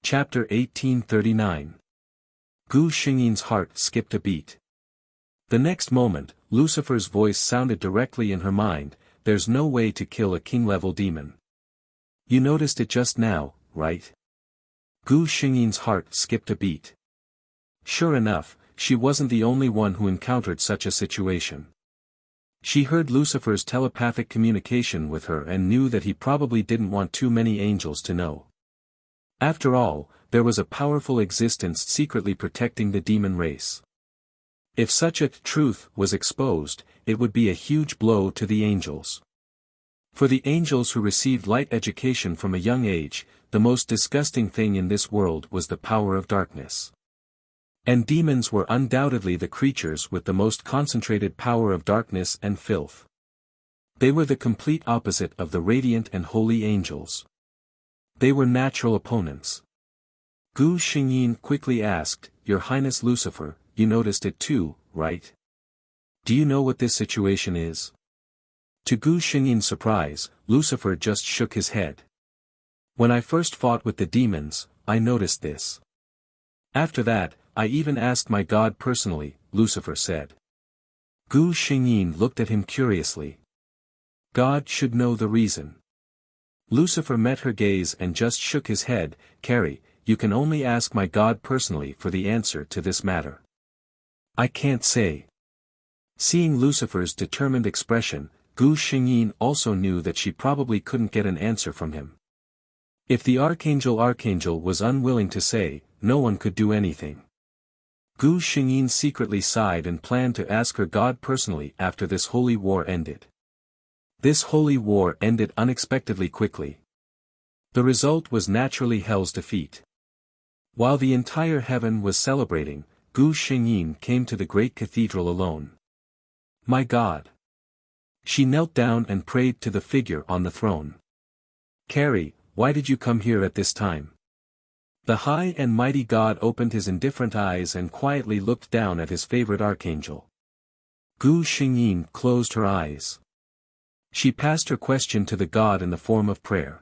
Chapter 1839. Gu Xingyin's heart skipped a beat. The next moment, Lucifer's voice sounded directly in her mind, "There's no way to kill a king-level demon. You noticed it just now, right?" Gu Xingyin's heart skipped a beat. Sure enough, she wasn't the only one who encountered such a situation. She heard Lucifer's telepathic communication with her and knew that he probably didn't want too many angels to know. After all, there was a powerful existence secretly protecting the demon race. If such a truth was exposed, it would be a huge blow to the angels. For the angels who received light education from a young age, the most disgusting thing in this world was the power of darkness. And demons were undoubtedly the creatures with the most concentrated power of darkness and filth. They were the complete opposite of the radiant and holy angels. They were natural opponents. Gu Xingyin quickly asked, "Your Highness Lucifer, you noticed it too, right? Do you know what this situation is?" To Gu Xingyin's surprise, Lucifer just shook his head. "When I first fought with the demons, I noticed this. After that, I even asked my God personally," Lucifer said. Gu Xingyin looked at him curiously. God should know the reason. Lucifer met her gaze and just shook his head. "Carrie, you can only ask my God personally for the answer to this matter. I can't say." Seeing Lucifer's determined expression, Gu Xingyin also knew that she probably couldn't get an answer from him. If the Archangel was unwilling to say, no one could do anything. Gu Xingyin secretly sighed and planned to ask her God personally after this holy war ended. This holy war ended unexpectedly quickly. The result was naturally hell's defeat. While the entire heaven was celebrating, Gu Xingyin came to the great cathedral alone. "My God!" She knelt down and prayed to the figure on the throne. "Carrie, why did you come here at this time?" The high and mighty God opened his indifferent eyes and quietly looked down at his favorite archangel. Gu Xingyin closed her eyes. She passed her question to the God in the form of prayer.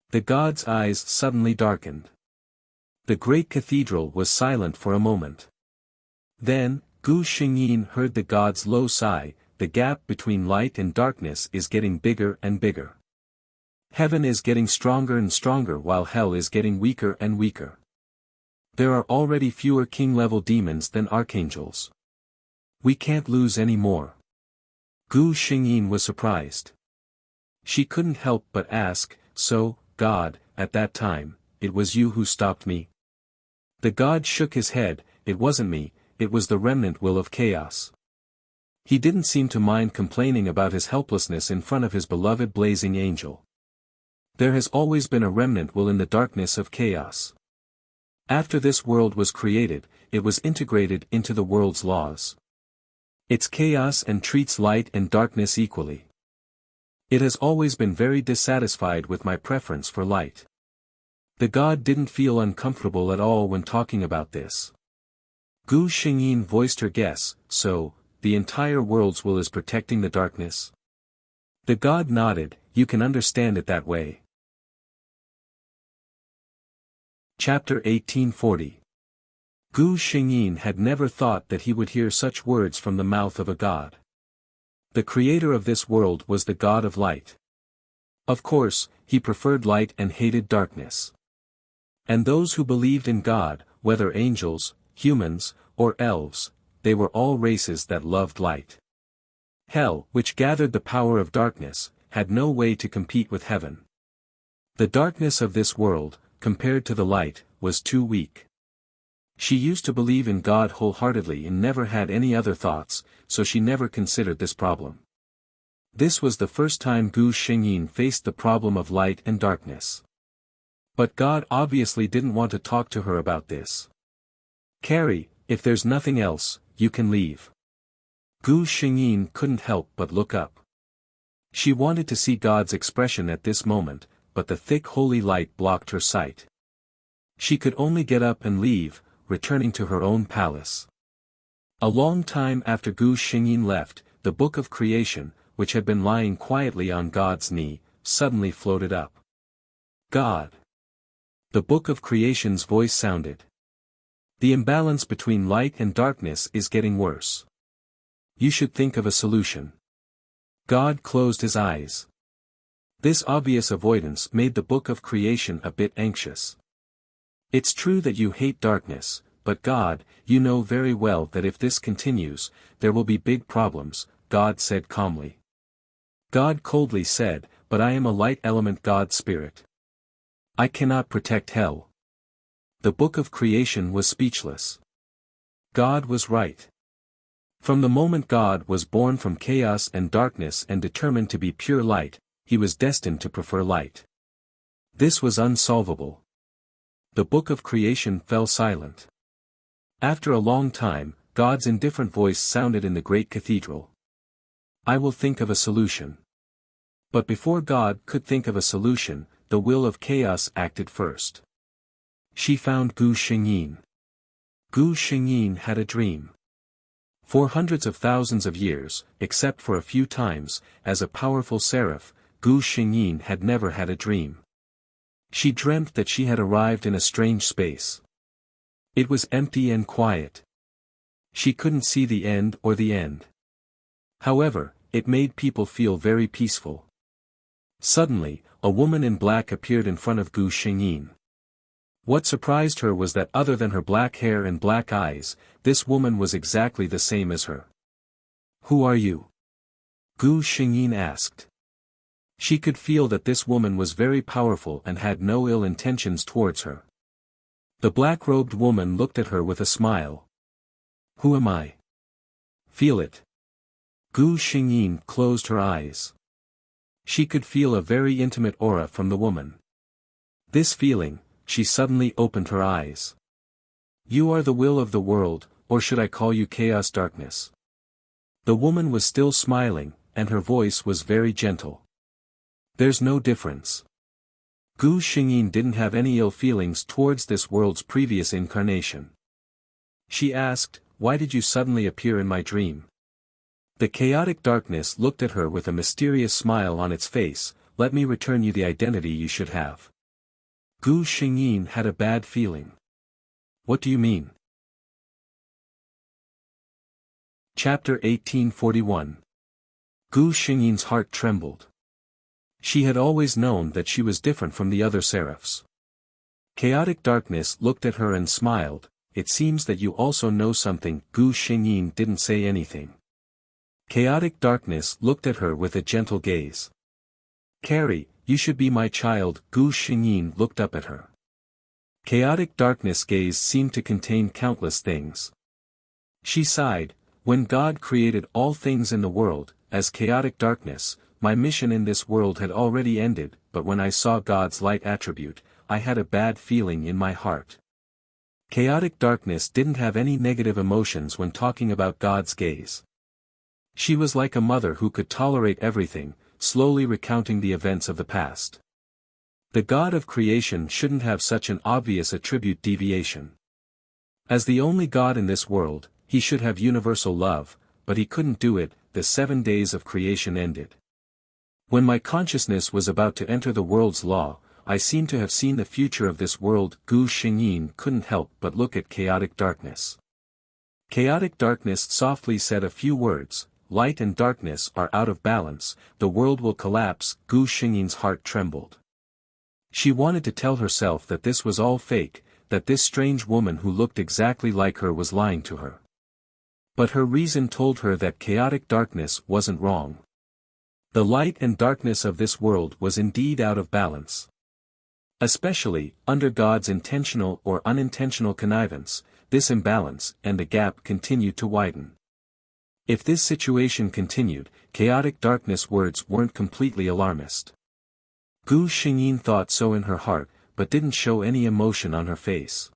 The God's eyes suddenly darkened. The great cathedral was silent for a moment. Then, Gu Xingyin heard the God's low sigh, "The gap between light and darkness is getting bigger and bigger. Heaven is getting stronger and stronger while hell is getting weaker and weaker. There are already fewer king-level demons than archangels. We can't lose any more." Gu Xingyin was surprised. She couldn't help but ask, "So, God, at that time, it was you who stopped me?" The God shook his head, "It wasn't me, it was the remnant will of chaos." He didn't seem to mind complaining about his helplessness in front of his beloved blazing angel. There has always been a remnant will in the darkness of chaos. After this world was created, it was integrated into the world's laws. It's chaos and treats light and darkness equally. It has always been very dissatisfied with my preference for light. The God didn't feel uncomfortable at all when talking about this. Gu Xingyin voiced her guess, "So, the entire world's will is protecting the darkness?" The God nodded, "You can understand it that way." Chapter 1840. Gu Xingyin had never thought that he would hear such words from the mouth of a God. The creator of this world was the God of light. Of course, he preferred light and hated darkness. And those who believed in God, whether angels, humans, or elves, they were all races that loved light. Hell, which gathered the power of darkness, had no way to compete with heaven. The darkness of this world, compared to the light, was too weak. She used to believe in God wholeheartedly and never had any other thoughts, so she never considered this problem. This was the first time Gu Xingyin faced the problem of light and darkness. But God obviously didn't want to talk to her about this. "Carrie, if there's nothing else, you can leave." Gu Xingyin couldn't help but look up. She wanted to see God's expression at this moment, but the thick holy light blocked her sight. She could only get up and leave, returning to her own palace. A long time after Gu Xingyin left, the Book of Creation, which had been lying quietly on God's knee, suddenly floated up. "God! The Book of Creation's voice sounded. The imbalance between light and darkness is getting worse. You should think of a solution. God closed his eyes. This obvious avoidance made the Book of Creation a bit anxious. It's true that you hate darkness, but God, you know very well that if this continues, there will be big problems, God said calmly. God coldly said, but I am a light element God spirit. I cannot protect hell. The Book of Creation was speechless. God was right. From the moment God was born from chaos and darkness and determined to be pure light, he was destined to prefer light. This was unsolvable. The Book of Creation fell silent. After a long time, God's indifferent voice sounded in the great cathedral. I will think of a solution. But before God could think of a solution, the will of chaos acted first. She found Gu Xingyin. Gu Xingyin had a dream. For hundreds of thousands of years, except for a few times, as a powerful seraph, Gu Xingyin had never had a dream. She dreamt that she had arrived in a strange space. It was empty and quiet. She couldn't see the end or the end. However, it made people feel very peaceful. Suddenly, a woman in black appeared in front of Gu Xingyin. What surprised her was that other than her black hair and black eyes, this woman was exactly the same as her. Who are you? Gu Xingyin asked. She could feel that this woman was very powerful and had no ill intentions towards her. The black-robed woman looked at her with a smile. Who am I? Feel it. Gu Xingyin closed her eyes. She could feel a very intimate aura from the woman. This feeling, she suddenly opened her eyes. You are the will of the world, or should I call you chaos darkness? The woman was still smiling, and her voice was very gentle. There's no difference. Gu Xingyin didn't have any ill feelings towards this world's previous incarnation. She asked, why did you suddenly appear in my dream? The chaotic darkness looked at her with a mysterious smile on its face. Let me return you the identity you should have. Gu Xingyin had a bad feeling. What do you mean? Chapter 1841. Gu Xingyin's heart trembled. She had always known that she was different from the other seraphs. Chaotic darkness looked at her and smiled. It seems that you also know something. Gu Xingyin didn't say anything. Chaotic darkness looked at her with a gentle gaze. Carrie, you should be my child. Gu Xingyin looked up at her. Chaotic darkness' gaze seemed to contain countless things. She sighed. When God created all things in the world, as chaotic darkness, my mission in this world had already ended, but when I saw God's light attribute, I had a bad feeling in my heart. Chaotic darkness didn't have any negative emotions when talking about God's gaze. She was like a mother who could tolerate everything, slowly recounting the events of the past. The God of creation shouldn't have such an obvious attribute deviation. As the only God in this world, he should have universal love, but he couldn't do it. The 7 days of creation ended. When my consciousness was about to enter the world's law, I seemed to have seen the future of this world. Gu Xingyin couldn't help but look at chaotic darkness. Chaotic darkness softly said a few words. Light and darkness are out of balance, the world will collapse. Gu Xingyin's heart trembled. She wanted to tell herself that this was all fake, that this strange woman who looked exactly like her was lying to her. But her reason told her that chaotic darkness wasn't wrong. The light and darkness of this world was indeed out of balance. Especially, under God's intentional or unintentional connivance, this imbalance and the gap continued to widen. If this situation continued, chaotic darkness words weren't completely alarmist. Gu Xingyin thought so in her heart, but didn't show any emotion on her face.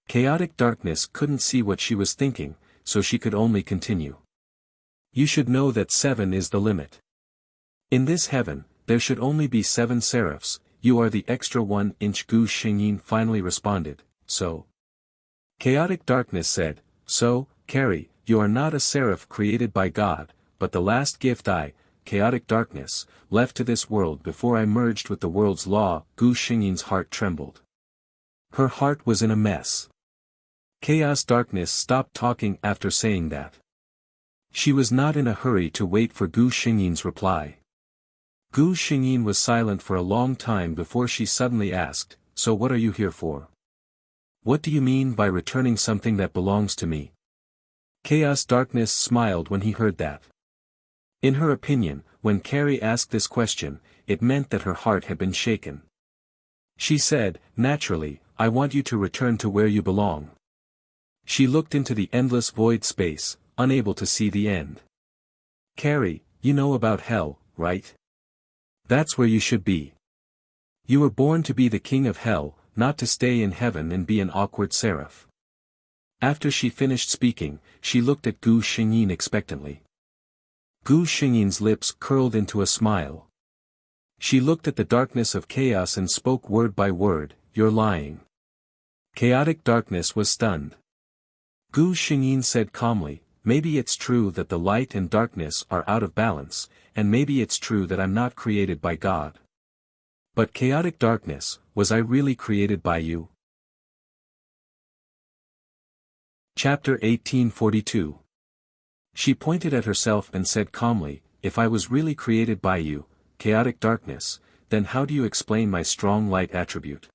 Chaotic darkness couldn't see what she was thinking, so she could only continue. You should know that 7 is the limit. In this heaven, there should only be 7 seraphs, you are the extra 1 inch. Gu Xingyin finally responded, so. Chaotic darkness said, so, Carrie, you are not a seraph created by God, but the last gift I, chaotic darkness, left to this world before I merged with the world's law. Gu Xingyin's heart trembled. Her heart was in a mess. Chaos Darkness stopped talking after saying that. She was not in a hurry to wait for Gu Xingyin's reply. Gu Xingyin was silent for a long time before she suddenly asked, "So what are you here for? What do you mean by returning something that belongs to me?" Chaos Darkness smiled when he heard that. In her opinion, when Carrie asked this question, it meant that her heart had been shaken. She said, "Naturally, I want you to return to where you belong." She looked into the endless void space, unable to see the end. "Carrie, you know about hell, right? That's where you should be. You were born to be the king of hell, not to stay in heaven and be an awkward seraph." After she finished speaking, she looked at Gu Xingyin expectantly. Gu Xingyin's lips curled into a smile. She looked at the darkness of chaos and spoke word by word, "You're lying." Chaotic Darkness was stunned. Gu Xingyin said calmly, "Maybe it's true that the light and darkness are out of balance, and maybe it's true that I'm not created by God. But Chaotic Darkness, was I really created by you?" Chapter 1842. She pointed at herself and said calmly, "If I was really created by you, Chaotic Darkness, then how do you explain my strong light attribute?"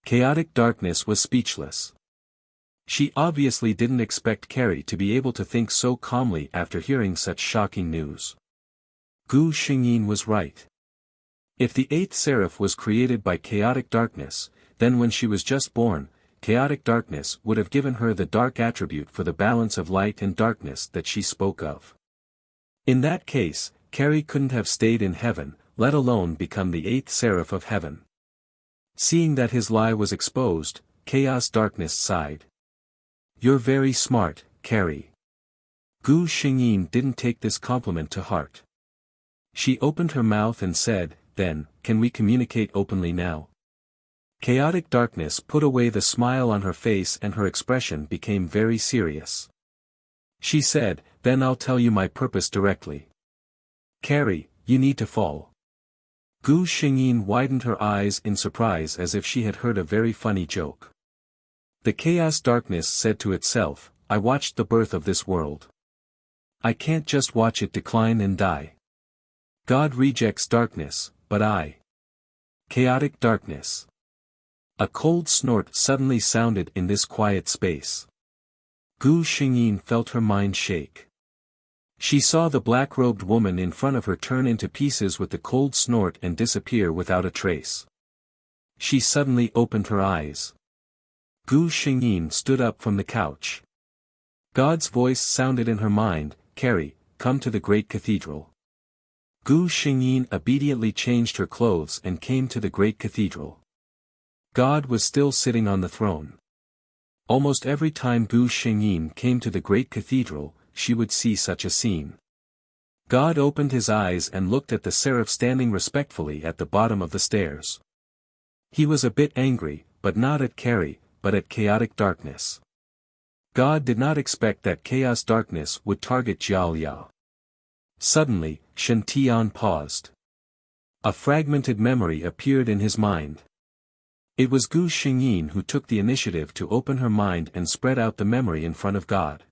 Chaotic Darkness was speechless. She obviously didn't expect Carrie to be able to think so calmly after hearing such shocking news. Gu Xingyin was right. If the eighth seraph was created by Chaotic Darkness, then when she was just born, Chaotic Darkness would have given her the dark attribute for the balance of light and darkness that she spoke of. In that case, Carrie couldn't have stayed in heaven, let alone become the eighth seraph of heaven. Seeing that his lie was exposed, Chaos Darkness sighed. "You're very smart, Carrie." Gu Xingyin didn't take this compliment to heart. She opened her mouth and said, "Then, can we communicate openly now?" Chaotic Darkness put away the smile on her face and her expression became very serious. She said, "Then I'll tell you my purpose directly. Carrie, you need to fall." Gu Xingyin widened her eyes in surprise as if she had heard a very funny joke. The Chaos Darkness said to itself, "I watched the birth of this world. I can't just watch it decline and die. God rejects darkness, but I. Chaotic Darkness." A cold snort suddenly sounded in this quiet space. Gu Xingyin felt her mind shake. She saw the black-robed woman in front of her turn into pieces with the cold snort and disappear without a trace. She suddenly opened her eyes. Gu Xingyin stood up from the couch. God's voice sounded in her mind, "Carrie, come to the great cathedral." Gu Xingyin obediently changed her clothes and came to the great cathedral. God was still sitting on the throne. Almost every time Gu Xingyin came to the great cathedral, she would see such a scene. God opened his eyes and looked at the seraph standing respectfully at the bottom of the stairs. He was a bit angry, but not at Carrie, but at Chaotic Darkness. God did not expect that Chaos Darkness would target Jiao Liao. Suddenly, Shen Tian paused. A fragmented memory appeared in his mind. It was Gu Xingyin who took the initiative to open her mind and spread out the memory in front of God.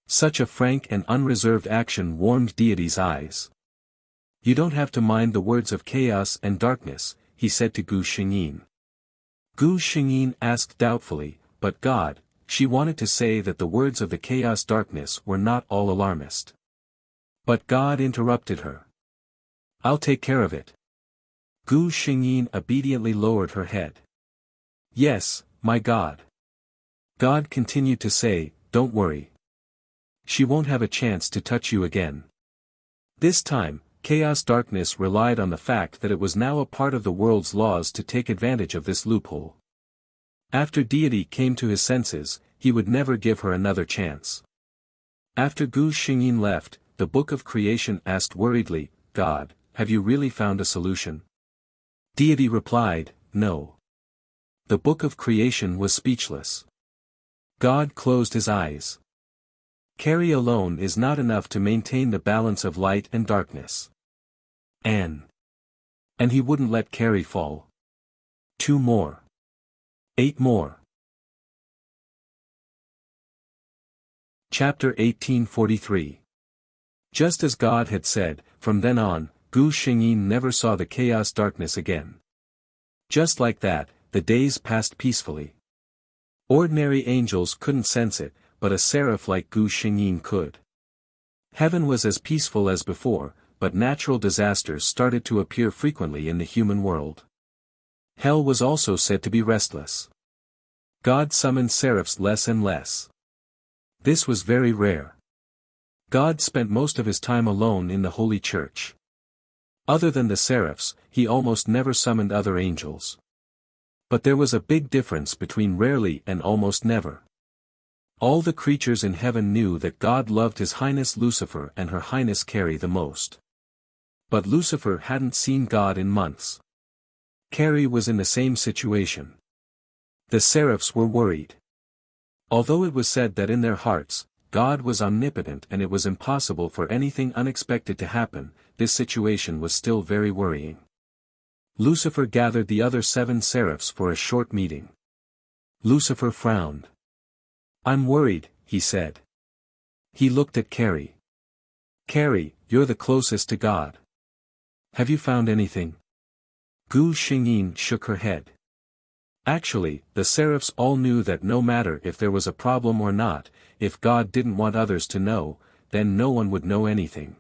Such a frank and unreserved action warmed Deity's eyes. "You don't have to mind the words of chaos and darkness," he said to Gu Xingyin. Gu Xingyin asked doubtfully, "But God," she wanted to say that the words of the Chaos Darkness were not all alarmist. But God interrupted her. "I'll take care of it." Gu Xingyin obediently lowered her head. "Yes, my God." God continued to say, "Don't worry. She won't have a chance to touch you again." This time, Chaos Darkness relied on the fact that it was now a part of the world's laws to take advantage of this loophole. After Deity came to his senses, he would never give her another chance. After Gu Xingyin left, the Book of Creation asked worriedly, "God, have you really found a solution?" Deity replied, "No." The Book of Creation was speechless. God closed his eyes. Carrie alone is not enough to maintain the balance of light and darkness. And he wouldn't let Carrie fall. Two more. 8 more. Chapter 1843. Just as God had said, from then on, Gu Xingyin never saw the chaos darkness again. Just like that, the days passed peacefully. Ordinary angels couldn't sense it, but a seraph like Gu Xingyin could. Heaven was as peaceful as before, but natural disasters started to appear frequently in the human world. Hell was also said to be restless. God summoned seraphs less and less. This was very rare. God spent most of his time alone in the Holy Church. Other than the seraphs, he almost never summoned other angels. But there was a big difference between rarely and almost never. All the creatures in heaven knew that God loved His Highness Lucifer and Her Highness Carrie the most. But Lucifer hadn't seen God in months. Carrie was in the same situation. The seraphs were worried. Although it was said that in their hearts, God was omnipotent and it was impossible for anything unexpected to happen, this situation was still very worrying. Lucifer gathered the other 7 seraphs for a short meeting. Lucifer frowned. "I'm worried," he said. He looked at Carrie. "Carrie, you're the closest to God. Have you found anything?" Gu Xingyin shook her head. Actually, the seraphs all knew that no matter if there was a problem or not, if God didn't want others to know, then no one would know anything.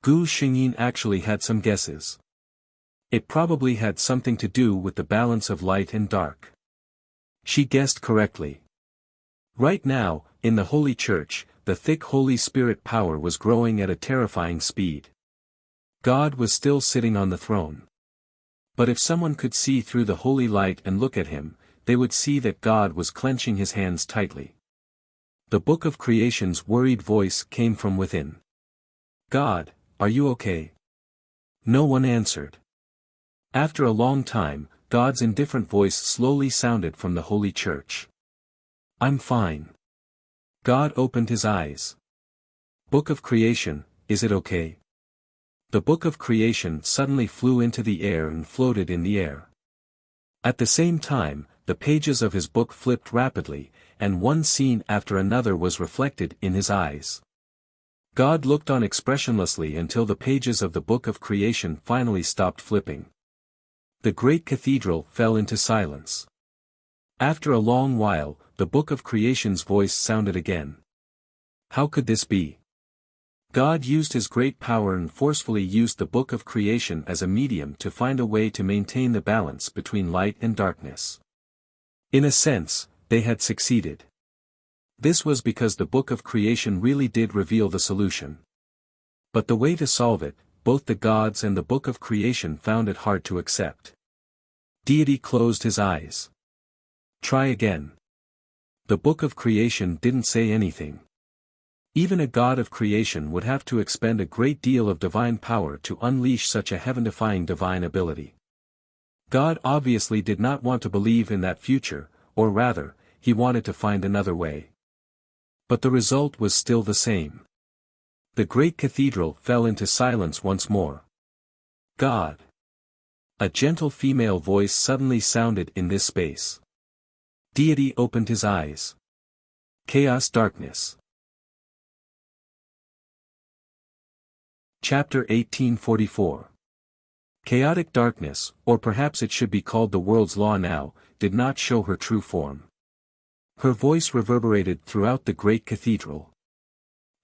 Gu Xingyin actually had some guesses. It probably had something to do with the balance of light and dark. She guessed correctly. Right now, in the Holy Church, the thick Holy Spirit power was growing at a terrifying speed. God was still sitting on the throne. But if someone could see through the holy light and look at him, they would see that God was clenching his hands tightly. The Book of Creation's worried voice came from within. "God, are you okay?" No one answered. After a long time, God's indifferent voice slowly sounded from the Holy Church. "I'm fine." God opened his eyes. "Book of Creation, is it okay?" The Book of Creation suddenly flew into the air and floated in the air. At the same time, the pages of his book flipped rapidly, and one scene after another was reflected in his eyes. God looked on expressionlessly until the pages of the Book of Creation finally stopped flipping. The great cathedral fell into silence. After a long while, the Book of Creation's voice sounded again. How could this be? God used his great power and forcefully used the Book of Creation as a medium to find a way to maintain the balance between light and darkness. In a sense, they had succeeded. This was because the Book of Creation really did reveal the solution. But the way to solve it, both the gods and the Book of Creation found it hard to accept. Deity closed his eyes. Try again. The Book of Creation didn't say anything. Even a god of creation would have to expend a great deal of divine power to unleash such a heaven-defying divine ability. God obviously did not want to believe in that future, or rather, he wanted to find another way. But the result was still the same. The great cathedral fell into silence once more. God. A gentle female voice suddenly sounded in this space. Deity opened his eyes. Chaos darkness. Chapter 1844. Chaotic darkness, or perhaps it should be called the world's law now, did not show her true form. Her voice reverberated throughout the great cathedral.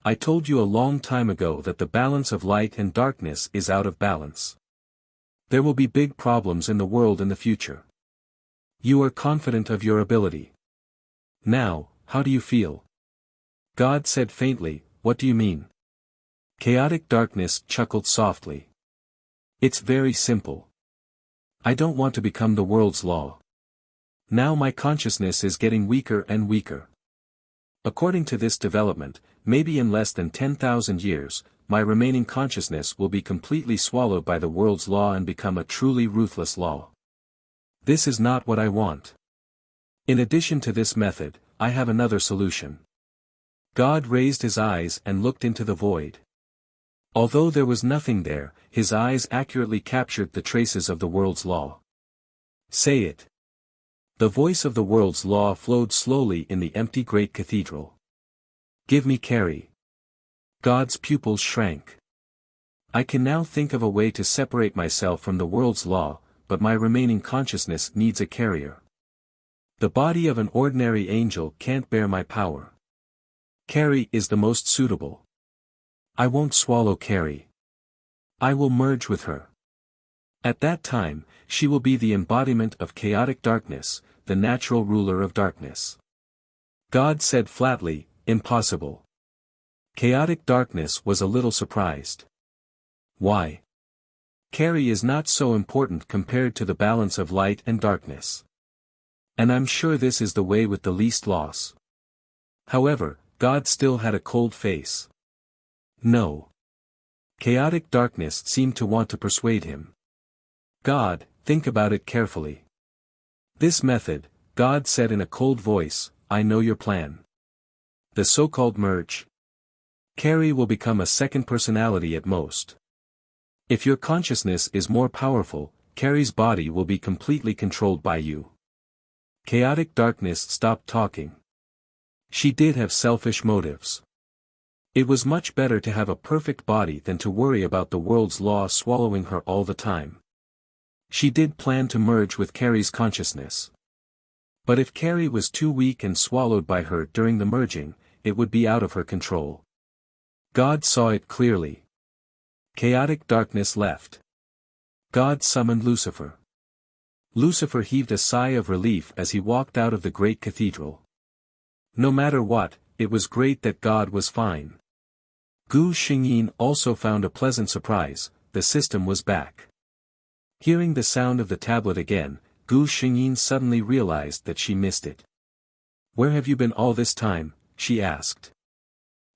I told you a long time ago that the balance of light and darkness is out of balance. There will be big problems in the world in the future. You are confident of your ability. Now, how do you feel? God said faintly, what do you mean? Chaotic darkness chuckled softly. It's very simple. I don't want to become the world's law. Now my consciousness is getting weaker and weaker. According to this development, maybe in less than 10,000 years, my remaining consciousness will be completely swallowed by the world's law and become a truly ruthless law. This is not what I want. In addition to this method, I have another solution. God raised his eyes and looked into the void. Although there was nothing there, his eyes accurately captured the traces of the world's law. Say it. The voice of the world's law flowed slowly in the empty great cathedral. Give me Carrie. God's pupils shrank. I can now think of a way to separate myself from the world's law, but my remaining consciousness needs a carrier. The body of an ordinary angel can't bear my power. Carrie is the most suitable. I won't swallow Carrie. I will merge with her. At that time, she will be the embodiment of chaotic darkness, the natural ruler of darkness. God said flatly, impossible. Chaotic darkness was a little surprised. Why? Carrie is not so important compared to the balance of light and darkness. And I'm sure this is the way with the least loss. However, God still had a cold face. No. Chaotic darkness seemed to want to persuade him. God, think about it carefully. This method, God said in a cold voice, I know your plan. The so-called merge. Carrie will become a second personality at most. If your consciousness is more powerful, Carrie's body will be completely controlled by you. Chaotic darkness stopped talking. She did have selfish motives. It was much better to have a perfect body than to worry about the world's law swallowing her all the time. She did plan to merge with Carrie's consciousness. But if Carrie was too weak and swallowed by her during the merging, it would be out of her control. God saw it clearly. Chaotic darkness left. God summoned Lucifer. Lucifer heaved a sigh of relief as he walked out of the great cathedral. No matter what, it was great that God was fine. Gu Xingyin also found a pleasant surprise, the system was back. Hearing the sound of the tablet again, Gu Xingyin suddenly realized that she missed it. Where have you been all this time? She asked.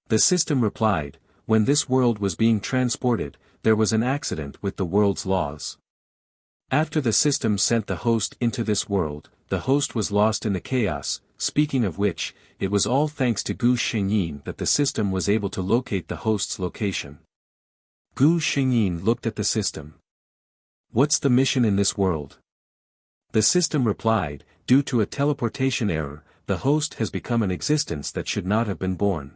The system replied, when this world was being transported, there was an accident with the world's laws. After the system sent the host into this world, the host was lost in the chaos, speaking of which, it was all thanks to Gu Xingyin that the system was able to locate the host's location. Gu Xingyin looked at the system. What's the mission in this world? The system replied, due to a teleportation error, the host has become an existence that should not have been born.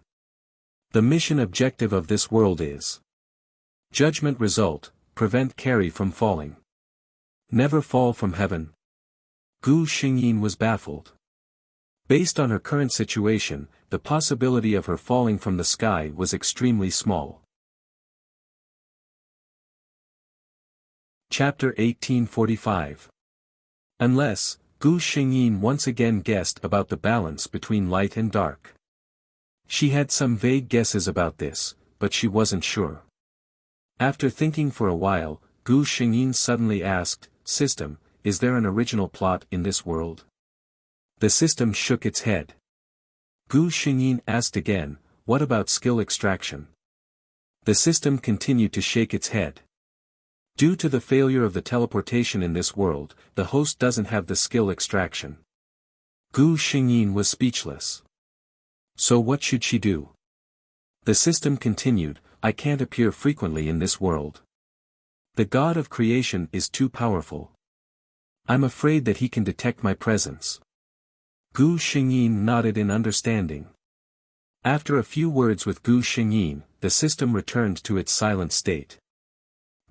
The mission objective of this world is Judgment result, prevent Carrie from falling. Never fall from heaven. Gu Xingyin was baffled. Based on her current situation, the possibility of her falling from the sky was extremely small. Chapter 1845. Unless, Gu Xingyin once again guessed about the balance between light and dark. She had some vague guesses about this, but she wasn't sure. After thinking for a while, Gu Xingyin suddenly asked, System, is there an original plot in this world? The system shook its head. Gu Xingyin asked again, what about skill extraction? The system continued to shake its head. Due to the failure of the teleportation in this world, the host doesn't have the skill extraction. Gu Xingyin was speechless. So what should she do? The system continued, I can't appear frequently in this world. The God of creation is too powerful. I'm afraid that he can detect my presence. Gu Xingyin nodded in understanding. After a few words with Gu Xingyin, the system returned to its silent state.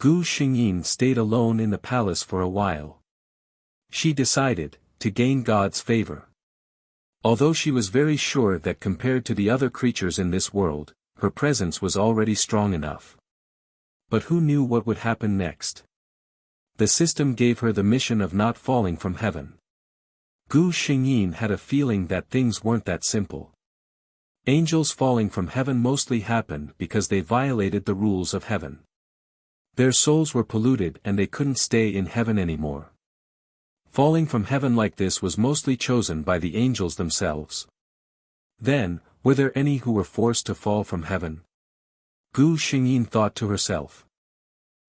Gu Xingyin stayed alone in the palace for a while. She decided, to gain God's favor. Although she was very sure that compared to the other creatures in this world, her presence was already strong enough. But who knew what would happen next? The system gave her the mission of not falling from heaven. Gu Xingyin had a feeling that things weren't that simple. Angels falling from heaven mostly happened because they violated the rules of heaven. Their souls were polluted and they couldn't stay in heaven anymore. Falling from heaven like this was mostly chosen by the angels themselves. Then, were there any who were forced to fall from heaven? Gu Xingyin thought to herself.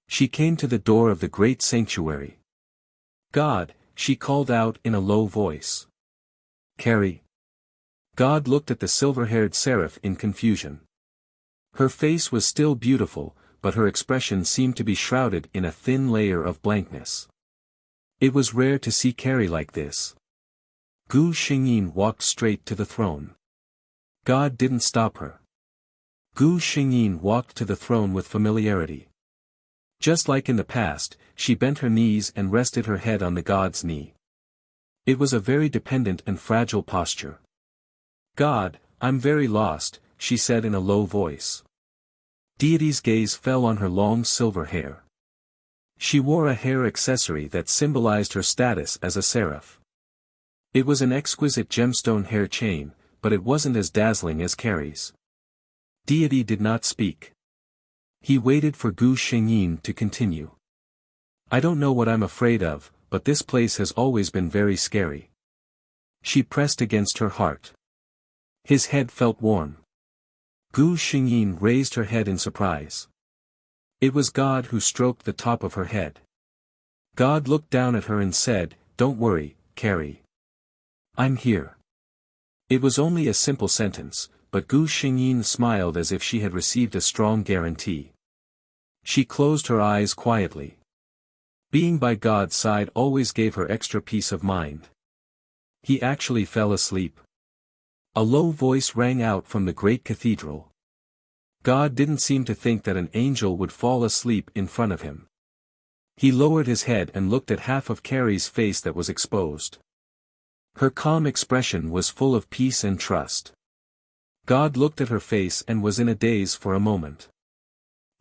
She came to the door of the great sanctuary. God, she called out in a low voice. Carrie. God looked at the silver-haired seraph in confusion. Her face was still beautiful, but her expression seemed to be shrouded in a thin layer of blankness. It was rare to see Carrie like this. Gu Xingyin walked straight to the throne. God didn't stop her. Gu Xingyin walked to the throne with familiarity. Just like in the past, she bent her knees and rested her head on the god's knee. It was a very dependent and fragile posture. God, I'm very lost, she said in a low voice. Deity's gaze fell on her long silver hair. She wore a hair accessory that symbolized her status as a seraph. It was an exquisite gemstone hair chain, but it wasn't as dazzling as Carrie's. Deity did not speak. He waited for Gu Xingyin to continue. I don't know what I'm afraid of, but this place has always been very scary. She pressed against her heart. His head felt warm. Gu Xingyin raised her head in surprise. It was God who stroked the top of her head. God looked down at her and said, "Don't worry, Carrie. I'm here." It was only a simple sentence, but Gu Xingyin smiled as if she had received a strong guarantee. She closed her eyes quietly. Being by God's side always gave her extra peace of mind. He actually fell asleep. A low voice rang out from the great cathedral. God didn't seem to think that an angel would fall asleep in front of him. He lowered his head and looked at half of Carrie's face that was exposed. Her calm expression was full of peace and trust. God looked at her face and was in a daze for a moment.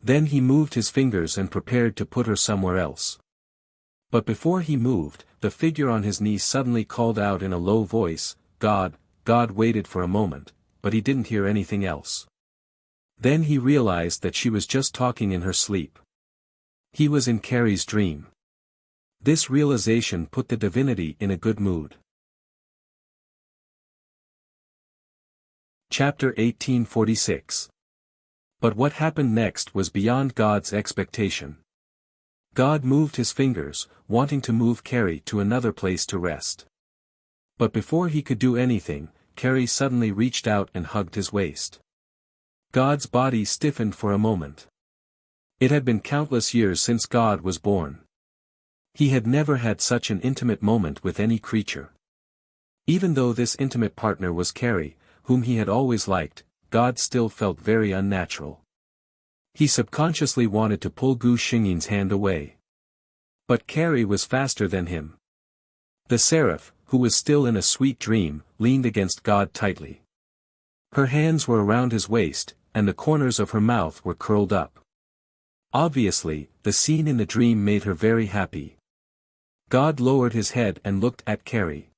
Then he moved his fingers and prepared to put her somewhere else. But before he moved, the figure on his knee suddenly called out in a low voice, "God." God waited for a moment, but he didn't hear anything else. Then he realized that she was just talking in her sleep. He was in Carrie's dream. This realization put the divinity in a good mood. Chapter 1846. But what happened next was beyond God's expectation. God moved his fingers, wanting to move Carrie to another place to rest. But before he could do anything, Carrie suddenly reached out and hugged his waist. God's body stiffened for a moment. It had been countless years since God was born. He had never had such an intimate moment with any creature. Even though this intimate partner was Carrie, whom he had always liked, God still felt very unnatural. He subconsciously wanted to pull Gu Xingyin's hand away. But Carrie was faster than him. The seraph, who was still in a sweet dream, leaned against God tightly. Her hands were around his waist, and the corners of her mouth were curled up. Obviously, the scene in the dream made her very happy. God lowered his head and looked at Carrie.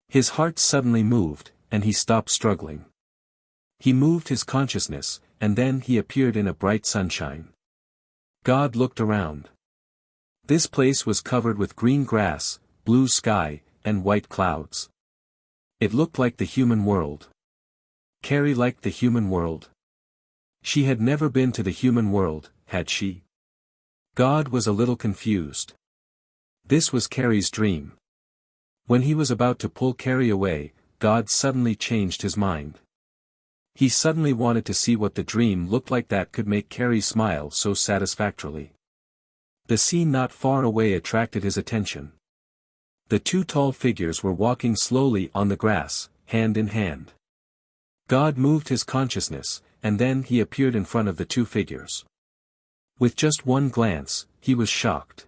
His heart suddenly moved, and he stopped struggling. He moved his consciousness, and then he appeared in a bright sunshine. God looked around. This place was covered with green grass, blue sky, and white clouds. It looked like the human world. Carrie liked the human world. She had never been to the human world, had she? God was a little confused. This was Carrie's dream. When he was about to pull Carrie away, God suddenly changed his mind. He suddenly wanted to see what the dream looked like that could make Carrie smile so satisfactorily. The scene not far away attracted his attention. The two tall figures were walking slowly on the grass, hand in hand. God moved his consciousness, and then he appeared in front of the two figures. With just one glance, he was shocked.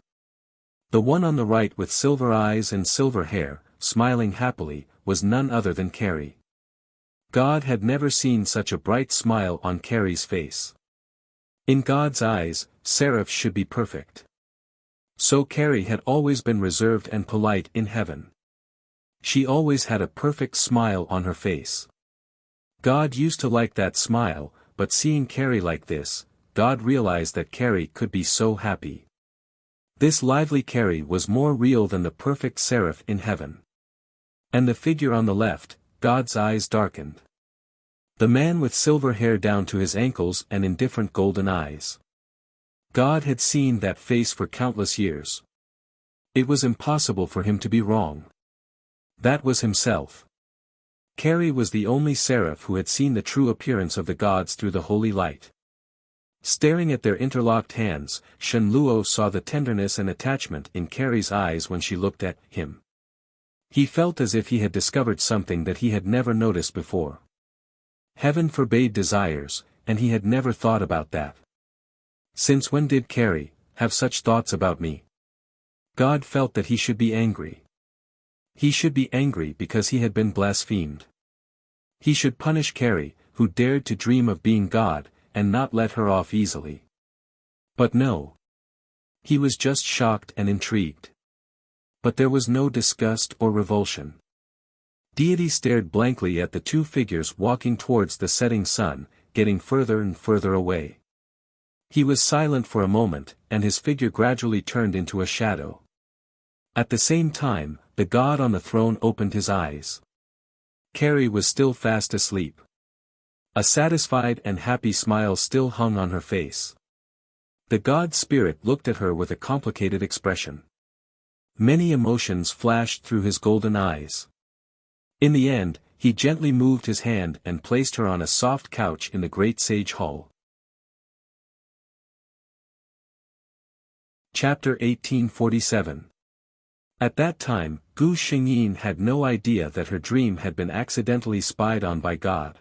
The one on the right with silver eyes and silver hair, smiling happily, was none other than Carrie. God had never seen such a bright smile on Carrie's face. In God's eyes, seraphs should be perfect. So Carrie had always been reserved and polite in heaven. She always had a perfect smile on her face. God used to like that smile, but seeing Carrie like this, God realized that Carrie could be so happy. This lively Carrie was more real than the perfect seraph in heaven. And the figure on the left, God's eyes darkened. The man with silver hair down to his ankles and indifferent golden eyes. God had seen that face for countless years. It was impossible for him to be wrong. That was himself. Carrie was the only seraph who had seen the true appearance of the gods through the holy light. Staring at their interlocked hands, Shen Luo saw the tenderness and attachment in Carrie's eyes when she looked at him. He felt as if he had discovered something that he had never noticed before. Heaven forbade desires, and he had never thought about that. Since when did Carrie have such thoughts about me? God felt that he should be angry. He should be angry because he had been blasphemed. He should punish Carrie, who dared to dream of being God, and not let her off easily. But no. He was just shocked and intrigued. But there was no disgust or revulsion. Deity stared blankly at the two figures walking towards the setting sun, getting further and further away. He was silent for a moment, and his figure gradually turned into a shadow. At the same time, the god on the throne opened his eyes. Carrie was still fast asleep. A satisfied and happy smile still hung on her face. The god spirit looked at her with a complicated expression. Many emotions flashed through his golden eyes. In the end, he gently moved his hand and placed her on a soft couch in the great sage hall. Chapter 1847. At that time, Gu Xingyin had no idea that her dream had been accidentally spied on by God.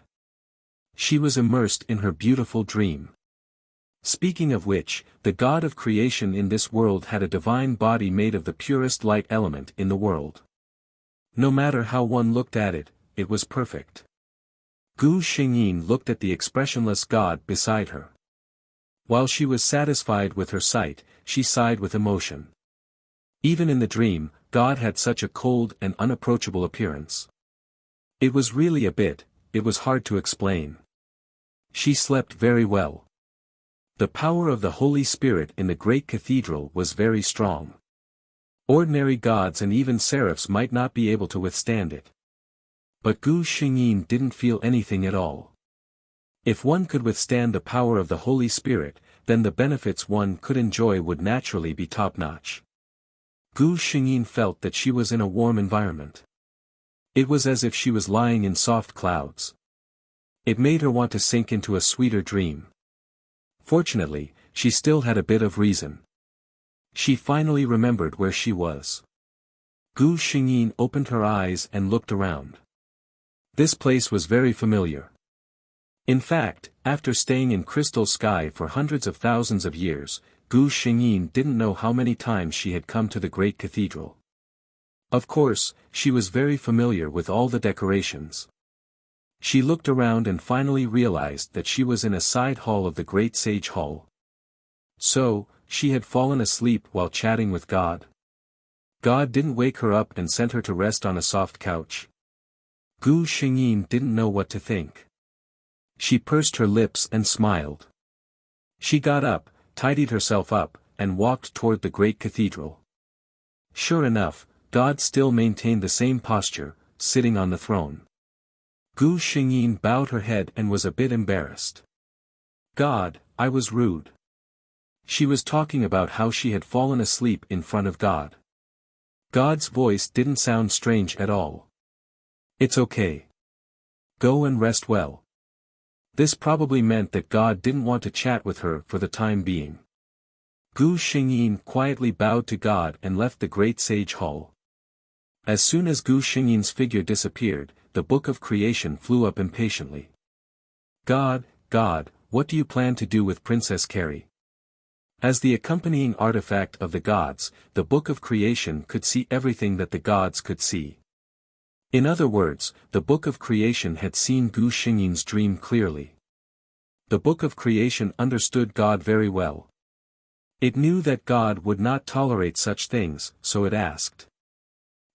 She was immersed in her beautiful dream. Speaking of which, the God of creation in this world had a divine body made of the purest light element in the world. No matter how one looked at it, it was perfect. Gu Xingyin looked at the expressionless God beside her. While she was satisfied with her sight, she sighed with emotion. Even in the dream, God had such a cold and unapproachable appearance. It was really it was hard to explain. She slept very well. The power of the Holy Spirit in the great cathedral was very strong. Ordinary gods and even seraphs might not be able to withstand it. But Gu Xingyin didn't feel anything at all. If one could withstand the power of the Holy Spirit, then the benefits one could enjoy would naturally be top-notch. Gu Xingyin felt that she was in a warm environment. It was as if she was lying in soft clouds. It made her want to sink into a sweeter dream. Fortunately, she still had a bit of reason. She finally remembered where she was. Gu Xingyin opened her eyes and looked around. This place was very familiar. In fact, after staying in Crystal Sky for hundreds of thousands of years, Gu Xingyin didn't know how many times she had come to the great cathedral. Of course, she was very familiar with all the decorations. She looked around and finally realized that she was in a side hall of the great sage hall. So, she had fallen asleep while chatting with God. God didn't wake her up and sent her to rest on a soft couch. Gu Xingyin didn't know what to think. She pursed her lips and smiled. She got up, tidied herself up, and walked toward the great cathedral. Sure enough, God still maintained the same posture, sitting on the throne. Gu Xingyin bowed her head and was a bit embarrassed. God, I was rude. She was talking about how she had fallen asleep in front of God. God's voice didn't sound strange at all. It's okay. Go and rest well. This probably meant that God didn't want to chat with her for the time being. Gu Xingyin quietly bowed to God and left the great sage hall. As soon as Gu Xingyin's figure disappeared, the Book of Creation flew up impatiently. God, what do you plan to do with Princess Carrie? As the accompanying artifact of the gods, the Book of Creation could see everything that the gods could see. In other words, the Book of Creation had seen Gu Xingyin's dream clearly. The Book of Creation understood God very well. It knew that God would not tolerate such things, so it asked.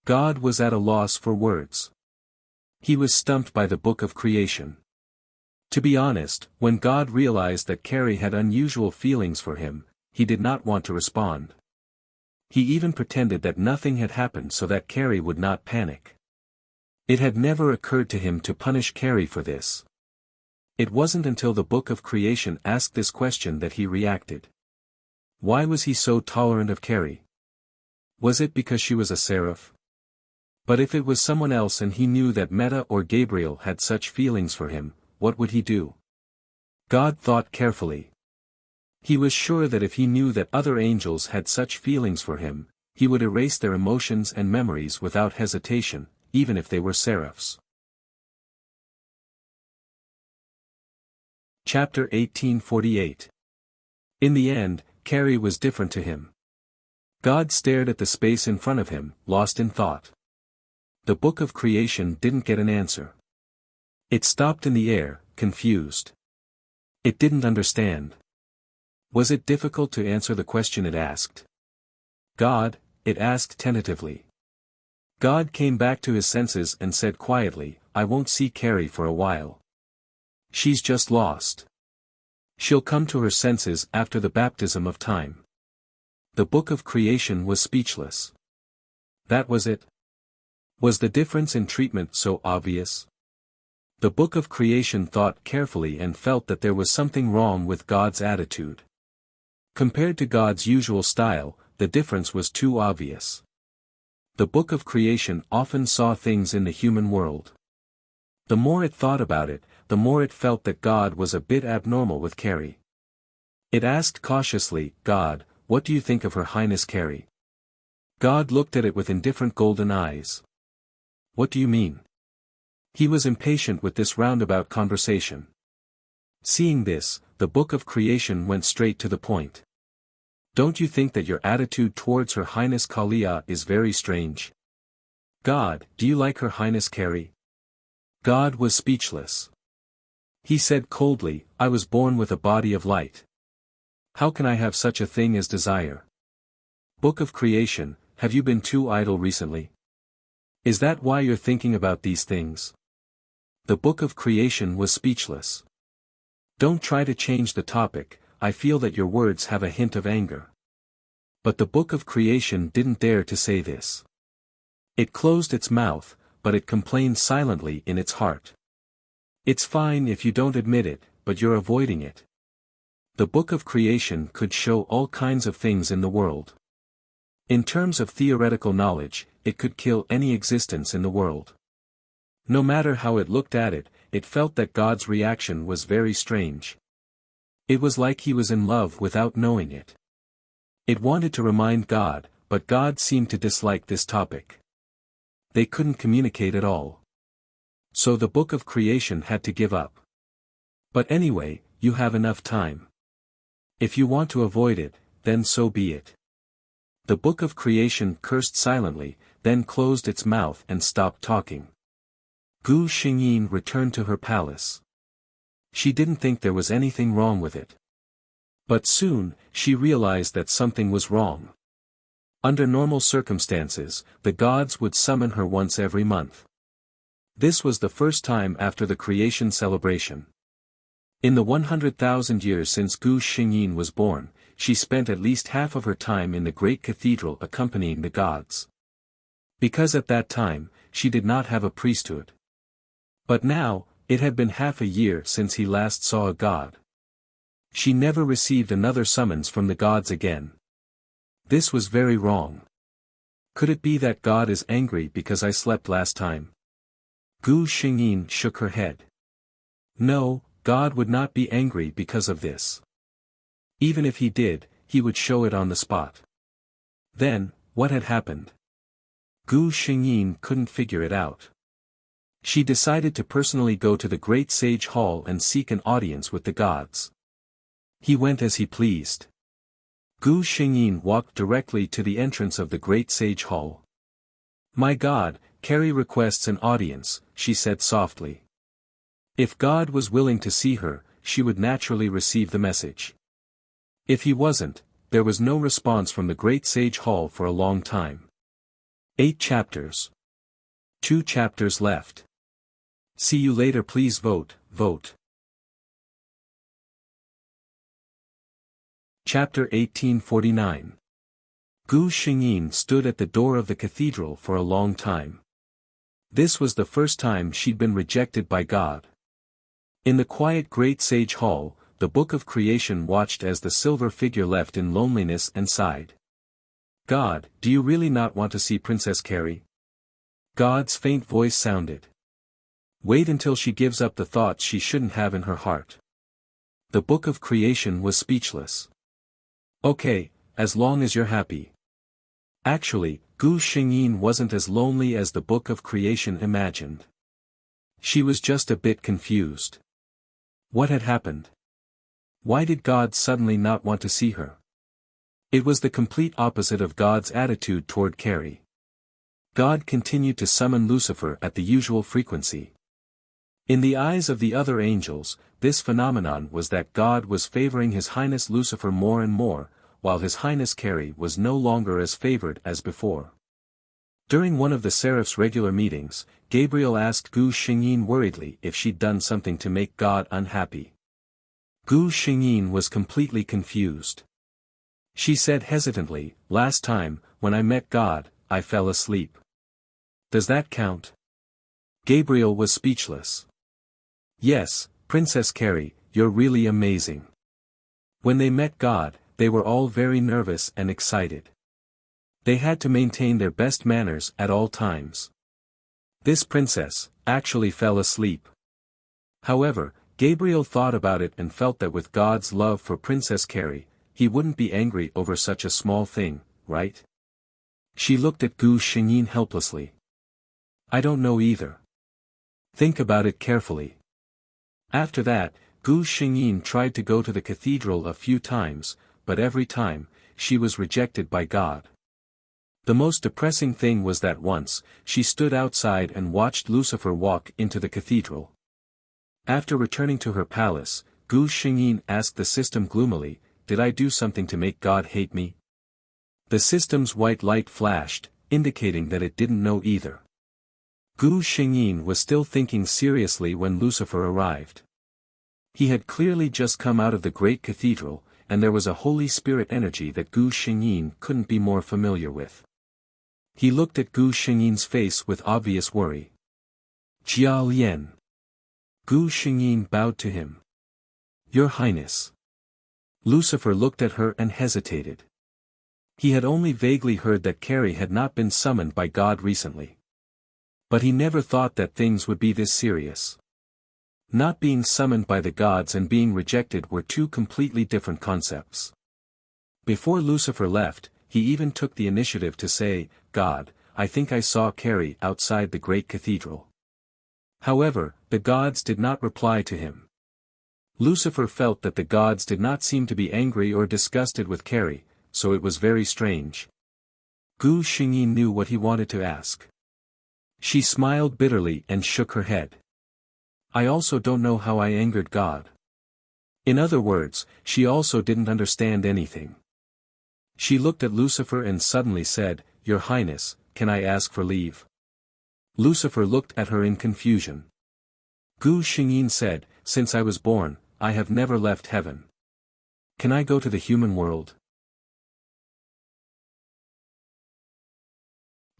God was at a loss for words. He was stumped by the Book of Creation. To be honest, when God realized that Carrie had unusual feelings for him, he did not want to respond. He even pretended that nothing had happened so that Carrie would not panic. It had never occurred to him to punish Carrie for this. It wasn't until the Book of Creation asked this question that he reacted. Why was he so tolerant of Carrie? Was it because she was a seraph? But if it was someone else and he knew that Meta or Gabriel had such feelings for him, what would he do? God thought carefully. He was sure that if he knew that other angels had such feelings for him, he would erase their emotions and memories without hesitation, even if they were seraphs. Chapter 1848. In the end, Carrie was different to him. God stared at the space in front of him, lost in thought. The book of creation didn't get an answer. It stopped in the air, confused. It didn't understand. Was it difficult to answer the question it asked? God, it asked tentatively. God came back to his senses and said quietly, I won't see Carrie for a while. She's just lost. She'll come to her senses after the baptism of time. The book of creation was speechless. That was it. Was the difference in treatment so obvious? The book of creation thought carefully and felt that there was something wrong with God's attitude. Compared to God's usual style, the difference was too obvious. The book of creation often saw things in the human world. The more it thought about it, the more it felt that God was a bit abnormal with Carrie. It asked cautiously, God, what do you think of Her Highness Carrie? God looked at it with indifferent golden eyes. What do you mean? He was impatient with this roundabout conversation. Seeing this, the book of creation went straight to the point. Don't you think that your attitude towards Her Highness Kalia is very strange? God, do you like Her Highness Carrie? God was speechless. He said coldly, I was born with a body of light. How can I have such a thing as desire? Book of creation, have you been too idle recently? Is that why you're thinking about these things? The book of creation was speechless. Don't try to change the topic, I feel that your words have a hint of anger. But the book of creation didn't dare to say this. It closed its mouth, but it complained silently in its heart. It's fine if you don't admit it, but you're avoiding it. The book of creation could show all kinds of things in the world. In terms of theoretical knowledge, it could kill any existence in the world. No matter how it looked at it, it felt that God's reaction was very strange. It was like he was in love without knowing it. It wanted to remind God, but God seemed to dislike this topic. They couldn't communicate at all. So the book of creation had to give up. But anyway, you have enough time. If you want to avoid it, then so be it. The book of creation cursed silently, then closed its mouth and stopped talking. Gu Xingyin returned to her palace. She didn't think there was anything wrong with it. But soon, she realized that something was wrong. Under normal circumstances, the gods would summon her once every month. This was the first time after the creation celebration. In the 100,000 years since Gu Xingyin was born, she spent at least half of her time in the great cathedral accompanying the gods. Because at that time, she did not have a priesthood. But now, it had been half a year since he last saw a god. She never received another summons from the gods again. This was very wrong. Could it be that God is angry because I slept last time? Gu Xingyin shook her head. No, God would not be angry because of this. Even if he did, he would show it on the spot. Then, what had happened? Gu Xingyin couldn't figure it out. She decided to personally go to the great sage hall and seek an audience with the gods. He went as he pleased. Gu Xingyin walked directly to the entrance of the great sage hall. My God, Carrie requests an audience, she said softly. If God was willing to see her, she would naturally receive the message. If he wasn't, there was no response from the great sage hall for a long time. 8 chapters. 2 chapters left. See you later. Please vote, vote. Chapter 1849. Gu Xingyin stood at the door of the cathedral for a long time. This was the first time she'd been rejected by God. In the quiet great sage hall, the book of creation watched as the silver figure left in loneliness and sighed. God, do you really not want to see Princess Carrie? God's faint voice sounded. Wait until she gives up the thoughts she shouldn't have in her heart. The book of creation was speechless. Okay, as long as you're happy. Actually, Gu Xingyin wasn't as lonely as the Book of Creation imagined. She was just a bit confused. What had happened? Why did God suddenly not want to see her? It was the complete opposite of God's attitude toward Carrie. God continued to summon Lucifer at the usual frequency. In the eyes of the other angels, this phenomenon was that God was favoring His Highness Lucifer more and more, while His Highness Carrie was no longer as favored as before. During one of the seraphs' regular meetings, Gabriel asked Gu Xingyin worriedly if she'd done something to make God unhappy. Gu Xingyin was completely confused. She said hesitantly, "Last time, when I met God, I fell asleep. Does that count?" Gabriel was speechless. "Yes, Princess Carrie, you're really amazing." When they met God, they were all very nervous and excited. They had to maintain their best manners at all times. This princess actually fell asleep. However, Gabriel thought about it and felt that with God's love for Princess Carrie, He wouldn't be angry over such a small thing, right? She looked at Gu Xingyin helplessly. "I don't know either. Think about it carefully." After that, Gu Xingyin tried to go to the cathedral a few times, but every time, she was rejected by God. The most depressing thing was that once, she stood outside and watched Lucifer walk into the cathedral. After returning to her palace, Gu Xingyin asked the system gloomily, "Did I do something to make God hate me?" The system's white light flashed, indicating that it didn't know either. Gu Xingyin was still thinking seriously when Lucifer arrived. He had clearly just come out of the great cathedral, and there was a Holy Spirit energy that Gu Xingyin couldn't be more familiar with. He looked at Gu Xingyin's face with obvious worry. "Jia Lian." Gu Xingyin bowed to him. "Your Highness." Lucifer looked at her and hesitated. He had only vaguely heard that Carrie had not been summoned by God recently. But he never thought that things would be this serious. Not being summoned by the gods and being rejected were two completely different concepts. Before Lucifer left, he even took the initiative to say, "God, I think I saw Carrie outside the great cathedral." However, the gods did not reply to him. Lucifer felt that the gods did not seem to be angry or disgusted with Carrie, so it was very strange. Gu Xingyin knew what he wanted to ask. She smiled bitterly and shook her head. "I also don't know how I angered God." In other words, she also didn't understand anything. She looked at Lucifer and suddenly said, "Your Highness, can I ask for leave?" Lucifer looked at her in confusion. Gu Xingyin said, "Since I was born, I have never left heaven. Can I go to the human world?"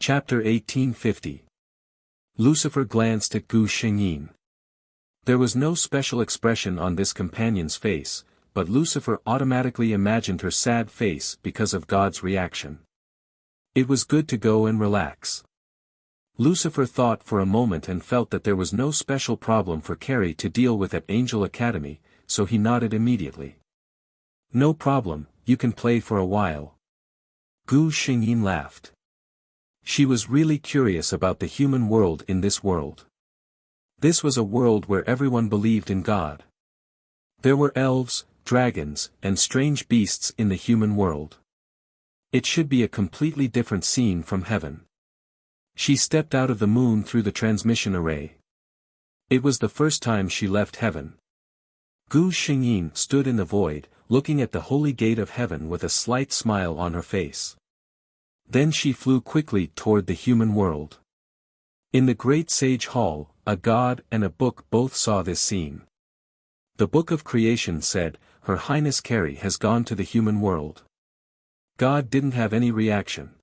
Chapter 1850. Lucifer glanced at Gu Xingyin. There was no special expression on this companion's face, but Lucifer automatically imagined her sad face because of God's reaction. It was good to go and relax. Lucifer thought for a moment and felt that there was no special problem for Carrie to deal with at Angel Academy, so he nodded immediately. "No problem, you can play for a while." Gu Xingyin laughed. She was really curious about the human world in this world. This was a world where everyone believed in God. There were elves, dragons, and strange beasts in the human world. It should be a completely different scene from heaven. She stepped out of the moon through the transmission array. It was the first time she left heaven. Gu Xingyin stood in the void, looking at the holy gate of heaven with a slight smile on her face. Then she flew quickly toward the human world. In the great sage hall, a god and a book both saw this scene. The Book of Creation said, "Her Highness Carrie has gone to the human world." God didn't have any reaction.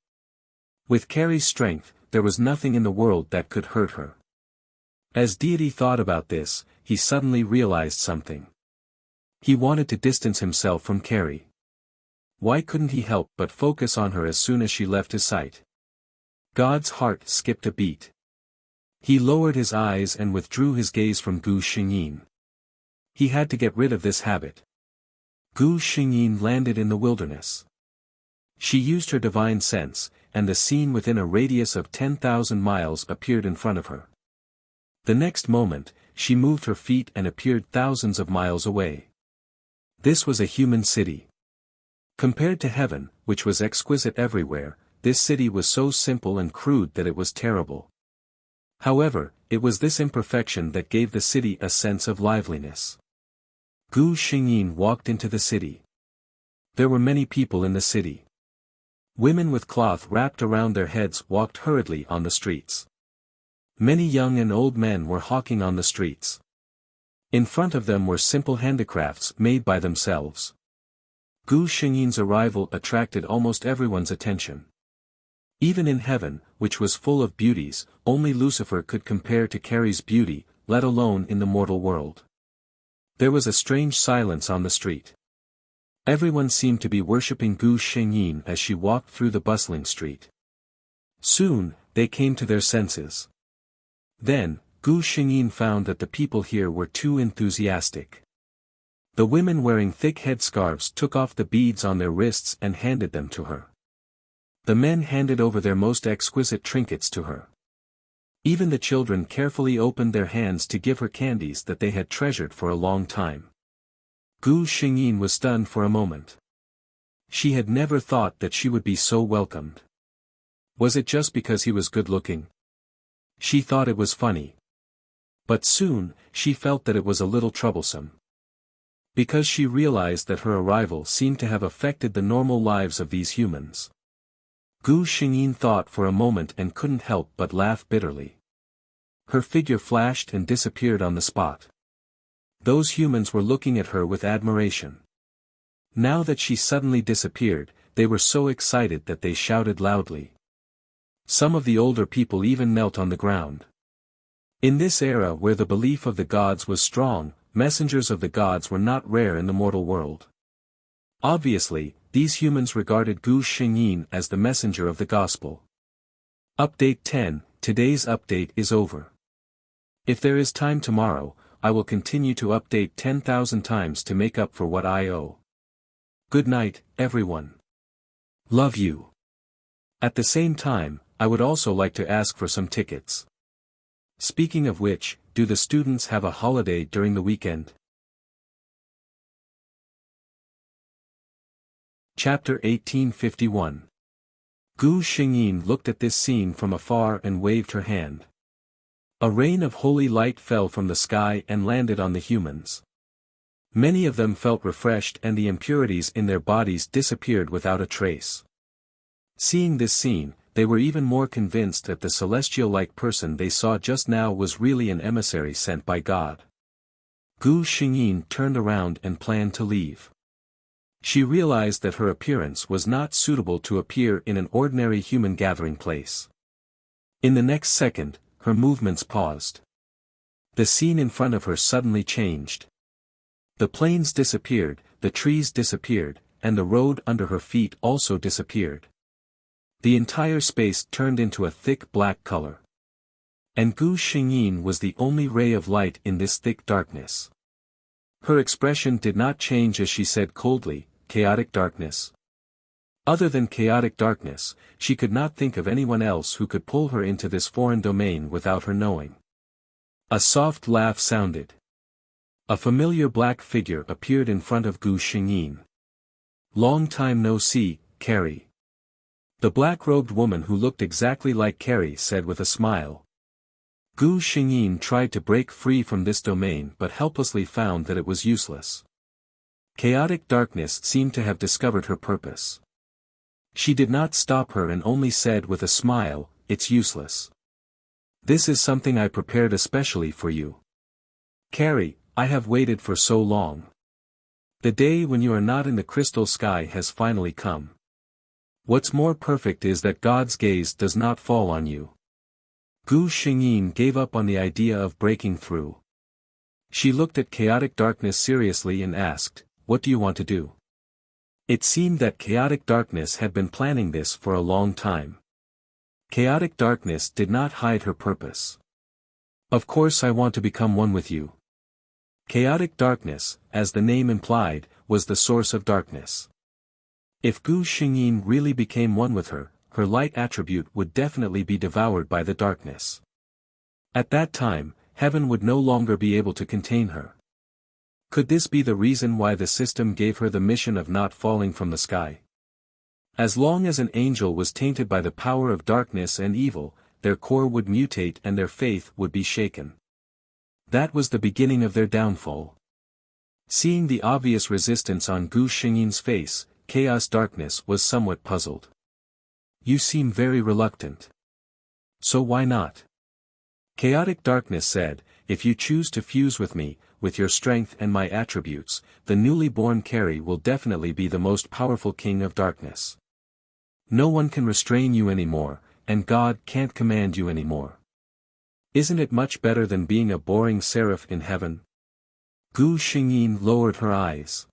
With Carrie's strength, there was nothing in the world that could hurt her. As deity thought about this, he suddenly realized something. He wanted to distance himself from Carrie. Why couldn't he help but focus on her as soon as she left his sight? God's heart skipped a beat. He lowered his eyes and withdrew his gaze from Gu Xingyin. He had to get rid of this habit. Gu Xingyin landed in the wilderness. She used her divine sense, and the scene within a radius of 10,000 miles appeared in front of her. The next moment, she moved her feet and appeared thousands of miles away. This was a human city. Compared to heaven, which was exquisite everywhere, this city was so simple and crude that it was terrible. However, it was this imperfection that gave the city a sense of liveliness. Gu Xingyin walked into the city. There were many people in the city. Women with cloth wrapped around their heads walked hurriedly on the streets. Many young and old men were hawking on the streets. In front of them were simple handicrafts made by themselves. Gu Xingyin's arrival attracted almost everyone's attention. Even in heaven, which was full of beauties, only Lucifer could compare to Carrie's beauty, let alone in the mortal world. There was a strange silence on the street. Everyone seemed to be worshipping Gu Xingyin as she walked through the bustling street. Soon, they came to their senses. Then, Gu Xingyin found that the people here were too enthusiastic. The women wearing thick headscarves took off the beads on their wrists and handed them to her. The men handed over their most exquisite trinkets to her. Even the children carefully opened their hands to give her candies that they had treasured for a long time. Gu Xingyin was stunned for a moment. She had never thought that she would be so welcomed. Was it just because he was good-looking? She thought it was funny. But soon, she felt that it was a little troublesome. Because she realized that her arrival seemed to have affected the normal lives of these humans. Gu Xingyin thought for a moment and couldn't help but laugh bitterly. Her figure flashed and disappeared on the spot. Those humans were looking at her with admiration. Now that she suddenly disappeared, they were so excited that they shouted loudly. Some of the older people even knelt on the ground. In this era where the belief of the gods was strong, messengers of the gods were not rare in the mortal world. Obviously, these humans regarded Gu Xingyin as the messenger of the gospel. Update 10, today's update is over. If there is time tomorrow, I will continue to update 10,000 times to make up for what I owe. Good night, everyone. Love you. At the same time, I would also like to ask for some tickets. Speaking of which, do the students have a holiday during the weekend? Chapter 1851. Gu Xingyin looked at this scene from afar and waved her hand. A rain of holy light fell from the sky and landed on the humans. Many of them felt refreshed and the impurities in their bodies disappeared without a trace. Seeing this scene, they were even more convinced that the celestial-like person they saw just now was really an emissary sent by God. Gu Xingyin turned around and planned to leave. She realized that her appearance was not suitable to appear in an ordinary human gathering place. In the next second, her movements paused. The scene in front of her suddenly changed. The plains disappeared, the trees disappeared, and the road under her feet also disappeared. The entire space turned into a thick black color. And Gu Xingyin was the only ray of light in this thick darkness. Her expression did not change as she said coldly, "Chaotic darkness." Other than chaotic darkness, she could not think of anyone else who could pull her into this foreign domain without her knowing. A soft laugh sounded. A familiar black figure appeared in front of Gu Xingyin. "Long time no see, Carrie." The black-robed woman who looked exactly like Carrie said with a smile. Gu Xingyin tried to break free from this domain but helplessly found that it was useless. Chaotic darkness seemed to have discovered her purpose. She did not stop her and only said with a smile, "It's useless. This is something I prepared especially for you. Carrie, I have waited for so long. The day when you are not in the crystal sky has finally come. What's more perfect is that God's gaze does not fall on you." Gu Xingyin gave up on the idea of breaking through. She looked at chaotic darkness seriously and asked, "What do you want to do?" It seemed that chaotic darkness had been planning this for a long time. Chaotic darkness did not hide her purpose. "Of course I want to become one with you." Chaotic darkness, as the name implied, was the source of darkness. If Gu Xingyin really became one with her, her light attribute would definitely be devoured by the darkness. At that time, heaven would no longer be able to contain her. Could this be the reason why the system gave her the mission of not falling from the sky? As long as an angel was tainted by the power of darkness and evil, their core would mutate and their faith would be shaken. That was the beginning of their downfall. Seeing the obvious resistance on Gu Xingyin's face, Chaos Darkness was somewhat puzzled. You seem very reluctant. So why not? Chaotic Darkness said, if you choose to fuse with me, with your strength and my attributes, the newly born Carrie will definitely be the most powerful king of darkness. No one can restrain you anymore, and God can't command you anymore. Isn't it much better than being a boring seraph in heaven? Gu Xingyin lowered her eyes.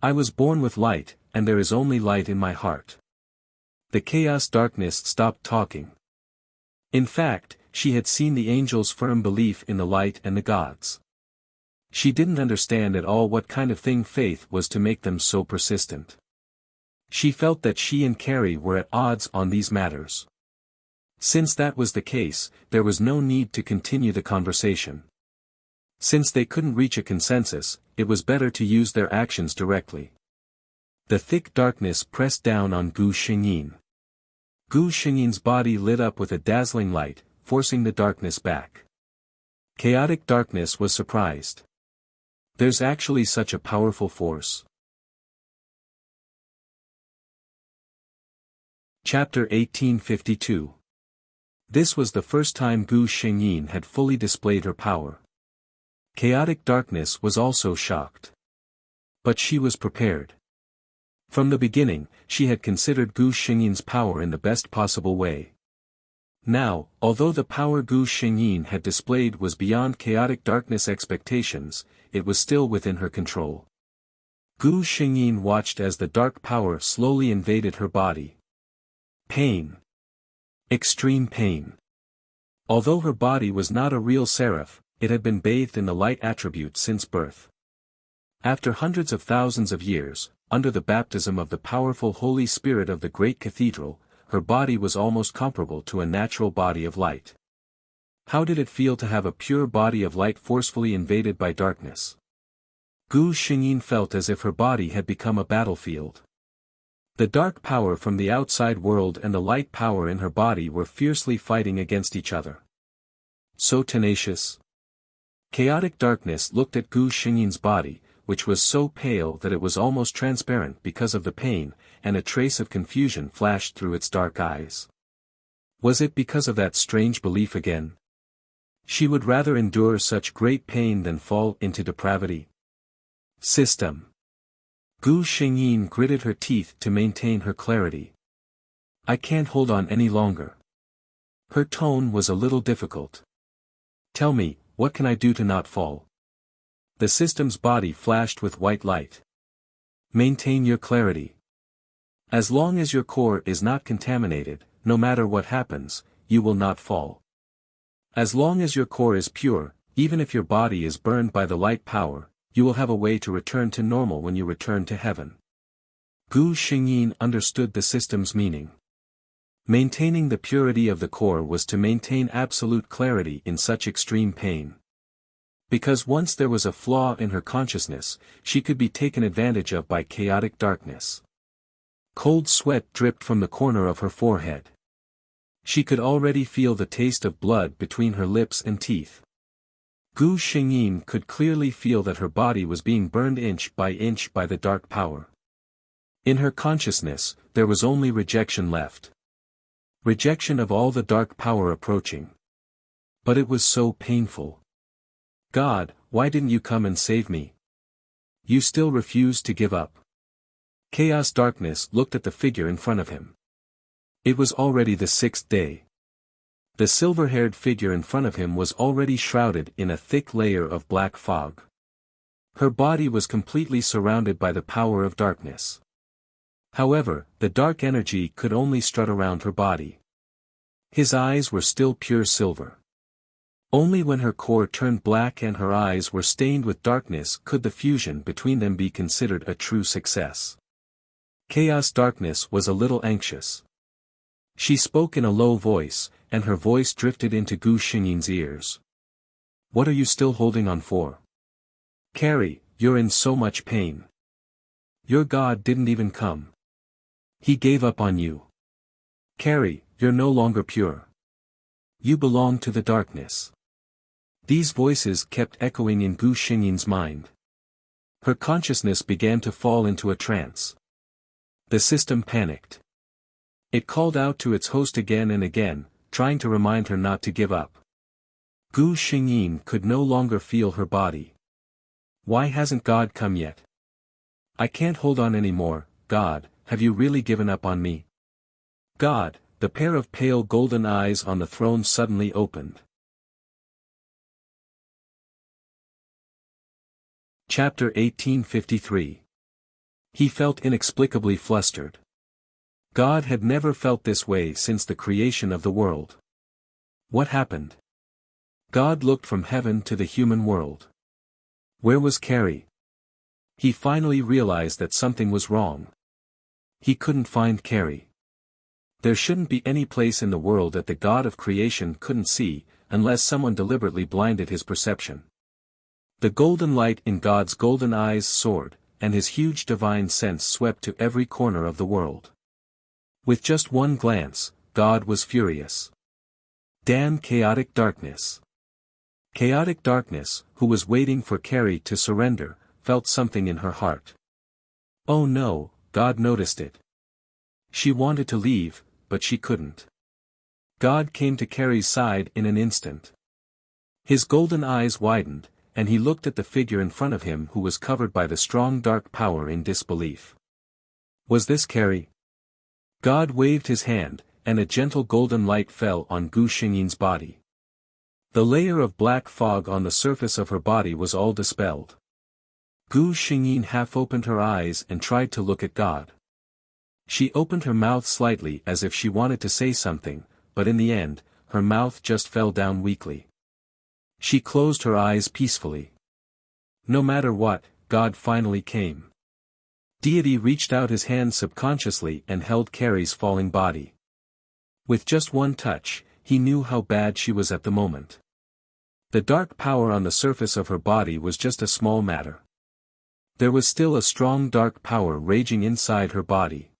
I was born with light, and there is only light in my heart. The Chaos Darkness stopped talking. In fact, she had seen the angels' firm belief in the light and the gods. She didn't understand at all what kind of thing faith was to make them so persistent. She felt that she and Carrie were at odds on these matters. Since that was the case, there was no need to continue the conversation. Since they couldn't reach a consensus, it was better to use their actions directly. The thick darkness pressed down on Gu Xingyin. Gu Xingyin's body lit up with a dazzling light, forcing the darkness back. Chaotic Darkness was surprised. There's actually such a powerful force. Chapter 1852. This was the first time Gu Xingyin had fully displayed her power. Chaotic Darkness was also shocked. But she was prepared. From the beginning, she had considered Gu Xingyin's power in the best possible way. Now, although the power Gu Xingyin had displayed was beyond Chaotic Darkness' expectations, it was still within her control. Gu Xingyin watched as the dark power slowly invaded her body. Pain. Extreme pain. Although her body was not a real seraph, it had been bathed in the light attribute since birth. After hundreds of thousands of years, under the baptism of the powerful Holy Spirit of the great cathedral, her body was almost comparable to a natural body of light. How did it feel to have a pure body of light forcefully invaded by darkness? Gu Xingyin felt as if her body had become a battlefield. The dark power from the outside world and the light power in her body were fiercely fighting against each other. So tenacious. Chaotic Darkness looked at Gu Xingyin's body, which was so pale that it was almost transparent because of the pain, and a trace of confusion flashed through its dark eyes. Was it because of that strange belief again? She would rather endure such great pain than fall into depravity. System. Gu Xingyin gritted her teeth to maintain her clarity. I can't hold on any longer. Her tone was a little difficult. Tell me, what can I do to not fall? The system's body flashed with white light. Maintain your clarity. As long as your core is not contaminated, no matter what happens, you will not fall. As long as your core is pure, even if your body is burned by the light power, you will have a way to return to normal when you return to heaven. Gu Xingyin understood the system's meaning. Maintaining the purity of the core was to maintain absolute clarity in such extreme pain. Because once there was a flaw in her consciousness, she could be taken advantage of by Chaotic Darkness. Cold sweat dripped from the corner of her forehead. She could already feel the taste of blood between her lips and teeth. Gu Xingyin could clearly feel that her body was being burned inch by the dark power. In her consciousness, there was only rejection left. Rejection of all the dark power approaching. But it was so painful. God, why didn't you come and save me? You still refuse to give up. Chaos Darkness looked at the figure in front of him. It was already the 6th day. The silver-haired figure in front of him was already shrouded in a thick layer of black fog. Her body was completely surrounded by the power of darkness. However, the dark energy could only strut around her body. His eyes were still pure silver. Only when her core turned black and her eyes were stained with darkness could the fusion between them be considered a true success. Chaos Darkness was a little anxious. She spoke in a low voice, and her voice drifted into Gu Xingyin's ears. What are you still holding on for? Carrie, you're in so much pain. Your God didn't even come. He gave up on you. Carrie, you're no longer pure. You belong to the darkness. These voices kept echoing in Gu Xingyin's mind. Her consciousness began to fall into a trance. The system panicked. It called out to its host again and again, trying to remind her not to give up. Gu Xingyin could no longer feel her body. Why hasn't God come yet? I can't hold on anymore. God, have you really given up on me? God, the pair of pale golden eyes on the throne suddenly opened. Chapter 1853. He felt inexplicably flustered. God had never felt this way since the creation of the world. What happened? God looked from heaven to the human world. Where was Carrie? He finally realized that something was wrong. He couldn't find Carrie. There shouldn't be any place in the world that the God of creation couldn't see, unless someone deliberately blinded his perception. The golden light in God's golden eyes soared, and his huge divine sense swept to every corner of the world. With just one glance, God was furious. Damn chaotic darkness. Chaotic darkness, who was waiting for Carrie to surrender, felt something in her heart. Oh no, God noticed it. She wanted to leave, but she couldn't. God came to Carrie's side in an instant. His golden eyes widened, and he looked at the figure in front of him who was covered by the strong dark power in disbelief. Was this Carrie? God waved his hand, and a gentle golden light fell on Gu Xingyin's body. The layer of black fog on the surface of her body was all dispelled. Gu Xingyin half opened her eyes and tried to look at God. She opened her mouth slightly as if she wanted to say something, but in the end, her mouth just fell down weakly. She closed her eyes peacefully. No matter what, God finally came. Deity reached out his hand subconsciously and held Carrie's falling body. With just one touch, he knew how bad she was at the moment. The dark power on the surface of her body was just a small matter. There was still a strong dark power raging inside her body.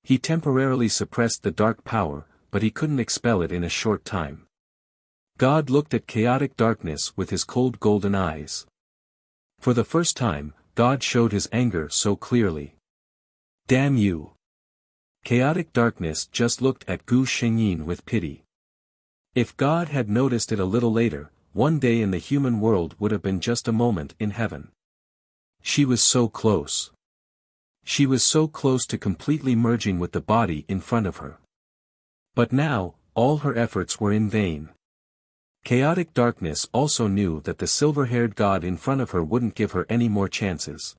He temporarily suppressed the dark power, but he couldn't expel it in a short time. God looked at chaotic darkness with his cold golden eyes. For the first time, God showed his anger so clearly. Damn you! Chaotic darkness just looked at Gu Xingyin with pity. If God had noticed it a little later, one day in the human world would have been just a moment in heaven. She was so close. She was so close to completely merging with the body in front of her. But now, all her efforts were in vain. Chaotic darkness also knew that the silver-haired God in front of her wouldn't give her any more chances.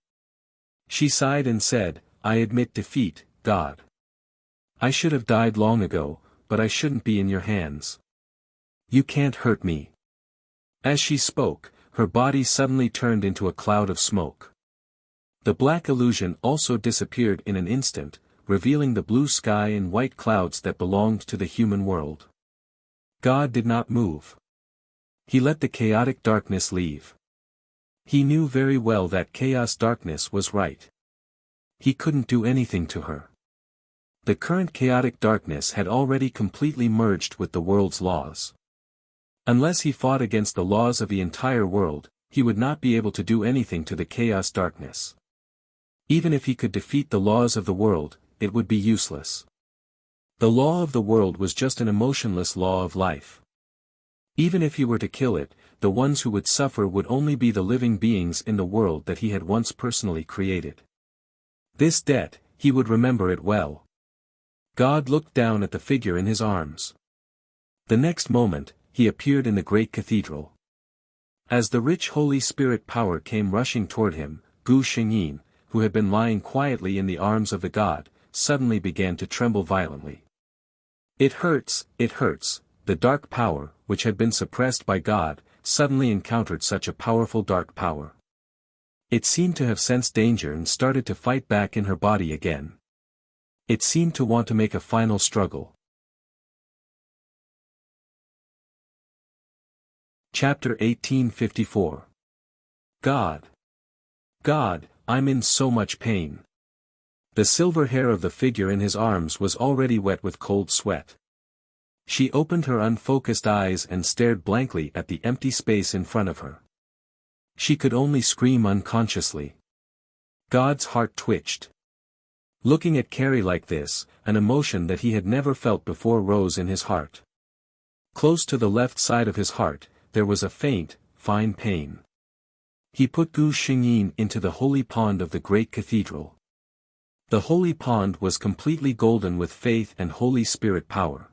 She sighed and said, I admit defeat, God. I should have died long ago, but I shouldn't be in your hands. You can't hurt me. As she spoke, her body suddenly turned into a cloud of smoke. The black illusion also disappeared in an instant, revealing the blue sky and white clouds that belonged to the human world. God did not move. He let the chaotic darkness leave. He knew very well that chaos darkness was right. He couldn't do anything to her. The current chaotic darkness had already completely merged with the world's laws. Unless he fought against the laws of the entire world, he would not be able to do anything to the chaos darkness. Even if he could defeat the laws of the world, it would be useless. The law of the world was just an emotionless law of life. Even if he were to kill it, the ones who would suffer would only be the living beings in the world that he had once personally created. This debt, he would remember it well. God looked down at the figure in his arms. The next moment, he appeared in the great cathedral. As the rich Holy Spirit power came rushing toward him, Gu Xingyin, who had been lying quietly in the arms of the God, suddenly began to tremble violently. It hurts, the dark power, which had been suppressed by God, suddenly encountered such a powerful dark power. It seemed to have sensed danger and started to fight back in her body again. It seemed to want to make a final struggle. Chapter 1854. God. God, I'm in so much pain. The silver hair of the figure in his arms was already wet with cold sweat. She opened her unfocused eyes and stared blankly at the empty space in front of her. She could only scream unconsciously. God's heart twitched. Looking at Carrie like this, an emotion that he had never felt before rose in his heart. Close to the left side of his heart, there was a faint, fine pain. He put Gu Xingyin into the holy pond of the great cathedral. The holy pond was completely golden with faith and Holy Spirit power.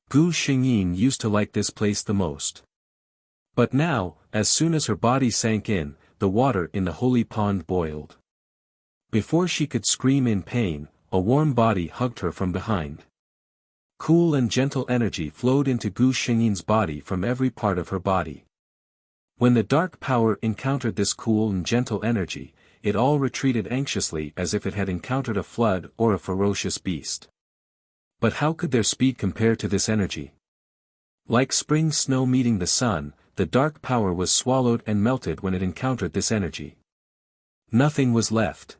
Gu Xingyin used to like this place the most. But now, as soon as her body sank in, the water in the holy pond boiled. Before she could scream in pain, a warm body hugged her from behind. Cool and gentle energy flowed into Gu Xingyin's body from every part of her body. When the dark power encountered this cool and gentle energy, it all retreated anxiously as if it had encountered a flood or a ferocious beast. But how could their speed compare to this energy? Like spring snow meeting the sun, the dark power was swallowed and melted when it encountered this energy. Nothing was left.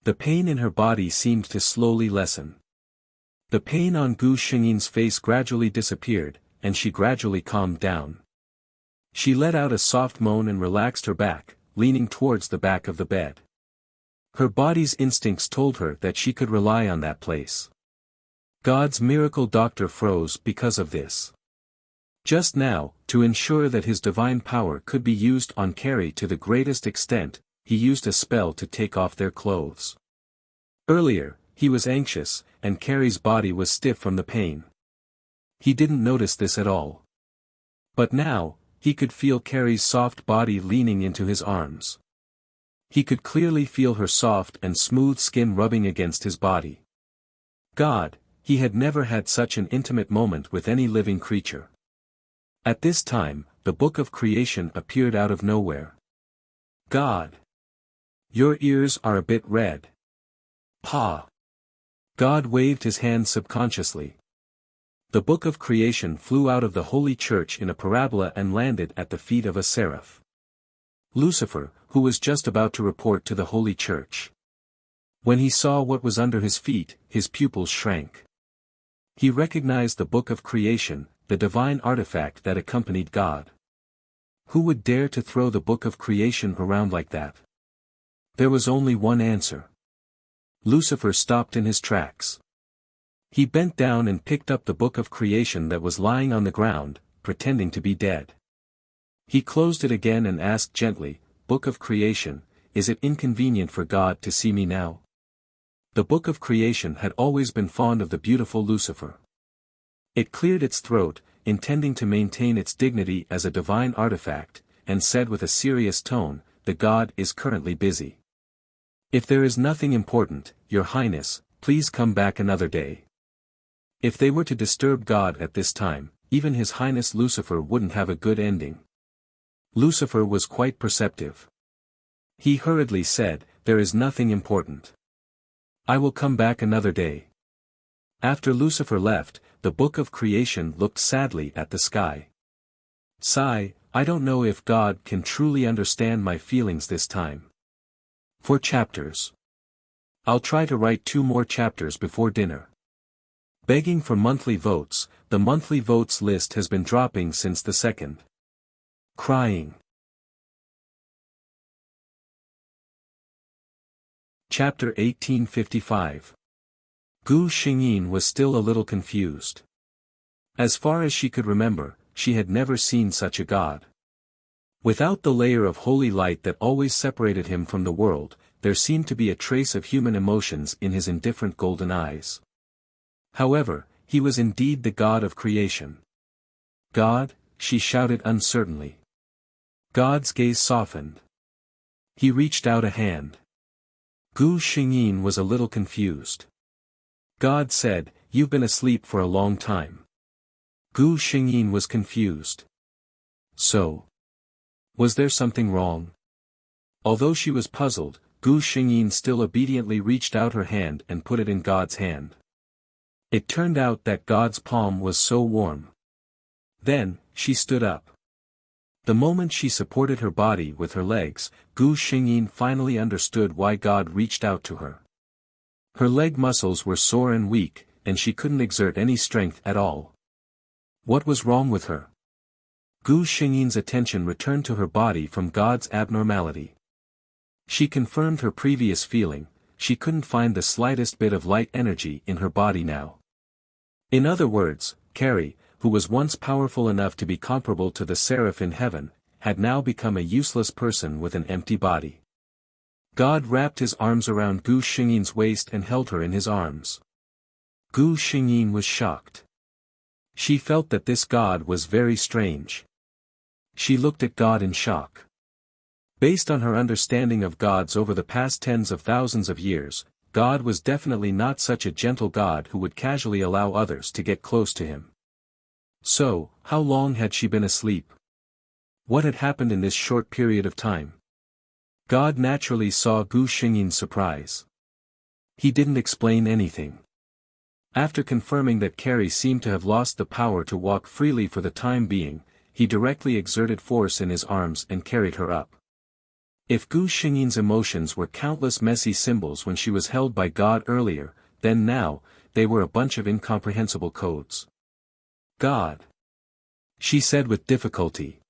The pain in her body seemed to slowly lessen. The pain on Gu Xingyin's face gradually disappeared, and she gradually calmed down. She let out a soft moan and relaxed her back, leaning towards the back of the bed. Her body's instincts told her that she could rely on that place. God's miracle doctor froze because of this. Just now, to ensure that his divine power could be used on Carrie to the greatest extent, he used a spell to take off their clothes. Earlier, he was anxious, and Carrie's body was stiff from the pain. He didn't notice this at all. But now, he could feel Carrie's soft body leaning into his arms. He could clearly feel her soft and smooth skin rubbing against his body. God, he had never had such an intimate moment with any living creature. At this time, the book of creation appeared out of nowhere. God. Your ears are a bit red. Pa. God waved his hand subconsciously. The book of creation flew out of the holy church in a parabola and landed at the feet of a seraph. Lucifer, who was just about to report to the holy church. When he saw what was under his feet, his pupils shrank. He recognized the book of creation, the divine artifact that accompanied God. Who would dare to throw the book of creation around like that? There was only one answer. Lucifer stopped in his tracks. He bent down and picked up the book of creation that was lying on the ground, pretending to be dead. He closed it again and asked gently, "Book of creation, is it inconvenient for God to see me now?" The book of creation had always been fond of the beautiful Lucifer. It cleared its throat, intending to maintain its dignity as a divine artifact, and said with a serious tone, "The God is currently busy. If there is nothing important, Your Highness, please come back another day." If they were to disturb God at this time, even His Highness Lucifer wouldn't have a good ending. Lucifer was quite perceptive. He hurriedly said, "There is nothing important. I will come back another day." After Lucifer left, the book of creation looked sadly at the sky. Sigh, I don't know if God can truly understand my feelings this time. 4 chapters. I'll try to write 2 more chapters before dinner. Begging for monthly votes, the monthly votes list has been dropping since the 2nd. Crying. Chapter 1855. Gu Xingyin was still a little confused. As far as she could remember, she had never seen such a god. Without the layer of holy light that always separated him from the world, there seemed to be a trace of human emotions in his indifferent golden eyes. However, he was indeed the God of creation. God, she shouted uncertainly. God's gaze softened. He reached out a hand. Gu Xingyin was a little confused. God said, "You've been asleep for a long time." Gu Xingyin was confused. So, was there something wrong? Although she was puzzled, Gu Xingyin still obediently reached out her hand and put it in God's hand. It turned out that God's palm was so warm. Then, she stood up. The moment she supported her body with her legs, Gu Xingyin finally understood why God reached out to her. Her leg muscles were sore and weak, and she couldn't exert any strength at all. What was wrong with her? Gu Xingyin's attention returned to her body from God's abnormality. She confirmed her previous feeling, she couldn't find the slightest bit of light energy in her body now. In other words, Carrie, who was once powerful enough to be comparable to the seraph in heaven, had now become a useless person with an empty body. God wrapped his arms around Gu Xingyin's waist and held her in his arms. Gu Xingyin was shocked. She felt that this God was very strange. She looked at God in shock. Based on her understanding of gods over the past tens of thousands of years, God was definitely not such a gentle God who would casually allow others to get close to him. So, how long had she been asleep? What had happened in this short period of time? God naturally saw Gu Xingyin's surprise. He didn't explain anything. After confirming that Carrie seemed to have lost the power to walk freely for the time being, he directly exerted force in his arms and carried her up. If Gu Xingyin's emotions were countless messy symbols when she was held by God earlier, then now, they were a bunch of incomprehensible codes. God. She said with difficulty.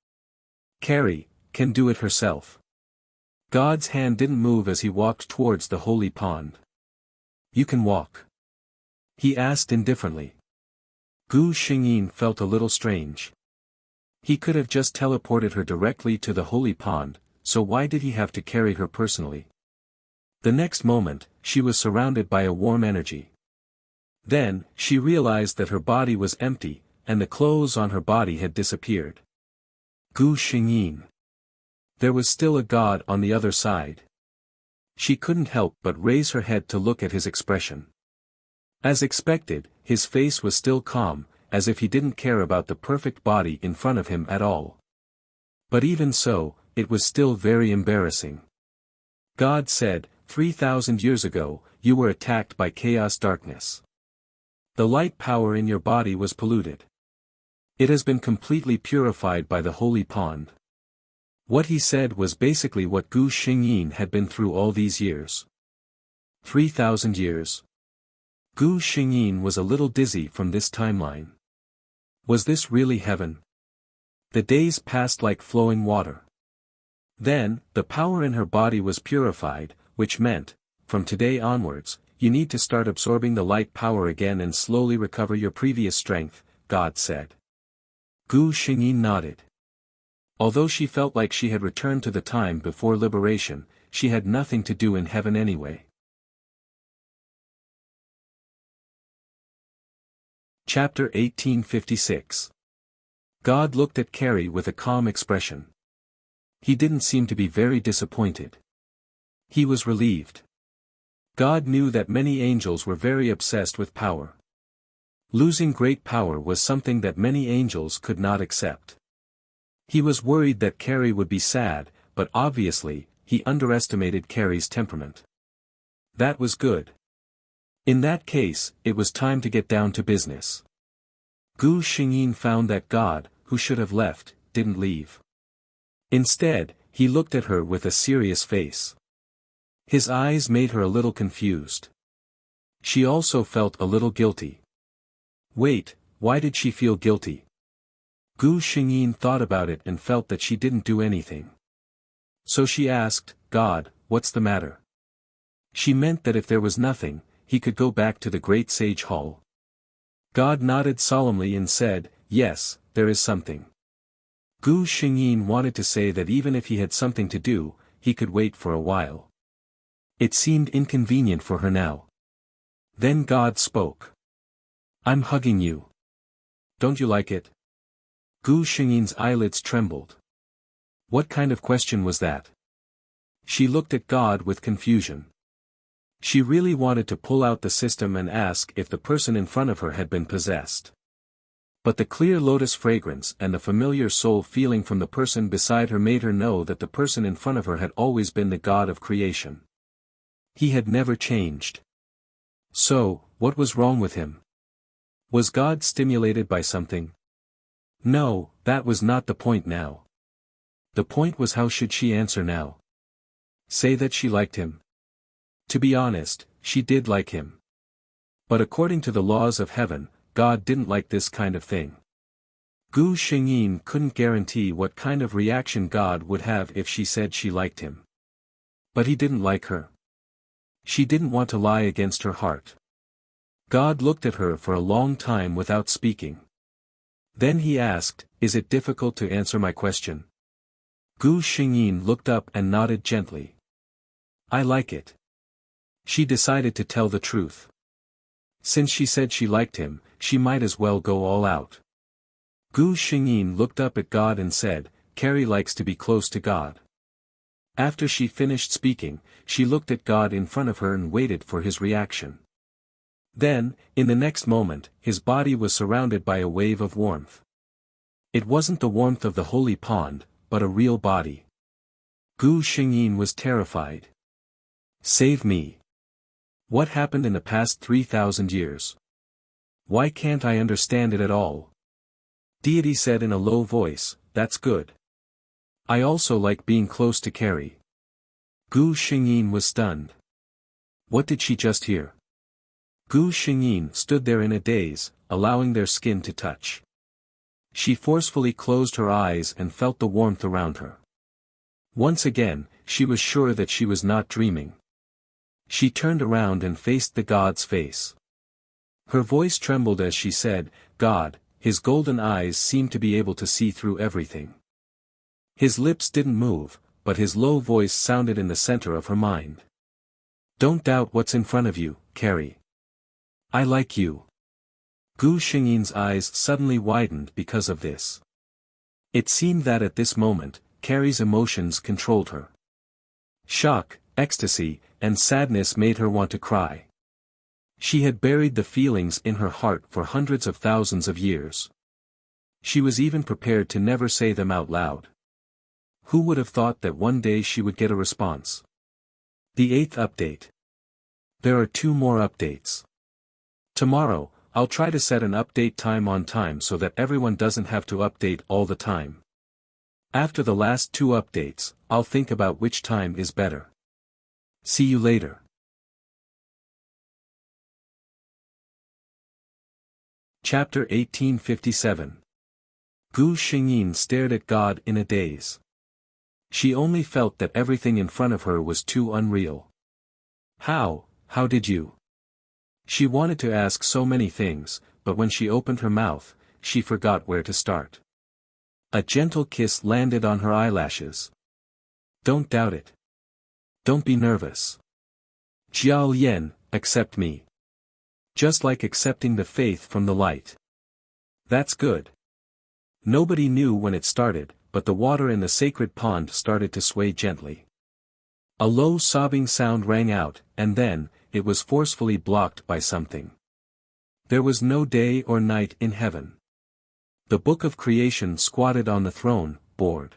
Carrie can do it herself. God's hand didn't move as he walked towards the holy pond. You can walk? He asked indifferently. Gu Xingyin felt a little strange. He could have just teleported her directly to the holy pond, so why did he have to carry her personally? The next moment, she was surrounded by a warm energy. Then, she realized that her body was empty, and the clothes on her body had disappeared. Gu Xingyin. There was still a God on the other side. She couldn't help but raise her head to look at his expression. As expected, his face was still calm, as if he didn't care about the perfect body in front of him at all. But even so, it was still very embarrassing. God said, 3,000 years ago, you were attacked by chaos darkness. The light power in your body was polluted. It has been completely purified by the holy pond. What he said was basically what Gu Xingyin had been through all these years. 3,000 years. Gu Xingyin was a little dizzy from this timeline. Was this really heaven? The days passed like flowing water. Then, the power in her body was purified, which meant, from today onwards, you need to start absorbing the light power again and slowly recover your previous strength, God said. Gu Xingyin nodded. Although she felt like she had returned to the time before liberation, she had nothing to do in heaven anyway. Chapter 1856. God looked at Carrie with a calm expression. He didn't seem to be very disappointed. He was relieved. God knew that many angels were very obsessed with power. Losing great power was something that many angels could not accept. He was worried that Carrie would be sad, but obviously, he underestimated Carrie's temperament. That was good. In that case, it was time to get down to business. Gu Xingyin found that God, who should have left, didn't leave. Instead, he looked at her with a serious face. His eyes made her a little confused. She also felt a little guilty. Wait, why did she feel guilty? Gu Xingyin thought about it and felt that she didn't do anything. So she asked, God, what's the matter? She meant that if there was nothing, he could go back to the great sage hall. God nodded solemnly and said, yes, there is something. Gu Xingyin wanted to say that even if he had something to do, he could wait for a while. It seemed inconvenient for her now. Then God spoke. I'm hugging you. Don't you like it? Gu Xingyin's eyelids trembled. What kind of question was that? She looked at God with confusion. She really wanted to pull out the system and ask if the person in front of her had been possessed. But the clear lotus fragrance and the familiar soul feeling from the person beside her made her know that the person in front of her had always been the God of creation. He had never changed. So, what was wrong with him? Was God stimulated by something? No, that was not the point now. The point was, how should she answer now? Say that she liked him? To be honest, she did like him. But according to the laws of heaven, God didn't like this kind of thing. Gu Xingyin couldn't guarantee what kind of reaction God would have if she said she liked him. But he didn't like her. She didn't want to lie against her heart. God looked at her for a long time without speaking. Then he asked, "Is it difficult to answer my question?" Gu Xingyin looked up and nodded gently. "I like it." She decided to tell the truth. Since she said she liked him, she might as well go all out. Gu Xingyin looked up at God and said, "Carrie likes to be close to God." After she finished speaking, she looked at God in front of her and waited for his reaction. Then, in the next moment, his body was surrounded by a wave of warmth. It wasn't the warmth of the holy pond, but a real body. Gu Xingyin was terrified. "Save me. What happened in the past 3,000 years? Why can't I understand it at all?" Deity said in a low voice, "That's good. I also like being close to Carrie." Gu Xingyin was stunned. What did she just hear? Gu Xingyin stood there in a daze, allowing their skin to touch. She forcefully closed her eyes and felt the warmth around her. Once again, she was sure that she was not dreaming. She turned around and faced the god's face. Her voice trembled as she said, "God." His golden eyes seemed to be able to see through everything. His lips didn't move, but his low voice sounded in the center of her mind. "Don't doubt what's in front of you, Carrie. I like you." Gu Xingyin's eyes suddenly widened because of this. It seemed that at this moment, Carrie's emotions controlled her. Shock, ecstasy, and sadness made her want to cry. She had buried the feelings in her heart for hundreds of thousands of years. She was even prepared to never say them out loud. Who would have thought that one day she would get a response? The 8th update. There are 2 more updates. Tomorrow, I'll try to set an update time on time so that everyone doesn't have to update all the time. After the last 2 updates, I'll think about which time is better. See you later. Chapter 1857. Gu Xingyin stared at God in a daze. She only felt that everything in front of her was too unreal. How did you? She wanted to ask so many things, but when she opened her mouth, she forgot where to start. A gentle kiss landed on her eyelashes. "Don't doubt it. Don't be nervous. Jiao Yen, accept me. Just like accepting the faith from the light. That's good." Nobody knew when it started, but the water in the sacred pond started to sway gently. A low sobbing sound rang out, and then, it was forcefully blocked by something. There was no day or night in heaven. The Book of Creation squatted on the throne, bored.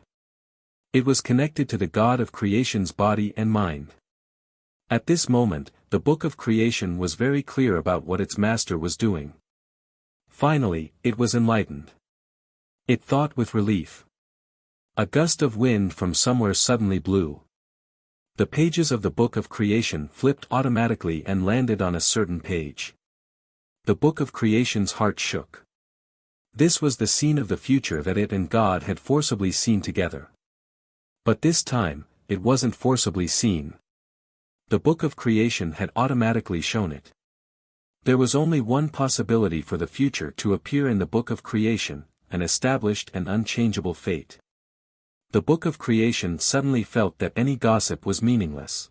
It was connected to the God of Creation's body and mind. At this moment, the Book of Creation was very clear about what its master was doing. Finally, it was enlightened. It thought with relief. A gust of wind from somewhere suddenly blew. The pages of the Book of Creation flipped automatically and landed on a certain page. The Book of Creation's heart shook. This was the scene of the future that it and God had forcibly seen together. But this time, it wasn't forcibly seen. The Book of Creation had automatically shown it. There was only one possibility for the future to appear in the Book of Creation, an established and unchangeable fate. The Book of Creation suddenly felt that any gossip was meaningless.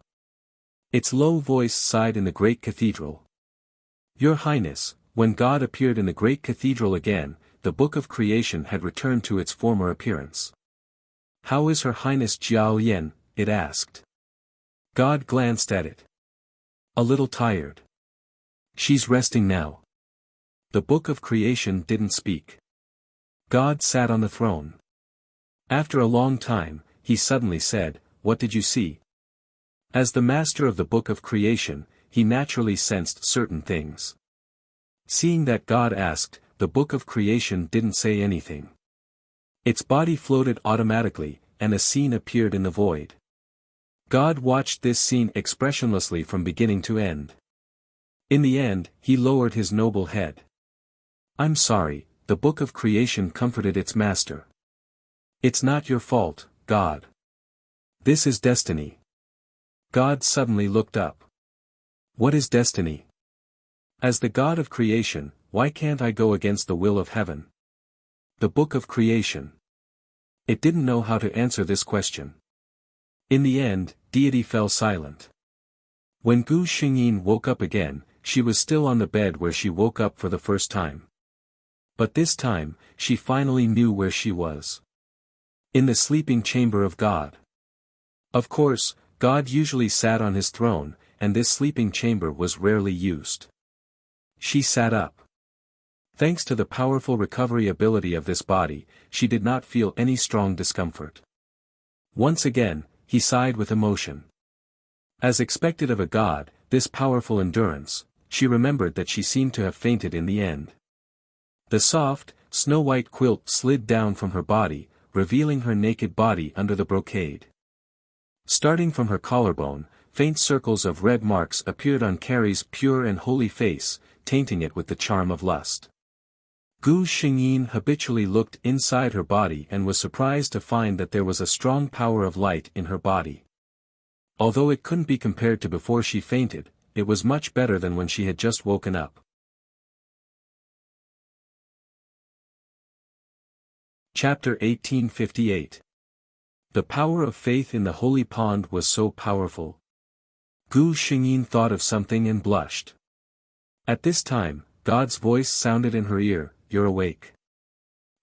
Its low voice sighed in the great cathedral. "Your Highness," when God appeared in the great cathedral again, the Book of Creation had returned to its former appearance. "How is Her Highness Jiao Yen?" it asked. God glanced at it. "A little tired. She's resting now." The Book of Creation didn't speak. God sat on the throne. After a long time, he suddenly said, "What did you see?" As the master of the Book of Creation, he naturally sensed certain things. Seeing that God asked, the Book of Creation didn't say anything. Its body floated automatically, and a scene appeared in the void. God watched this scene expressionlessly from beginning to end. In the end, he lowered his noble head. "I'm sorry," the book of creation comforted its master. "It's not your fault, God. This is destiny." God suddenly looked up. "What is destiny? As the God of creation, why can't I go against the will of heaven?" The book of creation. It didn't know how to answer this question. In the end, deity fell silent. When Gu Xingyin woke up again, she was still on the bed where she woke up for the first time. But this time, she finally knew where she was. In the sleeping chamber of God. Of course, God usually sat on his throne, and this sleeping chamber was rarely used. She sat up. Thanks to the powerful recovery ability of this body, she did not feel any strong discomfort. Once again, he sighed with emotion. As expected of a god, this powerful endurance, she remembered that she seemed to have fainted in the end. The soft, snow-white quilt slid down from her body, revealing her naked body under the brocade. Starting from her collarbone, faint circles of red marks appeared on Carrie's pure and holy face, tainting it with the charm of lust. Gu Xingyin habitually looked inside her body and was surprised to find that there was a strong power of light in her body. Although it couldn't be compared to before she fainted, it was much better than when she had just woken up. Chapter 1858. The power of faith in the holy pond was so powerful. Gu Xingyin thought of something and blushed. At this time, God's voice sounded in her ear, "You're awake."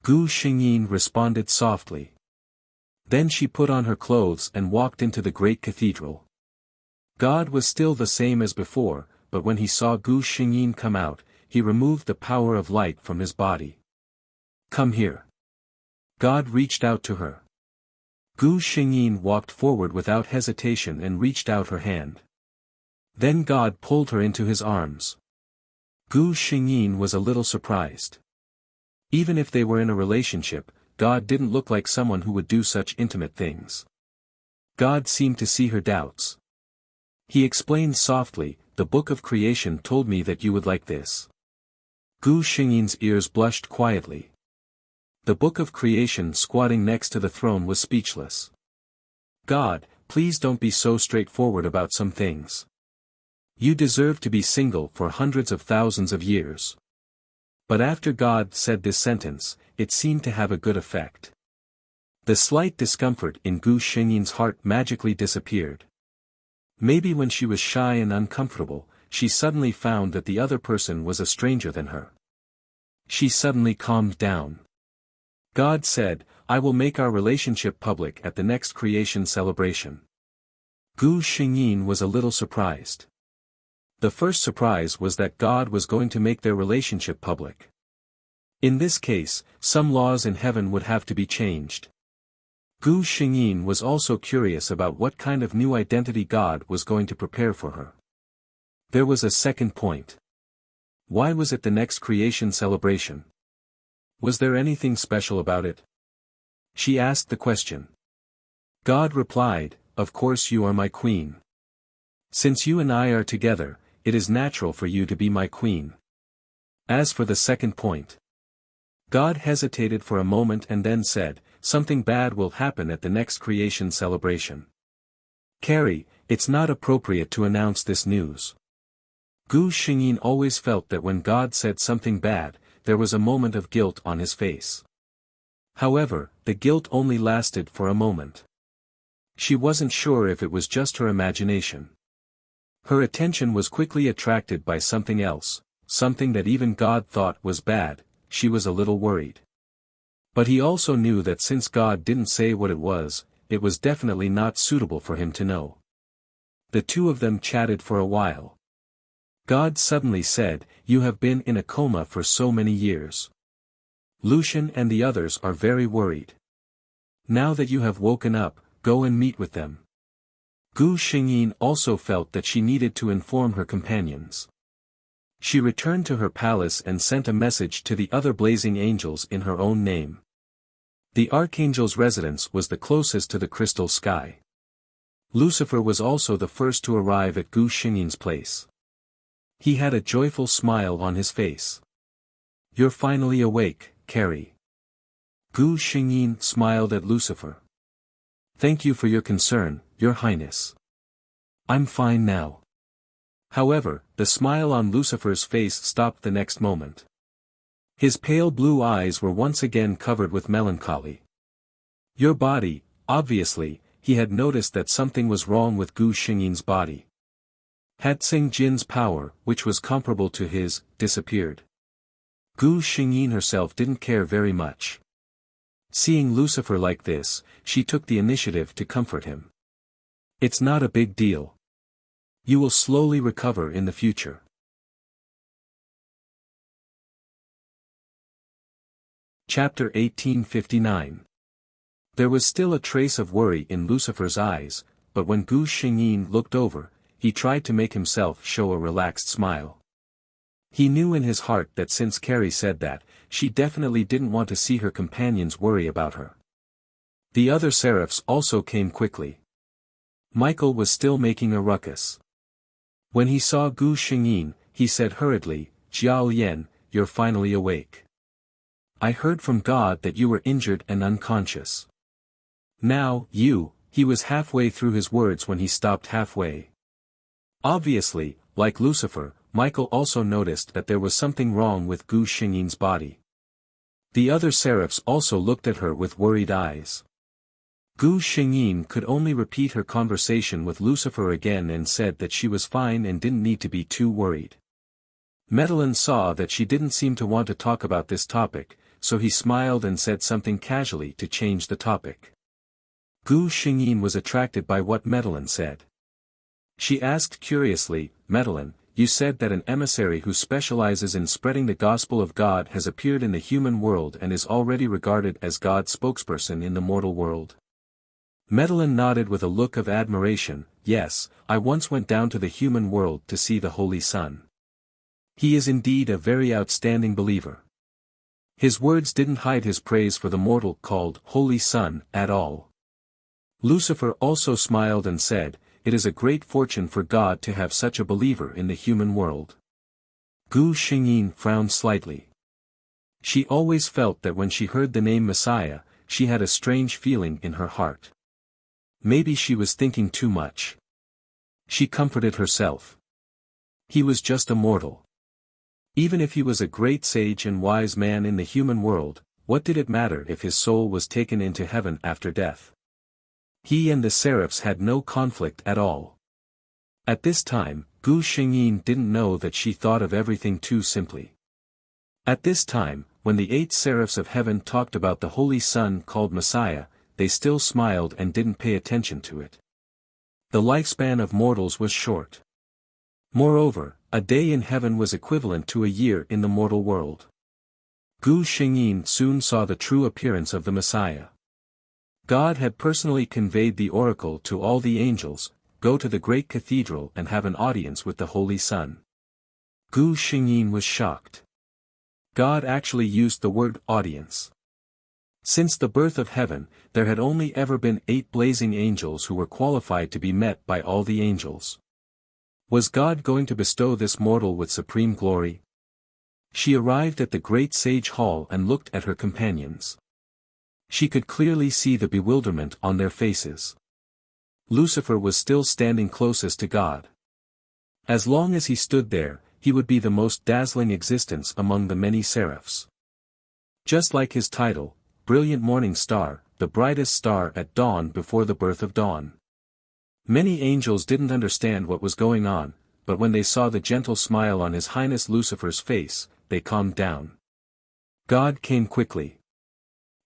Gu Xingyin responded softly. Then she put on her clothes and walked into the great cathedral. God was still the same as before, but when he saw Gu Xingyin come out, he removed the power of light from his body. "Come here." God reached out to her. Gu Xingyin walked forward without hesitation and reached out her hand. Then God pulled her into his arms. Gu Xingyin was a little surprised. Even if they were in a relationship, God didn't look like someone who would do such intimate things. God seemed to see her doubts. He explained softly, "The book of creation told me that you would like this." Gu Xingyin's ears blushed quietly. The book of creation squatting next to the throne was speechless. "God, please don't be so straightforward about some things. You deserve to be single for hundreds of thousands of years." But after God said this sentence, it seemed to have a good effect. The slight discomfort in Gu Xingyin's heart magically disappeared. Maybe when she was shy and uncomfortable, she suddenly found that the other person was a stranger than her. She suddenly calmed down. God said, "I will make our relationship public at the next creation celebration." Gu Xingyin was a little surprised. The first surprise was that God was going to make their relationship public. In this case, some laws in heaven would have to be changed. Gu Xingyin was also curious about what kind of new identity God was going to prepare for her. There was a second point. Why was it the next creation celebration? Was there anything special about it? She asked the question. God replied, "Of course you are my queen. Since you and I are together, it is natural for you to be my queen." As for the second point, God hesitated for a moment and then said, "Something bad will happen at the next creation celebration. Carrie, it's not appropriate to announce this news." Gu Xingyin always felt that when God said something bad, there was a moment of guilt on his face. However, the guilt only lasted for a moment. She wasn't sure if it was just her imagination. Her attention was quickly attracted by something else, something that even God thought was bad. She was a little worried. But he also knew that since God didn't say what it was definitely not suitable for him to know. The two of them chatted for a while. God suddenly said, "You have been in a coma for so many years. Lucian and the others are very worried. Now that you have woken up, go and meet with them." Gu Xingyin also felt that she needed to inform her companions. She returned to her palace and sent a message to the other blazing angels in her own name. The archangel's residence was the closest to the crystal sky. Lucifer was also the first to arrive at Gu Xingyin's place. He had a joyful smile on his face. "You're finally awake, Carrie." Gu Xingyin smiled at Lucifer. "Thank you for your concern, Your Highness. I'm fine now." However, the smile on Lucifer's face stopped the next moment. His pale blue eyes were once again covered with melancholy. "Your body," obviously, he had noticed that something was wrong with Gu Xingyin's body. Had Sing Jin's power, which was comparable to his, disappeared? Gu Xingyin herself didn't care very much. Seeing Lucifer like this, she took the initiative to comfort him. "It's not a big deal. You will slowly recover in the future." Chapter 1859. There was still a trace of worry in Lucifer's eyes, but when Gu Xingyin looked over, he tried to make himself show a relaxed smile. He knew in his heart that since Carrie said that, she definitely didn't want to see her companions worry about her. The other seraphs also came quickly. Michael was still making a ruckus. When he saw Gu Xingyin, he said hurriedly, "Jiao Lian, you're finally awake. I heard from God that you were injured and unconscious. Now, he was halfway through his words when he stopped halfway. Obviously, like Lucifer, Michael also noticed that there was something wrong with Gu Xingyin's body. The other seraphs also looked at her with worried eyes. Gu Xingyin could only repeat her conversation with Lucifer again and said that she was fine and didn't need to be too worried. Medellin saw that she didn't seem to want to talk about this topic, so he smiled and said something casually to change the topic. Gu Xingyin was attracted by what Medellin said. She asked curiously, "Medellin, you said that an emissary who specializes in spreading the gospel of God has appeared in the human world and is already regarded as God's spokesperson in the mortal world?" Medellin nodded with a look of admiration. "Yes, I once went down to the human world to see the Holy Son. He is indeed a very outstanding believer." His words didn't hide his praise for the mortal called Holy Son at all. Lucifer also smiled and said, "It is a great fortune for God to have such a believer in the human world." Gu Xingyin frowned slightly. She always felt that when she heard the name Messiah, she had a strange feeling in her heart. Maybe she was thinking too much. She comforted herself. He was just a mortal. Even if he was a great sage and wise man in the human world, what did it matter if his soul was taken into heaven after death? He and the seraphs had no conflict at all. At this time, Gu Xingyin didn't know that she thought of everything too simply. At this time, when the 8 seraphs of heaven talked about the Holy Son called Messiah, they still smiled and didn't pay attention to it. The lifespan of mortals was short. Moreover, a day in heaven was equivalent to a year in the mortal world. Gu Xingyin soon saw the true appearance of the Messiah. God had personally conveyed the oracle to all the angels, "Go to the great cathedral and have an audience with the Holy Son." Gu Xingyin was shocked. God actually used the word audience. Since the birth of heaven, there had only ever been 8 blazing angels who were qualified to be met by all the angels. Was God going to bestow this mortal with supreme glory? She arrived at the great sage hall and looked at her companions. She could clearly see the bewilderment on their faces. Lucifer was still standing closest to God. As long as he stood there, he would be the most dazzling existence among the many seraphs. Just like his title, Brilliant Morning Star, the brightest star at dawn before the birth of dawn. Many angels didn't understand what was going on, but when they saw the gentle smile on His Highness Lucifer's face, they calmed down. God came quickly.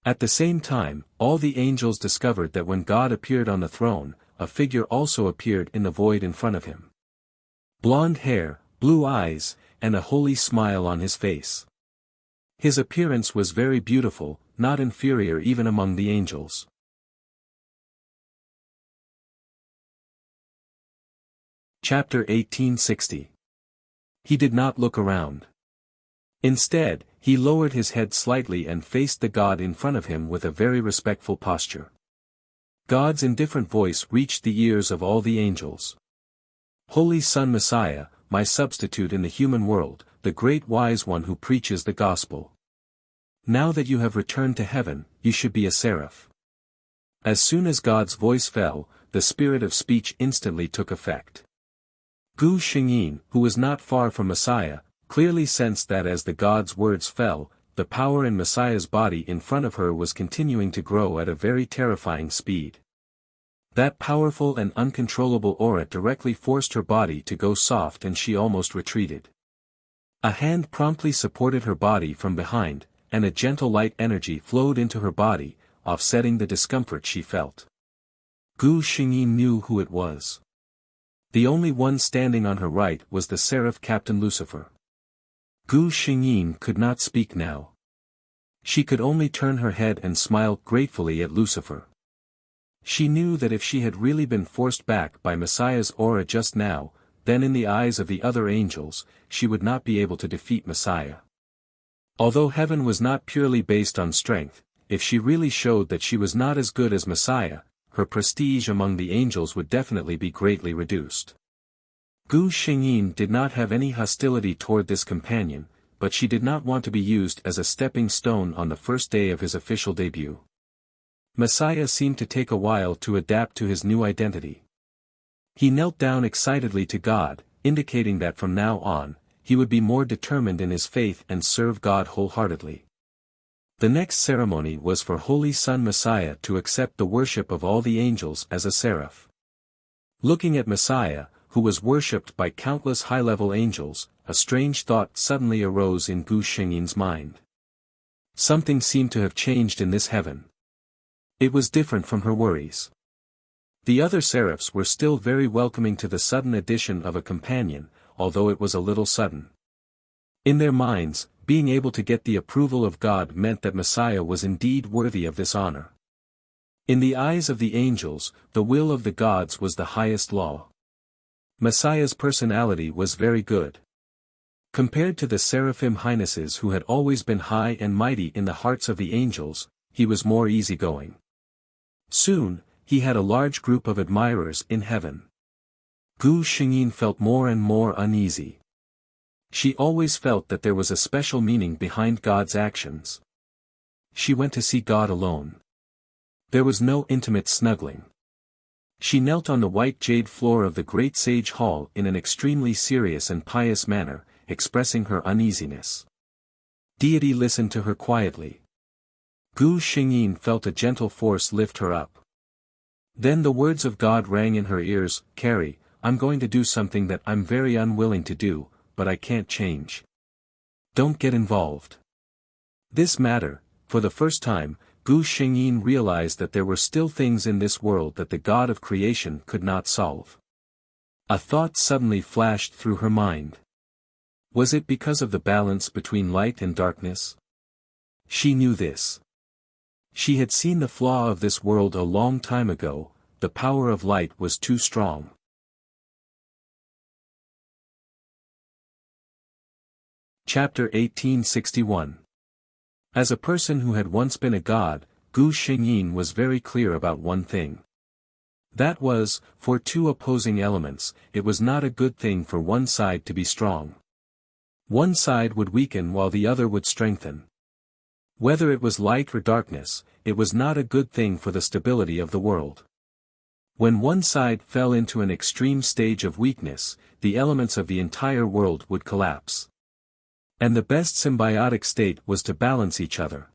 At the same time, all the angels discovered that when God appeared on the throne, a figure also appeared in the void in front of him. Blonde hair, blue eyes, and a holy smile on his face. His appearance was very beautiful, not inferior even among the angels. Chapter 1860. He did not look around. Instead, He lowered his head slightly and faced the god in front of him with a very respectful posture. God's indifferent voice reached the ears of all the angels. Holy Son Messiah, my substitute in the human world, the great wise one who preaches the gospel. Now that you have returned to heaven, you should be a seraph. As soon as God's voice fell, the spirit of speech instantly took effect. Gu Xingyin, who was not far from Messiah, clearly sensed that as the god's words fell, the power in Messiah's body in front of her was continuing to grow at a very terrifying speed. That powerful and uncontrollable aura directly forced her body to go soft and she almost retreated. A hand promptly supported her body from behind, and a gentle light energy flowed into her body, offsetting the discomfort she felt. Gu Xingyin knew who it was. The only one standing on her right was the seraph Captain Lucifer. Gu Xingyin could not speak now. She could only turn her head and smile gratefully at Lucifer. She knew that if she had really been forced back by Messiah's aura just now, then in the eyes of the other angels, she would not be able to defeat Messiah. Although heaven was not purely based on strength, if she really showed that she was not as good as Messiah, her prestige among the angels would definitely be greatly reduced. Gu Xingyin did not have any hostility toward this companion, but she did not want to be used as a stepping stone on the first day of his official debut. Messiah seemed to take a while to adapt to his new identity. He knelt down excitedly to God, indicating that from now on, he would be more determined in his faith and serve God wholeheartedly. The next ceremony was for Holy Son Messiah to accept the worship of all the angels as a seraph. Looking at Messiah, who was worshipped by countless high-level angels, a strange thought suddenly arose in Gu Xingyin's mind. Something seemed to have changed in this heaven. It was different from her worries. The other seraphs were still very welcoming to the sudden addition of a companion, although it was a little sudden. In their minds, being able to get the approval of God meant that Messiah was indeed worthy of this honor. In the eyes of the angels, the will of the gods was the highest law. Messiah's personality was very good. Compared to the seraphim highnesses who had always been high and mighty in the hearts of the angels, he was more easygoing. Soon, he had a large group of admirers in heaven. Gu Xingyin felt more and more uneasy. She always felt that there was a special meaning behind God's actions. She went to see God alone. There was no intimate snuggling. She knelt on the white jade floor of the great sage hall in an extremely serious and pious manner, expressing her uneasiness. Deity listened to her quietly. Gu Xingyin felt a gentle force lift her up. Then the words of God rang in her ears, "Carrie, I'm going to do something that I'm very unwilling to do, but I can't change. Don't get involved." This matter, for the first time, Gu Xingyin realized that there were still things in this world that the God of creation could not solve. A thought suddenly flashed through her mind. Was it because of the balance between light and darkness? She knew this. She had seen the flaw of this world a long time ago, the power of light was too strong. Chapter 1861. As a person who had once been a god, Gu Xingyin was very clear about one thing. That was, for two opposing elements, it was not a good thing for one side to be strong. One side would weaken while the other would strengthen. Whether it was light or darkness, it was not a good thing for the stability of the world. When one side fell into an extreme stage of weakness, the elements of the entire world would collapse. And the best symbiotic state was to balance each other.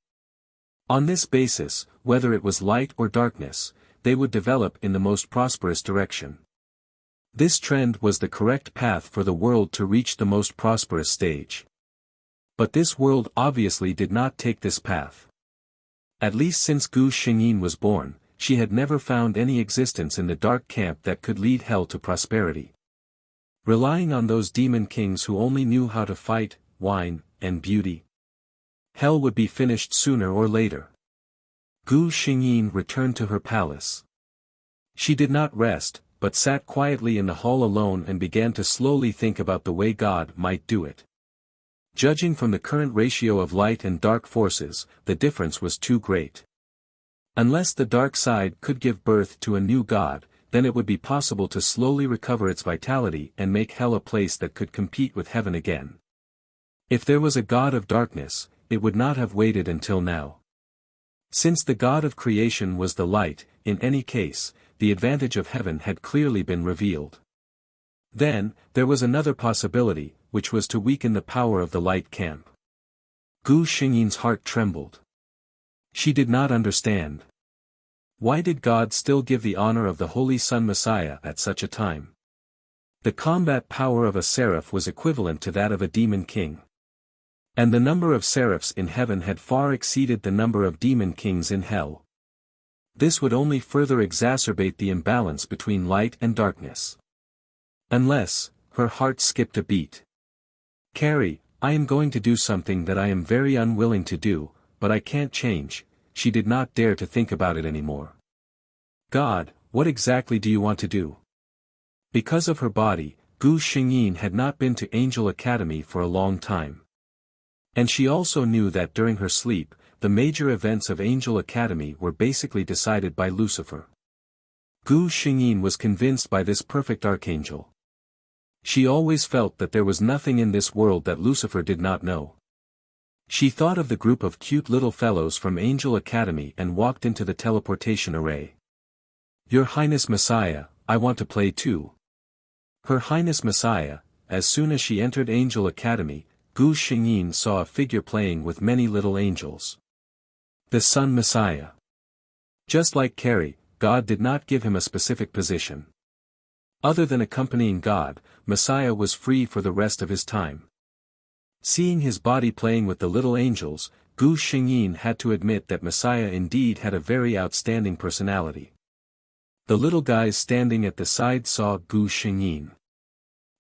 On this basis, whether it was light or darkness, they would develop in the most prosperous direction. This trend was the correct path for the world to reach the most prosperous stage. But this world obviously did not take this path. At least since Gu Xingyin was born, she had never found any existence in the dark camp that could lead hell to prosperity. Relying on those demon kings who only knew how to fight, wine, and beauty. Hell would be finished sooner or later. Gu Xingyin returned to her palace. She did not rest, but sat quietly in the hall alone and began to slowly think about the way God might do it. Judging from the current ratio of light and dark forces, the difference was too great. Unless the dark side could give birth to a new god, then it would be possible to slowly recover its vitality and make hell a place that could compete with heaven again. If there was a god of darkness, it would not have waited until now. Since the god of creation was the light, in any case, the advantage of heaven had clearly been revealed. Then, there was another possibility, which was to weaken the power of the light camp. Gu Xingyin's heart trembled. She did not understand. Why did God still give the honor of the Holy Son Messiah at such a time? The combat power of a seraph was equivalent to that of a demon king. And the number of seraphs in heaven had far exceeded the number of demon kings in hell. This would only further exacerbate the imbalance between light and darkness. Unless, her heart skipped a beat. Carrie, I am going to do something that I am very unwilling to do, but I can't change. She did not dare to think about it anymore. God, what exactly do you want to do? Because of her body, Gu Xingyin had not been to Angel Academy for a long time. And she also knew that during her sleep, the major events of Angel Academy were basically decided by Lucifer. Gu Xingyin was convinced by this perfect archangel. She always felt that there was nothing in this world that Lucifer did not know. She thought of the group of cute little fellows from Angel Academy and walked into the teleportation array. Your Highness Messiah, I want to play too. Her Highness Messiah, as soon as she entered Angel Academy, Gu Xingyin saw a figure playing with many little angels. The Son Messiah. Just like Carrie, God did not give him a specific position. Other than accompanying God, Messiah was free for the rest of his time. Seeing his body playing with the little angels, Gu Xingyin had to admit that Messiah indeed had a very outstanding personality. The little guys standing at the side saw Gu Xingyin.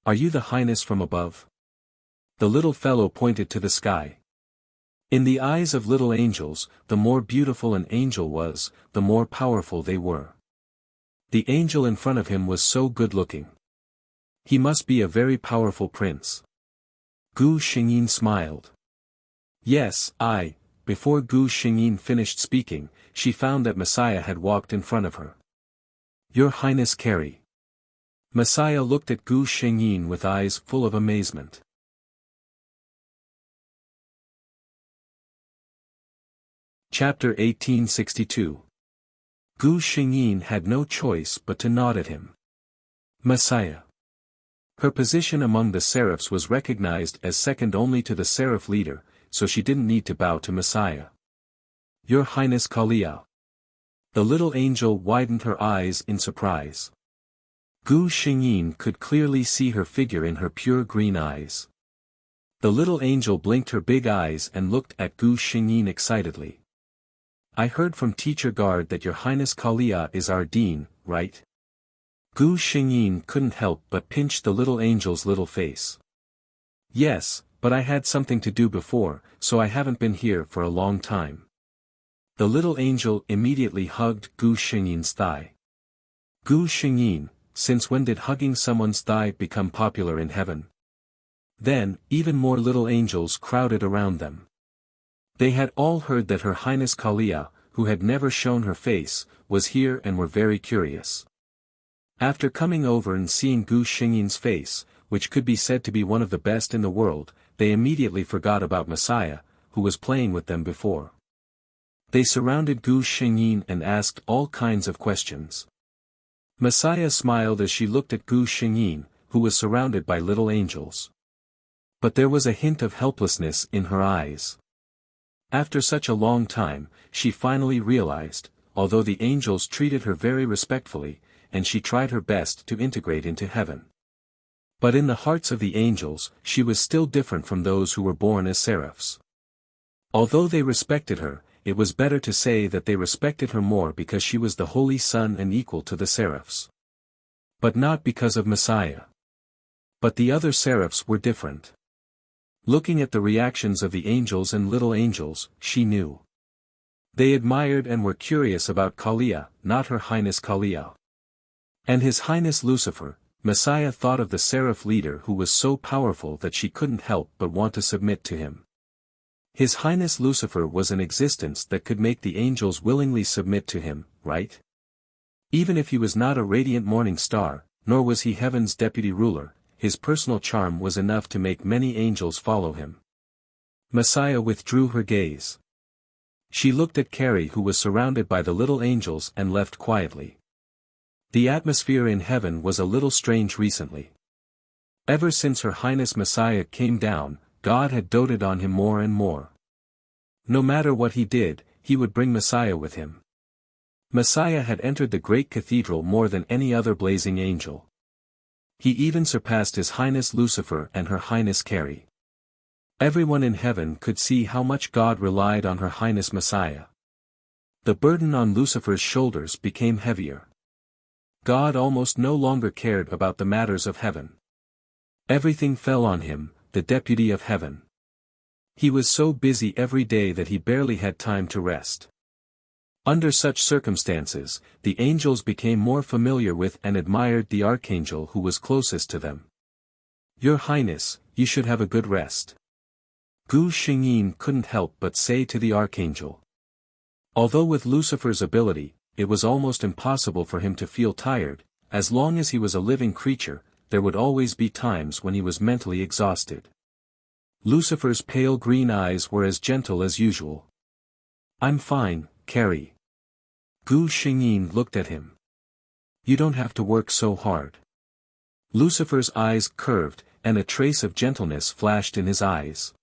Are you the Highness from above? The little fellow pointed to the sky. In the eyes of little angels, the more beautiful an angel was, the more powerful they were. The angel in front of him was so good-looking. He must be a very powerful prince. Gu Xingyin smiled. Yes, Before Gu Xingyin finished speaking, she found that Messiah had walked in front of her. Your Highness Carrie. Messiah looked at Gu Xingyin with eyes full of amazement. Chapter 1862. Gu Xingyin had no choice but to nod at him. Messiah. Her position among the seraphs was recognized as second only to the seraph leader, so she didn't need to bow to Messiah. Your Highness Kalia. The little angel widened her eyes in surprise. Gu Xingyin could clearly see her figure in her pure green eyes. The little angel blinked her big eyes and looked at Gu Xingyin excitedly. I heard from Teacher Guard that your Highness Kalia is our dean, right? Gu Xingyin couldn't help but pinch the little angel's little face. Yes, but I had something to do before, so I haven't been here for a long time. The little angel immediately hugged Gu Xingyin's thigh. Gu Xingyin, since when did hugging someone's thigh become popular in heaven? Then, even more little angels crowded around them. They had all heard that Her Highness Kalia, who had never shown her face, was here and were very curious. After coming over and seeing Gu Xingyin's face, which could be said to be one of the best in the world, they immediately forgot about Messiah, who was playing with them before. They surrounded Gu Xingyin and asked all kinds of questions. Messiah smiled as she looked at Gu Xingyin, who was surrounded by little angels. But there was a hint of helplessness in her eyes. After such a long time, she finally realized, although the angels treated her very respectfully, and she tried her best to integrate into heaven. But in the hearts of the angels, she was still different from those who were born as seraphs. Although they respected her, it was better to say that they respected her more because she was the Holy Son and equal to the seraphs. But not because of Messiah. But the other seraphs were different. Looking at the reactions of the angels and little angels, she knew. They admired and were curious about Kalia, not Her Highness Kalia. And His Highness Lucifer, Messiah thought of the seraph leader who was so powerful that she couldn't help but want to submit to him. His Highness Lucifer was an existence that could make the angels willingly submit to him, right? Even if he was not a radiant morning star, nor was he heaven's deputy ruler, his personal charm was enough to make many angels follow him. Messiah withdrew her gaze. She looked at Carrie, who was surrounded by the little angels, and left quietly. The atmosphere in heaven was a little strange recently. Ever since Her Highness Messiah came down, God had doted on him more and more. No matter what he did, he would bring Messiah with him. Messiah had entered the great cathedral more than any other blazing angel. He even surpassed His Highness Lucifer and Her Highness Carrie. Everyone in heaven could see how much God relied on Her Highness Messiah. The burden on Lucifer's shoulders became heavier. God almost no longer cared about the matters of heaven. Everything fell on him, the deputy of heaven. He was so busy every day that he barely had time to rest. Under such circumstances, the angels became more familiar with and admired the archangel who was closest to them. Your Highness, you should have a good rest. Gu Xingyin couldn't help but say to the archangel. Although with Lucifer's ability, it was almost impossible for him to feel tired. As long as he was a living creature, there would always be times when he was mentally exhausted. Lucifer's pale green eyes were as gentle as usual. I'm fine, Carrie. Gu Xingyin looked at him. You don't have to work so hard. Lucifer's eyes curved, and a trace of gentleness flashed in his eyes.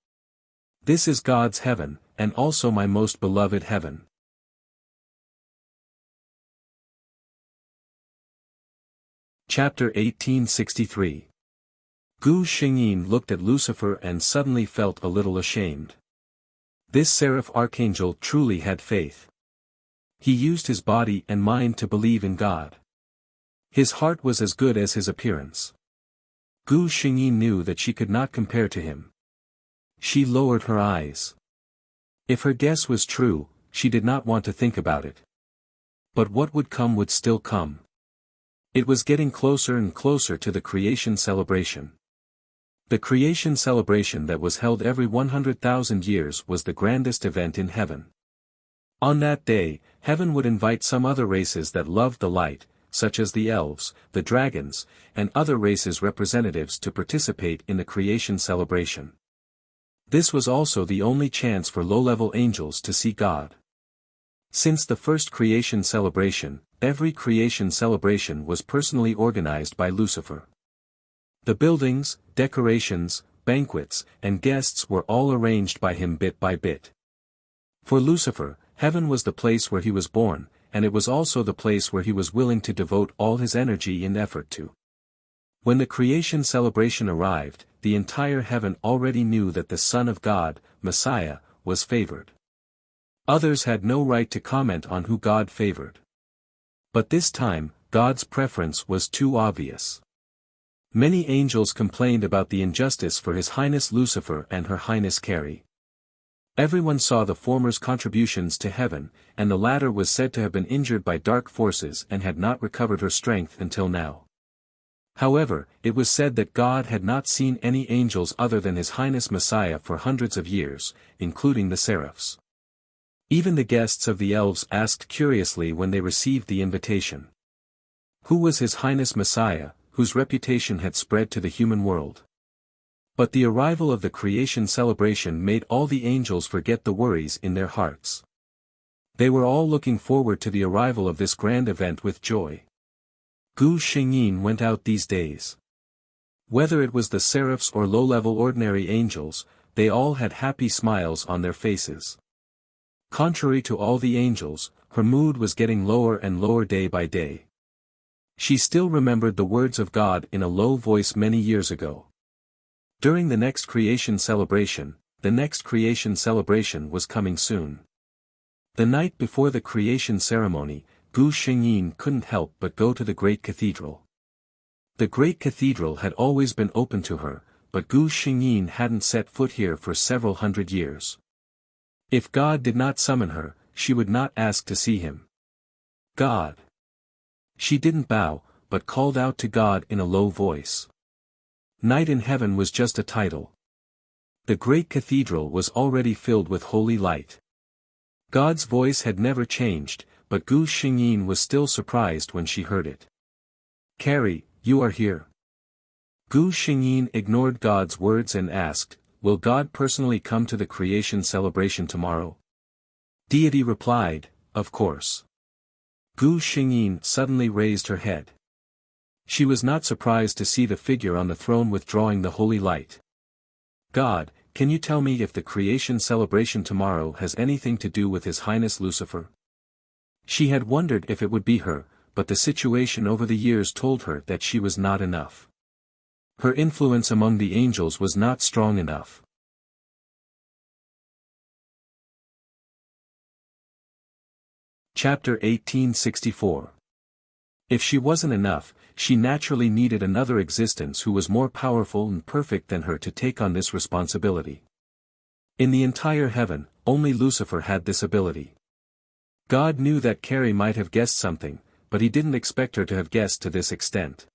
This is God's heaven, and also my most beloved heaven. Chapter 1863. Gu Xingyin looked at Lucifer and suddenly felt a little ashamed. This seraph archangel truly had faith. He used his body and mind to believe in God. His heart was as good as his appearance. Gu Xingyin knew that she could not compare to him. She lowered her eyes. If her guess was true, she did not want to think about it. But what would come would still come. It was getting closer and closer to the creation celebration. The creation celebration that was held every 100,000 years was the grandest event in heaven. On that day, heaven would invite some other races that loved the light, such as the elves, the dragons, and other races' representatives to participate in the creation celebration. This was also the only chance for low-level angels to see God. Since the first creation celebration, every creation celebration was personally organized by Lucifer. The buildings, decorations, banquets, and guests were all arranged by him bit by bit. For Lucifer, heaven was the place where he was born, and it was also the place where he was willing to devote all his energy and effort to. When the creation celebration arrived, the entire heaven already knew that the Son of God, Messiah, was favored. Others had no right to comment on who God favored. But this time, God's preference was too obvious. Many angels complained about the injustice for His Highness Lucifer and Her Highness Carrie. Everyone saw the former's contributions to heaven, and the latter was said to have been injured by dark forces and had not recovered her strength until now. However, it was said that God had not seen any angels other than His Highness Messiah for hundreds of years, including the seraphs. Even the guests of the elves asked curiously when they received the invitation. Who was His Highness Messiah, whose reputation had spread to the human world? But the arrival of the creation celebration made all the angels forget the worries in their hearts. They were all looking forward to the arrival of this grand event with joy. Gu Xingyin went out these days. Whether it was the seraphs or low-level ordinary angels, they all had happy smiles on their faces. Contrary to all the angels, her mood was getting lower and lower day by day. She still remembered the words of God in a low voice many years ago. During the next creation celebration was coming soon. The night before the creation ceremony, Gu Xingyin couldn't help but go to the great cathedral. The great cathedral had always been open to her, but Gu Xingyin hadn't set foot here for several hundred years. If God did not summon her, she would not ask to see him. God. She didn't bow, but called out to God in a low voice. Night in heaven was just a title. The great cathedral was already filled with holy light. God's voice had never changed, but Gu Xingyin was still surprised when she heard it. "Carrie, you are here." Gu Xingyin ignored God's words and asked, "Will God personally come to the creation celebration tomorrow?" Deity replied, "Of course." Gu Xingyin suddenly raised her head. She was not surprised to see the figure on the throne withdrawing the holy light. "God, can you tell me if the creation celebration tomorrow has anything to do with His Highness Lucifer?" She had wondered if it would be her, but the situation over the years told her that she was not enough. Her influence among the angels was not strong enough. Chapter 1864. If she wasn't enough, she naturally needed another existence who was more powerful and perfect than her to take on this responsibility. In the entire heaven, only Lucifer had this ability. God knew that Carrie might have guessed something, but He didn't expect her to have guessed to this extent.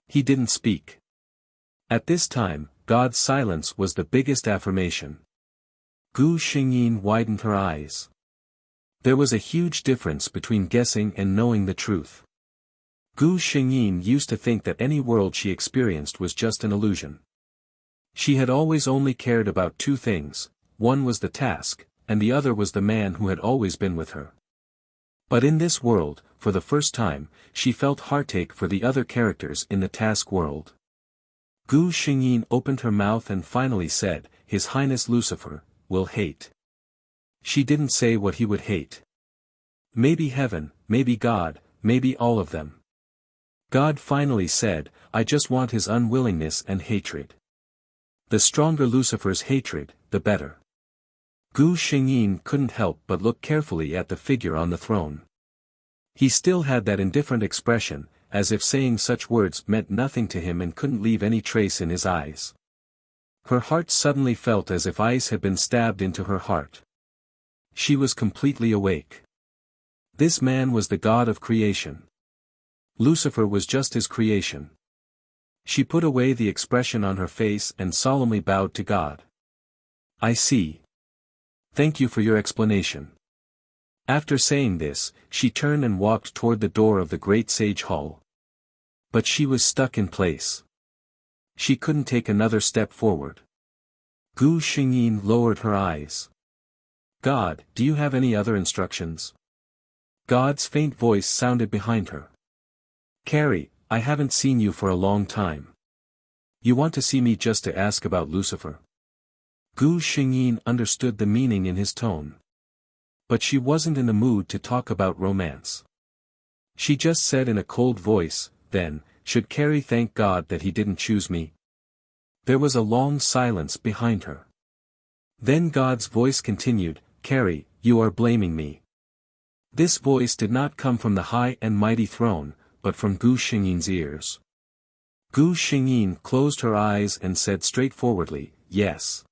He didn't speak. At this time, God's silence was the biggest affirmation. Gu Xingyin widened her eyes. There was a huge difference between guessing and knowing the truth. Gu Xingyin used to think that any world she experienced was just an illusion. She had always only cared about two things, one was the task, and the other was the man who had always been with her. But in this world, for the first time, she felt heartache for the other characters in the task world. Gu Xingyin opened her mouth and finally said, "His Highness Lucifer will hate." She didn't say what he would hate. Maybe heaven, maybe God, maybe all of them. God finally said, "I just want his unwillingness and hatred." The stronger Lucifer's hatred, the better. Gu Xingyin couldn't help but look carefully at the figure on the throne. He still had that indifferent expression, as if saying such words meant nothing to him and couldn't leave any trace in his eyes. Her heart suddenly felt as if ice had been stabbed into her heart. She was completely awake. This man was the god of creation. Lucifer was just his creation. She put away the expression on her face and solemnly bowed to God. "I see. Thank you for your explanation." After saying this, she turned and walked toward the door of the great sage hall. But she was stuck in place. She couldn't take another step forward. Gu Xingyin lowered her eyes. "God, do you have any other instructions?" God's faint voice sounded behind her. "Carrie, I haven't seen you for a long time. You want to see me just to ask about Lucifer?" Gu Xingyin understood the meaning in his tone. But she wasn't in the mood to talk about romance. She just said in a cold voice, "Then, should Carrie thank God that he didn't choose me?" There was a long silence behind her. Then God's voice continued, "Carrie, you are blaming me." This voice did not come from the high and mighty throne, but from Gu Xingyin's ears. Gu Xingyin closed her eyes and said straightforwardly, "Yes."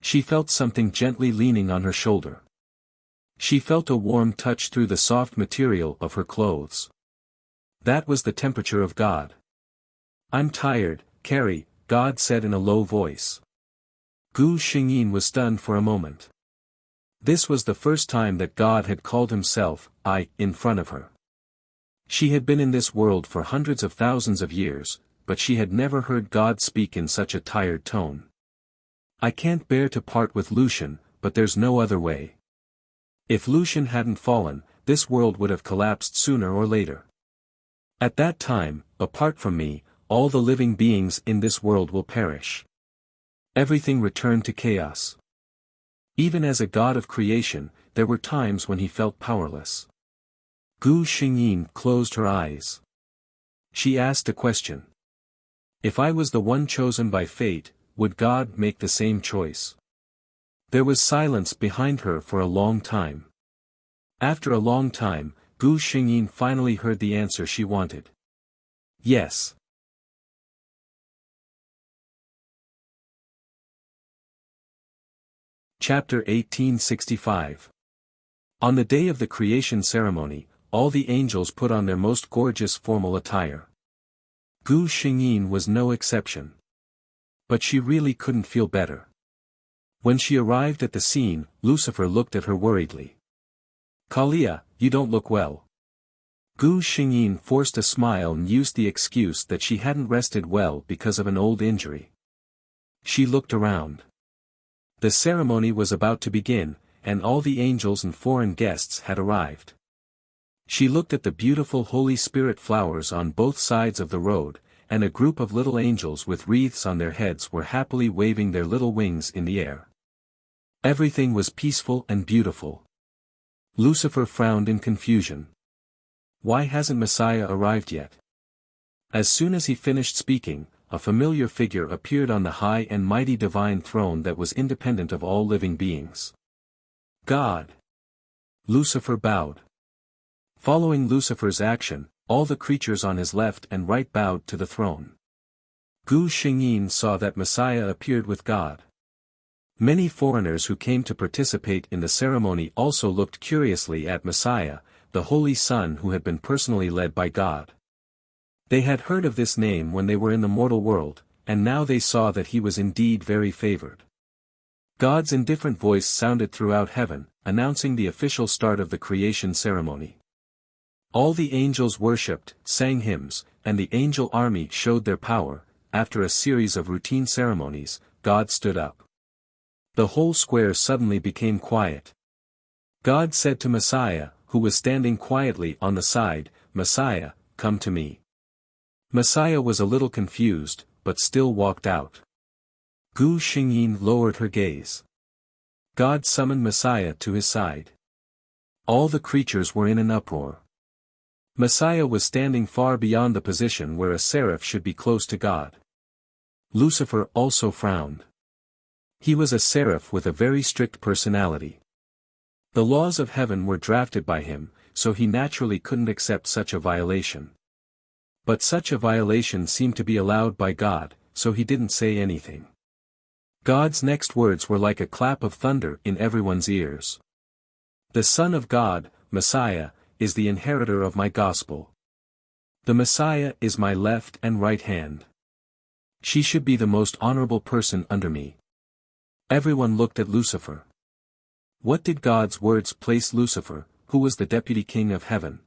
She felt something gently leaning on her shoulder. She felt a warm touch through the soft material of her clothes. That was the temperature of God. "I'm tired, Carrie," God said in a low voice. Gu Xingyin was stunned for a moment. This was the first time that God had called himself, "I," in front of her. She had been in this world for hundreds of thousands of years, but she had never heard God speak in such a tired tone. "I can't bear to part with Lucian, but there's no other way. If Lucian hadn't fallen, this world would have collapsed sooner or later. At that time, apart from me, all the living beings in this world will perish. Everything returned to chaos." Even as a god of creation, there were times when he felt powerless. Gu Xingyin closed her eyes. She asked a question. If I was the one chosen by fate, would God make the same choice? There was silence behind her for a long time. After a long time, Gu Xingyin finally heard the answer she wanted. Yes. Chapter 1865. On the day of the creation ceremony, all the angels put on their most gorgeous formal attire. Gu Xingyin was no exception. But she really couldn't feel better. When she arrived at the scene, Lucifer looked at her worriedly. "Kalia, you don't look well." Gu Xingyin forced a smile and used the excuse that she hadn't rested well because of an old injury. She looked around. The ceremony was about to begin, and all the angels and foreign guests had arrived. She looked at the beautiful Holy Spirit flowers on both sides of the road, and a group of little angels with wreaths on their heads were happily waving their little wings in the air. Everything was peaceful and beautiful. Lucifer frowned in confusion. Why hasn't Messiah arrived yet? As soon as he finished speaking, a familiar figure appeared on the high and mighty divine throne that was independent of all living beings. God. Lucifer bowed. Following Lucifer's action, all the creatures on his left and right bowed to the throne. Gu Xingyin saw that Messiah appeared with God. Many foreigners who came to participate in the ceremony also looked curiously at Messiah, the Holy Son who had been personally led by God. They had heard of this name when they were in the mortal world, and now they saw that he was indeed very favored. God's indifferent voice sounded throughout heaven, announcing the official start of the creation ceremony. All the angels worshipped, sang hymns, and the angel army showed their power. After a series of routine ceremonies, God stood up. The whole square suddenly became quiet. God said to Messiah, who was standing quietly on the side, "Messiah, come to me." Messiah was a little confused, but still walked out. Gu Xingyin lowered her gaze. God summoned Messiah to his side. All the creatures were in an uproar. Messiah was standing far beyond the position where a seraph should be close to God. Lucifer also frowned. He was a seraph with a very strict personality. The laws of heaven were drafted by him, so he naturally couldn't accept such a violation. But such a violation seemed to be allowed by God, so he didn't say anything. God's next words were like a clap of thunder in everyone's ears. "The Son of God, Messiah, is the inheritor of my gospel. The Messiah is my left and right hand. She should be the most honorable person under me." Everyone looked at Lucifer. What did God's words place Lucifer, who was the deputy king of heaven?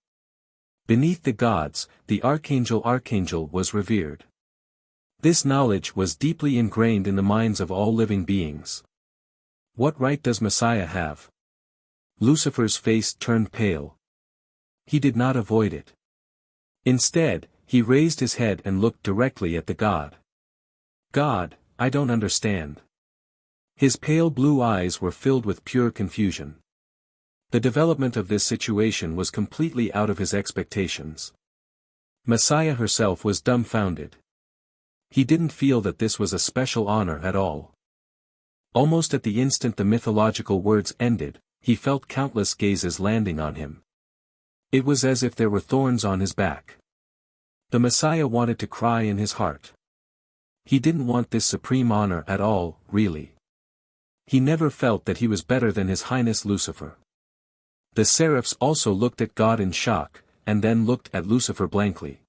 Beneath the gods, the archangel was revered. This knowledge was deeply ingrained in the minds of all living beings. What right does Messiah have? Lucifer's face turned pale. He did not avoid it. Instead, he raised his head and looked directly at the god. "God, I don't understand." His pale blue eyes were filled with pure confusion. The development of this situation was completely out of his expectations. Messiah herself was dumbfounded. He didn't feel that this was a special honor at all. Almost at the instant the mythological words ended, he felt countless gazes landing on him. It was as if there were thorns on his back. The Messiah wanted to cry in his heart. He didn't want this supreme honor at all, really. He never felt that he was better than His Highness Lucifer. The seraphs also looked at God in shock, and then looked at Lucifer blankly.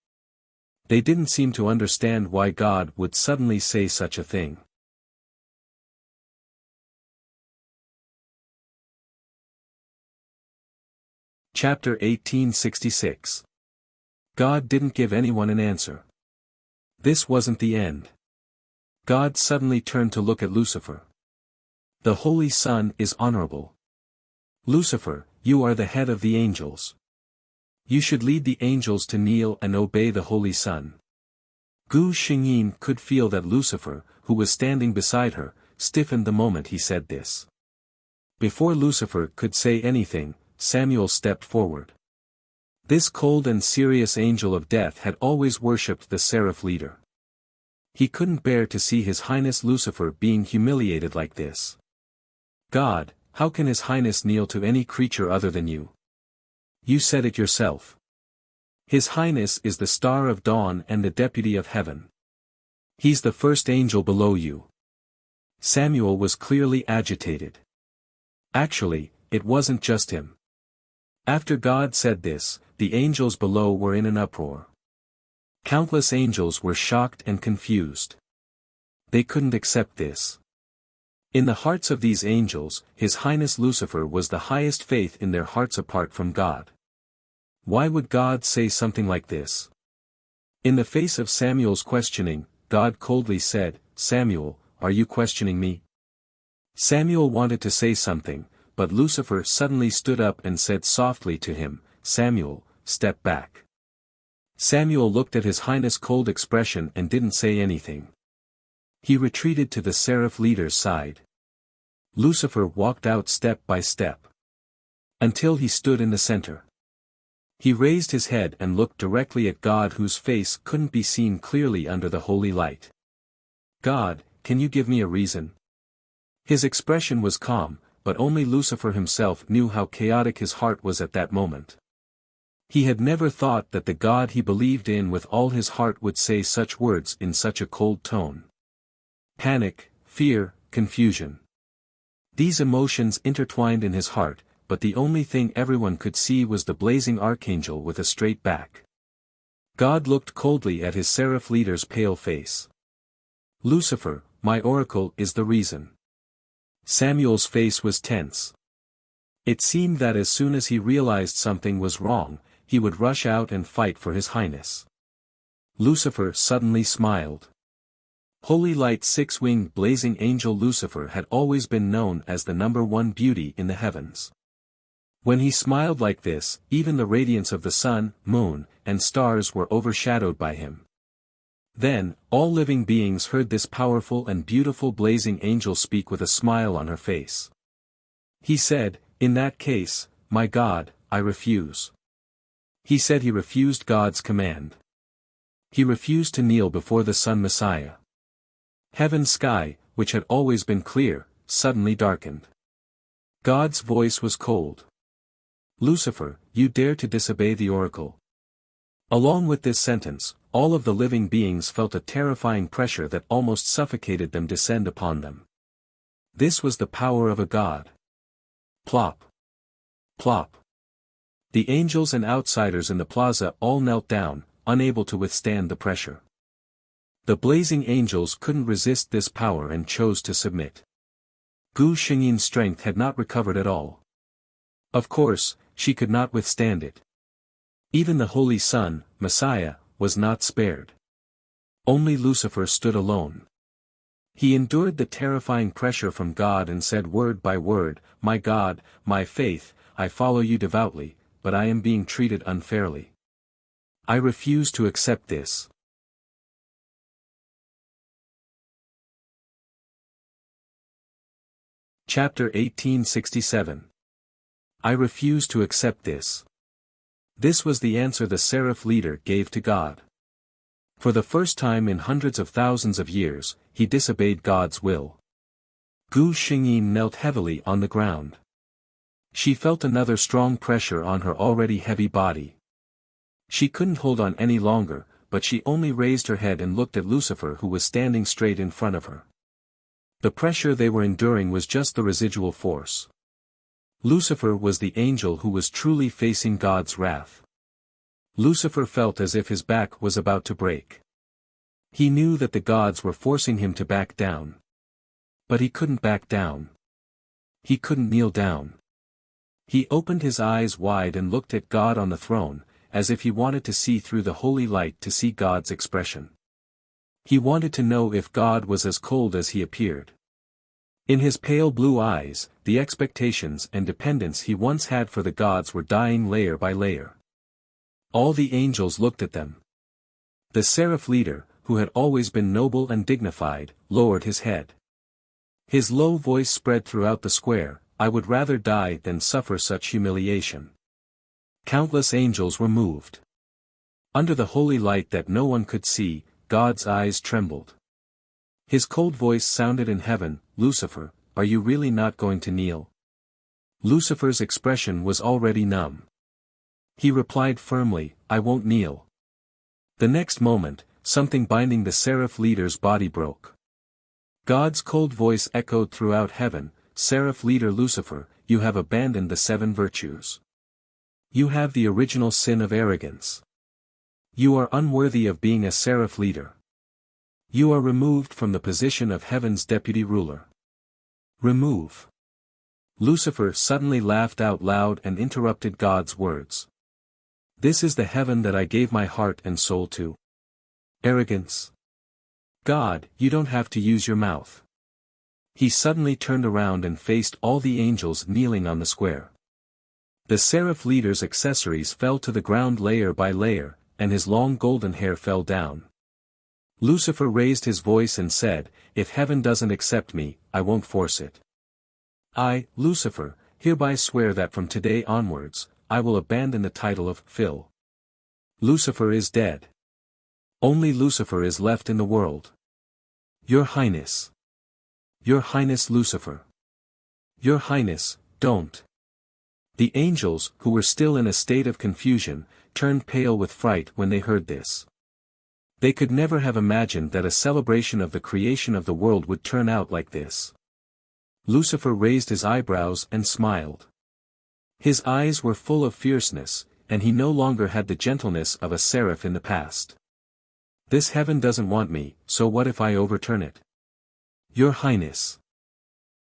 They didn't seem to understand why God would suddenly say such a thing. Chapter 1866. God didn't give anyone an answer. This wasn't the end. God suddenly turned to look at Lucifer. "The Holy Son is honorable. Lucifer, you are the head of the angels. You should lead the angels to kneel and obey the Holy Son." Gu Xingyin could feel that Lucifer, who was standing beside her, stiffened the moment he said this. Before Lucifer could say anything, Samuel stepped forward. This cold and serious angel of death had always worshipped the seraph leader. He couldn't bear to see His Highness Lucifer being humiliated like this. "God, how can His Highness kneel to any creature other than you? You said it yourself. His Highness is the star of dawn and the deputy of heaven. He's the first angel below you." Samuel was clearly agitated. Actually, it wasn't just him. After God said this, the angels below were in an uproar. Countless angels were shocked and confused. They couldn't accept this. In the hearts of these angels, His Highness Lucifer was the highest faith in their hearts apart from God. Why would God say something like this? In the face of Samuel's questioning, God coldly said, "Samuel, are you questioning me?" Samuel wanted to say something, but Lucifer suddenly stood up and said softly to him, "Samuel, step back." Samuel looked at His Highness' cold expression and didn't say anything. He retreated to the seraph leader's side. Lucifer walked out step by step, until he stood in the center. He raised his head and looked directly at God, whose face couldn't be seen clearly under the holy light. "God, can you give me a reason?" His expression was calm, but only Lucifer himself knew how chaotic his heart was at that moment. He had never thought that the God he believed in with all his heart would say such words in such a cold tone. Panic, fear, confusion. These emotions intertwined in his heart, but the only thing everyone could see was the blazing archangel with a straight back. God looked coldly at his seraph leader's pale face. "Lucifer, my oracle is the reason." Samuel's face was tense. It seemed that as soon as he realized something was wrong, he would rush out and fight for His Highness. Lucifer suddenly smiled. Holy light six-winged blazing angel Lucifer had always been known as the #1 beauty in the heavens. When he smiled like this, even the radiance of the sun, moon, and stars were overshadowed by him. Then, all living beings heard this powerful and beautiful blazing angel speak with a smile on her face. He said, "In that case, my God, I refuse." He said he refused God's command. He refused to kneel before the Sun Messiah. Heaven's sky, which had always been clear, suddenly darkened. God's voice was cold. "Lucifer, you dare to disobey the oracle." Along with this sentence, all of the living beings felt a terrifying pressure that almost suffocated them descend upon them. This was the power of a god. Plop. Plop. The angels and outsiders in the plaza all knelt down, unable to withstand the pressure. The blazing angels couldn't resist this power and chose to submit. Gu Xingyin's strength had not recovered at all. Of course, she could not withstand it. Even the Holy Son, Messiah, was not spared. Only Lucifer stood alone. He endured the terrifying pressure from God and said word by word, "My God, my faith, I follow you devoutly, but I am being treated unfairly. I refuse to accept this." Chapter 1867. I refuse to accept this. This was the answer the seraph leader gave to God. For the first time in hundreds of thousands of years, he disobeyed God's will. Gu Xingyin knelt heavily on the ground. She felt another strong pressure on her already heavy body. She couldn't hold on any longer, but she only raised her head and looked at Lucifer, who was standing straight in front of her. The pressure they were enduring was just the residual force. Lucifer was the angel who was truly facing God's wrath. Lucifer felt as if his back was about to break. He knew that the gods were forcing him to back down. But he couldn't back down. He couldn't kneel down. He opened his eyes wide and looked at God on the throne, as if he wanted to see through the holy light to see God's expression. He wanted to know if God was as cold as he appeared. In his pale blue eyes, the expectations and dependence he once had for the gods were dying layer by layer. All the angels looked at them. The seraph leader, who had always been noble and dignified, lowered his head. His low voice spread throughout the square, "I would rather die than suffer such humiliation." Countless angels were moved. Under the holy light that no one could see, God's eyes trembled. His cold voice sounded in heaven, "Lucifer, are you really not going to kneel?" Lucifer's expression was already numb. He replied firmly, "I won't kneel." The next moment, something binding the seraph leader's body broke. God's cold voice echoed throughout heaven, "Seraph leader Lucifer, you have abandoned the 7 virtues." You have the original sin of arrogance. You are unworthy of being a seraph leader. You are removed from the position of heaven's deputy ruler. Remove. Lucifer suddenly laughed out loud and interrupted God's words. This is the heaven that I gave my heart and soul to. Arrogance. God, you don't have to use your mouth. He suddenly turned around and faced all the angels kneeling on the square. The seraph leader's accessories fell to the ground layer by layer, and his long golden hair fell down. Lucifer raised his voice and said, "If heaven doesn't accept me, I won't force it. I, Lucifer, hereby swear that from today onwards, I will abandon the title of Phil. Lucifer is dead. Only Lucifer is left in the world. Your Highness. Your Highness Lucifer. Your Highness, don't." The angels, who were still in a state of confusion, turned pale with fright when they heard this. They could never have imagined that a celebration of the creation of the world would turn out like this. Lucifer raised his eyebrows and smiled. His eyes were full of fierceness, and he no longer had the gentleness of a seraph in the past. This heaven doesn't want me, so what if I overturn it? Your Highness.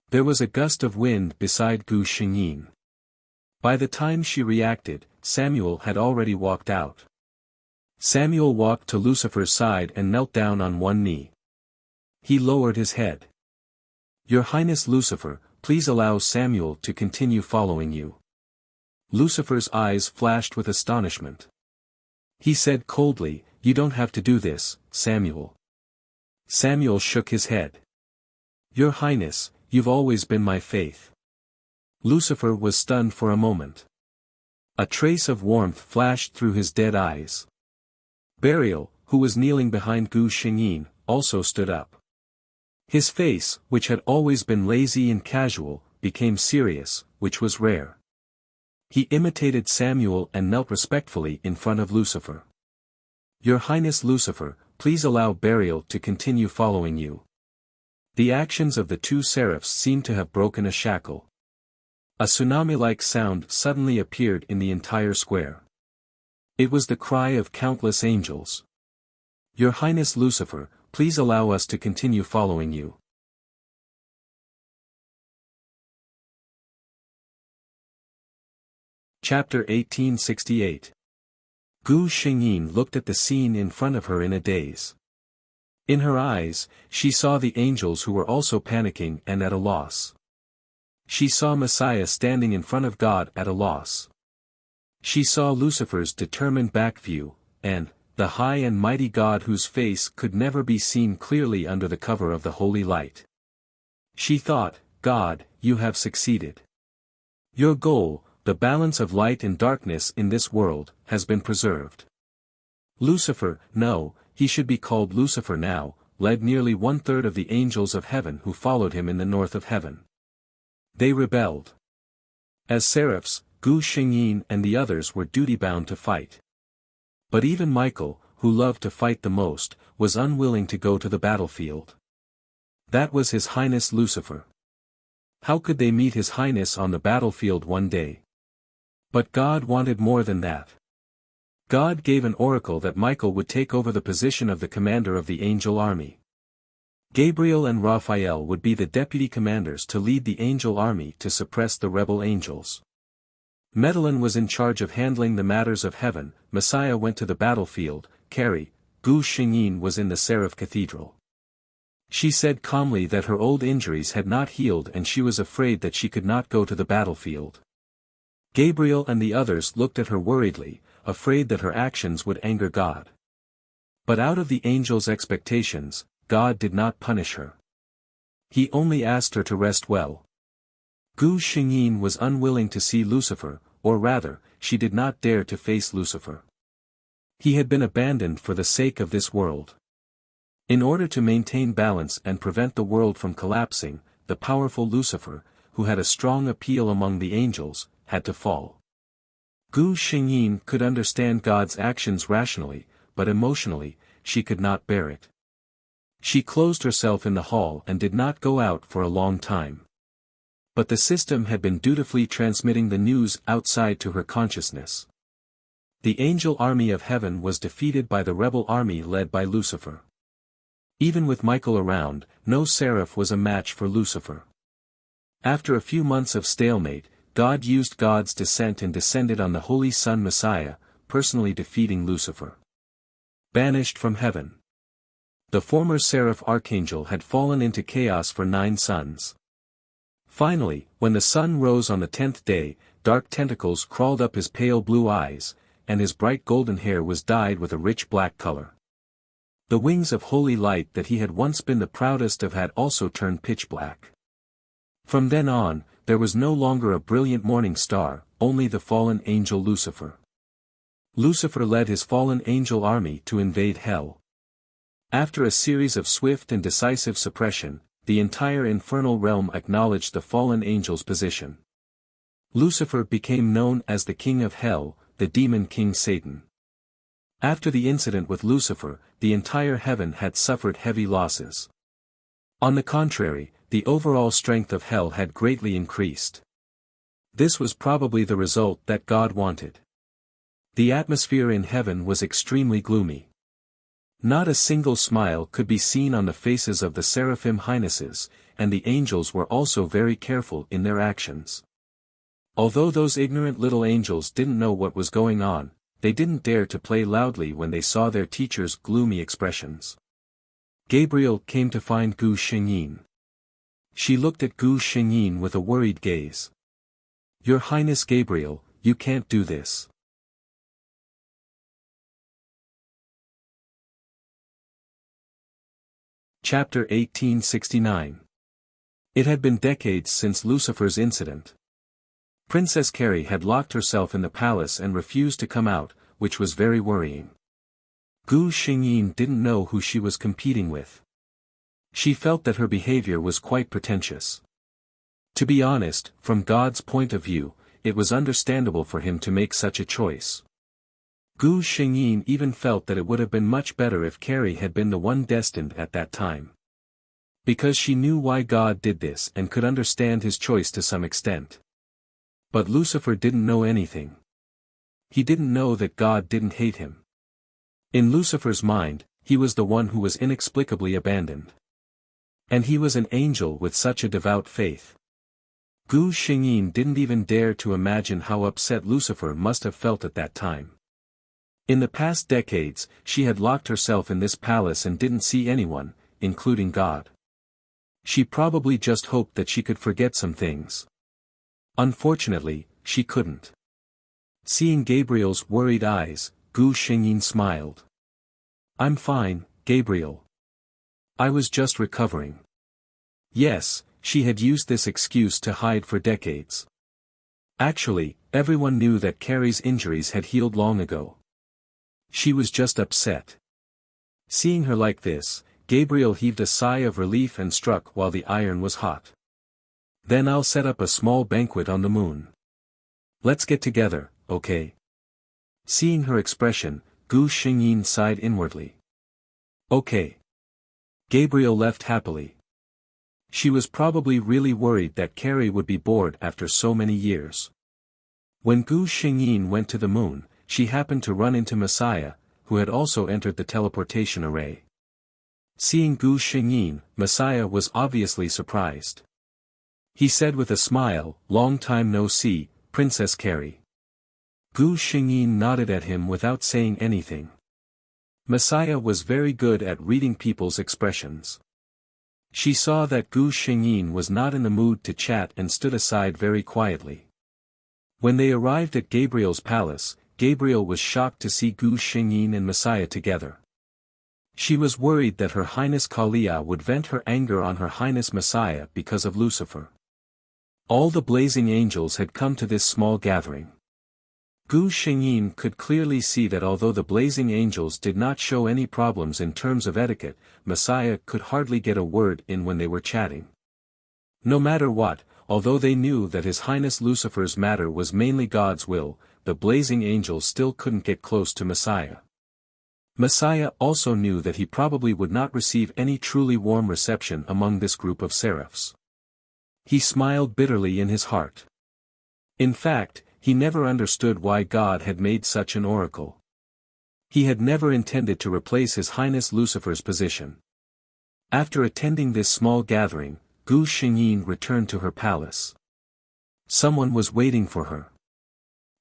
There was a gust of wind beside Gu Xingyin. By the time she reacted, Samuel had already walked out. Samuel walked to Lucifer's side and knelt down on one knee. He lowered his head. Your Highness Lucifer, please allow Samuel to continue following you. Lucifer's eyes flashed with astonishment. He said coldly, "You don't have to do this, Samuel." Samuel shook his head. Your Highness, you've always been my faith. Lucifer was stunned for a moment. A trace of warmth flashed through his dead eyes. Burial, who was kneeling behind Gu Xingyin, also stood up. His face, which had always been lazy and casual, became serious, which was rare. He imitated Samuel and knelt respectfully in front of Lucifer. Your Highness Lucifer, please allow Burial to continue following you. The actions of the two seraphs seemed to have broken a shackle. A tsunami-like sound suddenly appeared in the entire square. It was the cry of countless angels. Your Highness Lucifer, please allow us to continue following you. Chapter 1868. Gu Xingyin looked at the scene in front of her in a daze. In her eyes, she saw the angels who were also panicking and at a loss. She saw Messiah standing in front of God at a loss. She saw Lucifer's determined back view, and the high and mighty God whose face could never be seen clearly under the cover of the holy light. She thought, God, you have succeeded. Your goal, the balance of light and darkness in this world, has been preserved. Lucifer, no, he should be called Lucifer now, led nearly 1/3 of the angels of heaven who followed him in the north of heaven. They rebelled. As seraphs, Gu Xingyin and the others were duty-bound to fight. But even Michael, who loved to fight the most, was unwilling to go to the battlefield. That was His Highness Lucifer. How could they meet His Highness on the battlefield one day? But God wanted more than that. God gave an oracle that Michael would take over the position of the commander of the angel army. Gabriel and Raphael would be the deputy commanders to lead the angel army to suppress the rebel angels. Medellin was in charge of handling the matters of heaven, Messiah went to the battlefield, Carrie, Gu Xingyin was in the Seraph Cathedral. She said calmly that her old injuries had not healed and she was afraid that she could not go to the battlefield. Gabriel and the others looked at her worriedly, afraid that her actions would anger God. But out of the angel's expectations, God did not punish her. He only asked her to rest well. Gu Xingyin was unwilling to see Lucifer, or rather, she did not dare to face Lucifer. He had been abandoned for the sake of this world. In order to maintain balance and prevent the world from collapsing, the powerful Lucifer, who had a strong appeal among the angels, had to fall. Gu Xingyin could understand God's actions rationally, but emotionally, she could not bear it. She closed herself in the hall and did not go out for a long time. But the system had been dutifully transmitting the news outside to her consciousness. The angel army of heaven was defeated by the rebel army led by Lucifer. Even with Michael around, no seraph was a match for Lucifer. After a few months of stalemate, God used God's descent and descended on the Holy Son Messiah, personally defeating Lucifer. Banished from heaven. The former seraph archangel had fallen into chaos for 9 suns. Finally, when the sun rose on the 10th day, dark tentacles crawled up his pale blue eyes, and his bright golden hair was dyed with a rich black color. The wings of holy light that he had once been the proudest of had also turned pitch black. From then on, there was no longer a brilliant morning star, only the fallen angel Lucifer. Lucifer led his fallen angel army to invade hell. After a series of swift and decisive suppression, the entire infernal realm acknowledged the fallen angel's position. Lucifer became known as the king of hell, the demon king Satan. After the incident with Lucifer, the entire heaven had suffered heavy losses. On the contrary, the overall strength of hell had greatly increased. This was probably the result that God wanted. The atmosphere in heaven was extremely gloomy. Not a single smile could be seen on the faces of the seraphim highnesses, and the angels were also very careful in their actions. Although those ignorant little angels didn't know what was going on, they didn't dare to play loudly when they saw their teacher's gloomy expressions. Gabriel came to find Gu Xingyin. She looked at Gu Xingyin with a worried gaze. "Your Highness Gabriel, you can't do this." Chapter 1869. It had been decades since Lucifer's incident. Princess Carrie had locked herself in the palace and refused to come out, which was very worrying. Gu Xingyin didn't know who she was competing with. She felt that her behavior was quite pretentious. To be honest, from God's point of view, it was understandable for him to make such a choice. Gu Xingyin even felt that it would have been much better if Carrie had been the one destined at that time. Because she knew why God did this and could understand his choice to some extent. But Lucifer didn't know anything. He didn't know that God didn't hate him. In Lucifer's mind, he was the one who was inexplicably abandoned. And he was an angel with such a devout faith. Gu Xingyin didn't even dare to imagine how upset Lucifer must have felt at that time. In the past decades, she had locked herself in this palace and didn't see anyone, including God. She probably just hoped that she could forget some things. Unfortunately, she couldn't. Seeing Gabriel's worried eyes, Gu Xingyin smiled. "I'm fine, Gabriel. I was just recovering." Yes, she had used this excuse to hide for decades. Actually, everyone knew that Carrie's injuries had healed long ago. She was just upset. Seeing her like this, Gabriel heaved a sigh of relief and struck while the iron was hot. "Then I'll set up a small banquet on the moon. Let's get together, okay?" Seeing her expression, Gu Xingyin sighed inwardly. "Okay." Gabriel left happily. She was probably really worried that Carrie would be bored after so many years. When Gu Xingyin went to the moon, she happened to run into Messiah, who had also entered the teleportation array. Seeing Gu Xingyin, Messiah was obviously surprised. He said with a smile, "Long time no see, Princess Carrie." Gu Xingyin nodded at him without saying anything. Messiah was very good at reading people's expressions. She saw that Gu Xingyin was not in the mood to chat and stood aside very quietly. When they arrived at Gabriel's palace, Gabriel was shocked to see Gu Xingyin and Messiah together. She was worried that Her Highness Kalia would vent her anger on Her Highness Messiah because of Lucifer. All the blazing angels had come to this small gathering. Gu Xingyin could clearly see that although the blazing angels did not show any problems in terms of etiquette, Messiah could hardly get a word in when they were chatting. No matter what, although they knew that His Highness Lucifer's matter was mainly God's will, the blazing angels still couldn't get close to Messiah. Messiah also knew that he probably would not receive any truly warm reception among this group of seraphs. He smiled bitterly in his heart. In fact, he never understood why God had made such an oracle. He had never intended to replace His Highness Lucifer's position. After attending this small gathering, Gu Xingyin returned to her palace. Someone was waiting for her.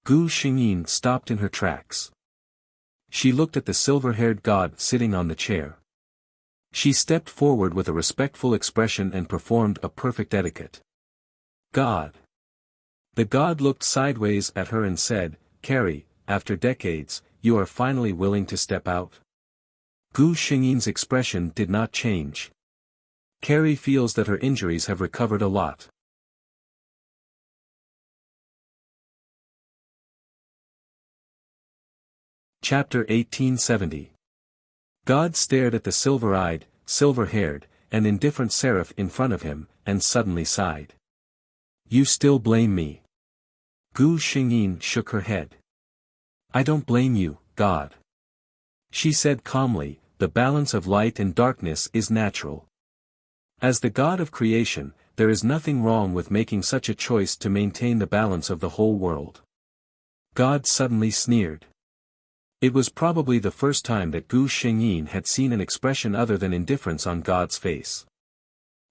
Gu Xingyin stopped in her tracks. She looked at the silver-haired god sitting on the chair. She stepped forward with a respectful expression and performed a perfect etiquette. God. The god looked sideways at her and said, "Carrie, after decades, you are finally willing to step out?" Gu Xingyin's expression did not change. Carrie feels that her injuries have recovered a lot. Chapter 1870. God stared at the silver-eyed, silver-haired, and indifferent seraph in front of him, and suddenly sighed. "You still blame me?" Gu Xingyin shook her head. "I don't blame you, God." She said calmly, "The balance of light and darkness is natural. As the God of creation, there is nothing wrong with making such a choice to maintain the balance of the whole world." God suddenly sneered. It was probably the first time that Gu Xingyin had seen an expression other than indifference on God's face.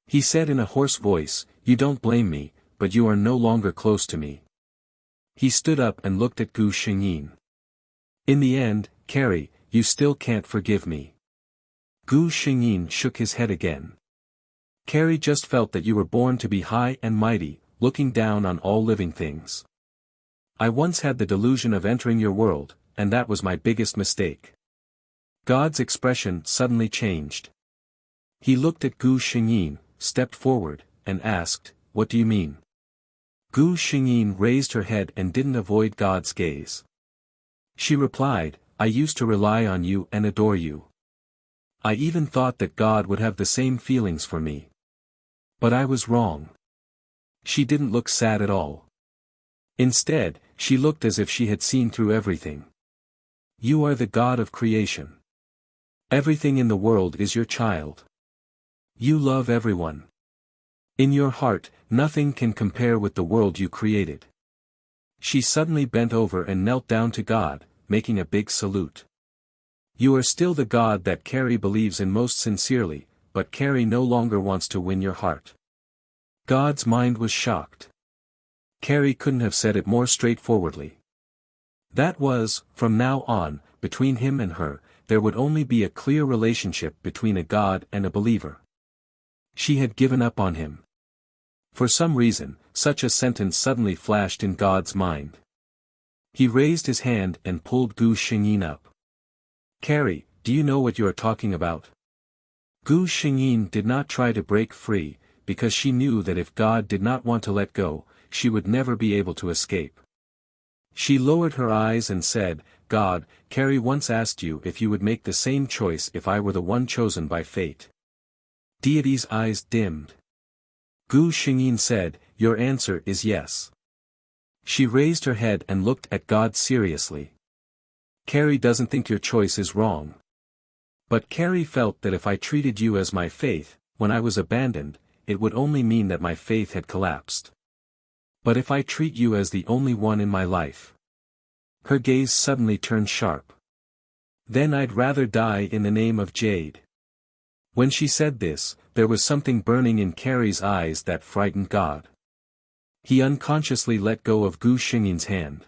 He said in a hoarse voice, "You don't blame me, but you are no longer close to me." He stood up and looked at Gu Xingyin. "In the end, Carrie, you still can't forgive me." Gu Xingyin shook his head again. "Carrie just felt that you were born to be high and mighty, looking down on all living things. I once had the delusion of entering your world, and that was my biggest mistake." God's expression suddenly changed. He looked at Gu Xingyin, stepped forward, and asked, "What do you mean?" Gu Xingyin raised her head and didn't avoid God's gaze. She replied, "I used to rely on you and adore you. I even thought that God would have the same feelings for me. But I was wrong." She didn't look sad at all. Instead, she looked as if she had seen through everything. "You are the God of creation. Everything in the world is your child. You love everyone. In your heart, nothing can compare with the world you created." She suddenly bent over and knelt down to God, making a big salute. "You are still the God that Carrie believes in most sincerely, but Carrie no longer wants to win your heart." God's mind was shocked. Carrie couldn't have said it more straightforwardly. That was, from now on, between him and her, there would only be a clear relationship between a God and a believer. She had given up on him. For some reason, such a sentence suddenly flashed in God's mind. He raised his hand and pulled Gu Xingyin up. "Carrie, do you know what you are talking about?" Gu Xingyin did not try to break free, because she knew that if God did not want to let go, she would never be able to escape. She lowered her eyes and said, "God, Carrie once asked you if you would make the same choice if I were the one chosen by fate." Deity's eyes dimmed. Gu Xingyin said, "Your answer is yes." She raised her head and looked at God seriously. "Carrie doesn't think your choice is wrong. But Carrie felt that if I treated you as my faith, when I was abandoned, it would only mean that my faith had collapsed. But if I treat you as the only one in my life..." Her gaze suddenly turned sharp. "Then I'd rather die in the name of Jade." When she said this, there was something burning in Carrie's eyes that frightened God. He unconsciously let go of Gu Xingyin's hand.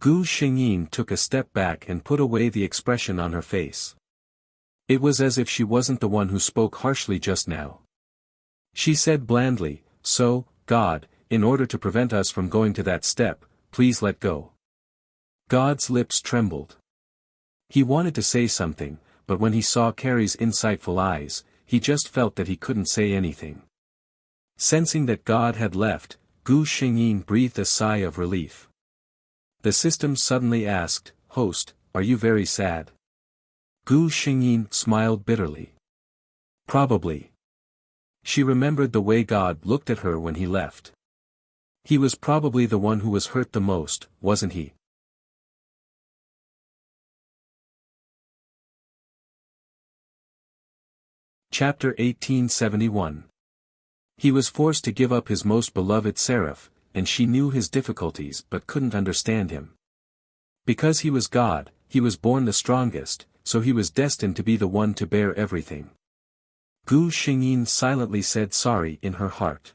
Gu Xingyin took a step back and put away the expression on her face. It was as if she wasn't the one who spoke harshly just now. She said blandly, "So, God, in order to prevent us from going to that step, please let go." God's lips trembled. He wanted to say something, but when he saw Carrie's insightful eyes, he just felt that he couldn't say anything. Sensing that God had left, Gu Xingyin breathed a sigh of relief. The system suddenly asked, "Host, are you very sad?" Gu Xingyin smiled bitterly. "Probably." She remembered the way God looked at her when he left. He was probably the one who was hurt the most, wasn't he? Chapter 1871. He was forced to give up his most beloved seraph, and she knew his difficulties but couldn't understand him. Because he was God, he was born the strongest, so he was destined to be the one to bear everything. Gu Xingyin silently said sorry in her heart.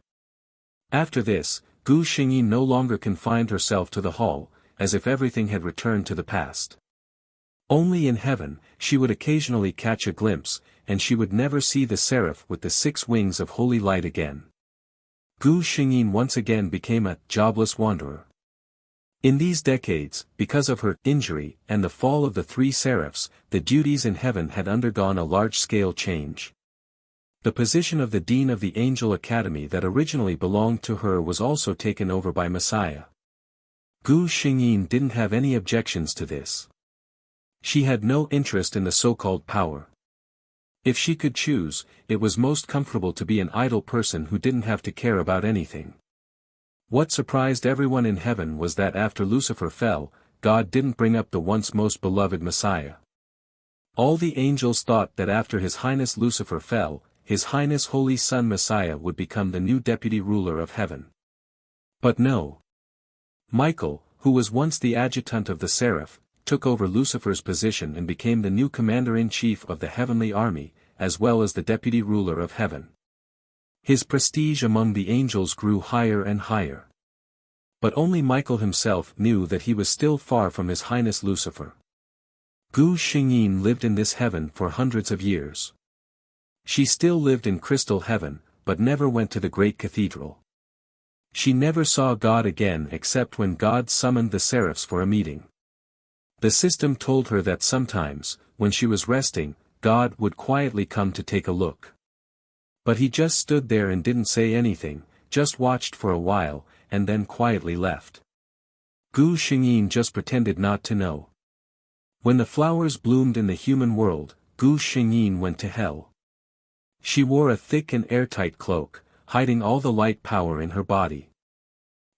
After this, Gu Xingyin no longer confined herself to the hall, as if everything had returned to the past. Only in heaven, she would occasionally catch a glimpse, and she would never see the seraph with the 6 wings of holy light again. Gu Xingyin once again became a jobless wanderer. In these decades, because of her injury and the fall of the 3 seraphs, the duties in heaven had undergone a large-scale change. The position of the Dean of the Angel Academy that originally belonged to her was also taken over by Messiah. Gu Xingyin didn't have any objections to this. She had no interest in the so-called power. If she could choose, it was most comfortable to be an idle person who didn't have to care about anything. What surprised everyone in heaven was that after Lucifer fell, God didn't bring up the once most beloved Messiah. All the angels thought that after His Highness Lucifer fell, His Highness Holy Son Messiah would become the new deputy ruler of heaven. But no. Michael, who was once the adjutant of the seraph, took over Lucifer's position and became the new commander-in-chief of the heavenly army, as well as the deputy ruler of heaven. His prestige among the angels grew higher and higher. But only Michael himself knew that he was still far from His Highness Lucifer. Gu Xingyin lived in this heaven for hundreds of years. She still lived in Crystal Heaven, but never went to the great cathedral. She never saw God again except when God summoned the seraphs for a meeting. The system told her that sometimes, when she was resting, God would quietly come to take a look. But He just stood there and didn't say anything, just watched for a while, and then quietly left. Gu Xingyin just pretended not to know. When the flowers bloomed in the human world, Gu Xingyin went to hell. She wore a thick and airtight cloak, hiding all the light power in her body.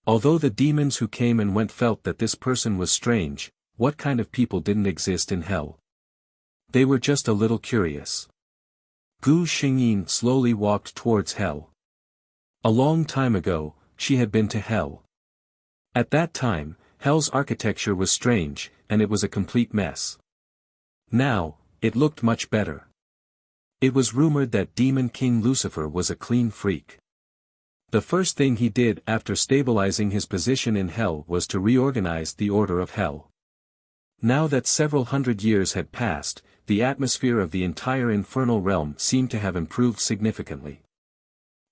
Although the demons who came and went felt that this person was strange, what kind of people didn't exist in hell? They were just a little curious. Gu Xingyin slowly walked towards hell. A long time ago, she had been to hell. At that time, hell's architecture was strange, and it was a complete mess. Now, it looked much better. It was rumored that Demon King Lucifer was a clean freak. The first thing he did after stabilizing his position in hell was to reorganize the order of hell. Now that several hundred years had passed, the atmosphere of the entire infernal realm seemed to have improved significantly.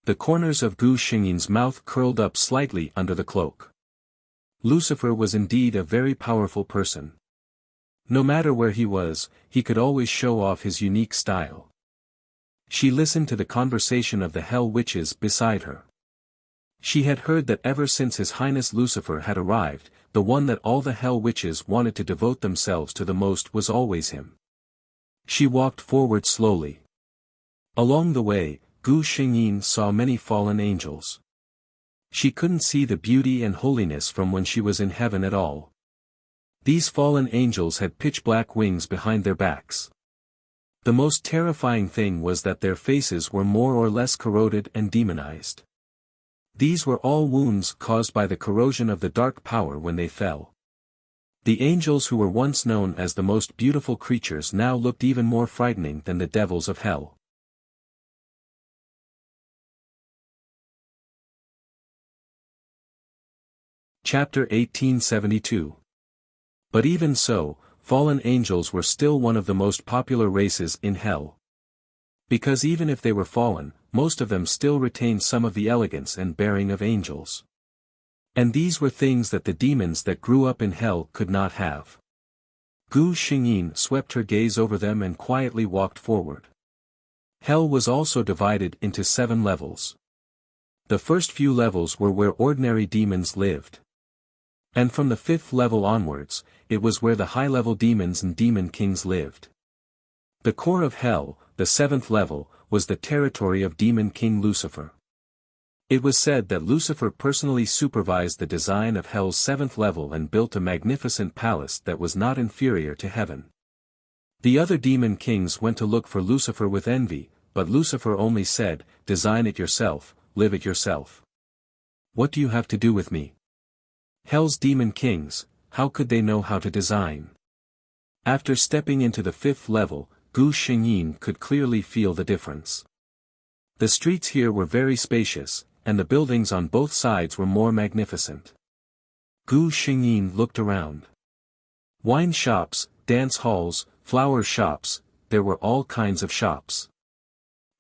The corners of Gu Xingyin's mouth curled up slightly under the cloak. Lucifer was indeed a very powerful person. No matter where he was, he could always show off his unique style. She listened to the conversation of the hell witches beside her. She had heard that ever since His Highness Lucifer had arrived, the one that all the hell witches wanted to devote themselves to the most was always him. She walked forward slowly. Along the way, Gu Xingyin saw many fallen angels. She couldn't see the beauty and holiness from when she was in heaven at all. These fallen angels had pitch-black wings behind their backs. The most terrifying thing was that their faces were more or less corroded and demonized. These were all wounds caused by the corrosion of the dark power when they fell. The angels who were once known as the most beautiful creatures now looked even more frightening than the devils of hell. Chapter 1872. But even so, fallen angels were still one of the most popular races in hell. Because even if they were fallen, most of them still retained some of the elegance and bearing of angels. And these were things that the demons that grew up in hell could not have. Gu Xingyin swept her gaze over them and quietly walked forward. Hell was also divided into 7 levels. The first few levels were where ordinary demons lived. And from the 5th level onwards, it was where the high-level demons and demon kings lived. The core of hell, the 7th level, was the territory of Demon King Lucifer. It was said that Lucifer personally supervised the design of hell's 7th level and built a magnificent palace that was not inferior to heaven. The other demon kings went to look for Lucifer with envy, but Lucifer only said, "Design it yourself, live it yourself. What do you have to do with me? Hell's demon kings, how could they know how to design? After stepping into the 5th level, Gu Xingyin could clearly feel the difference. The streets here were very spacious, and the buildings on both sides were more magnificent. Gu Xingyin looked around. Wine shops, dance halls, flower shops, there were all kinds of shops.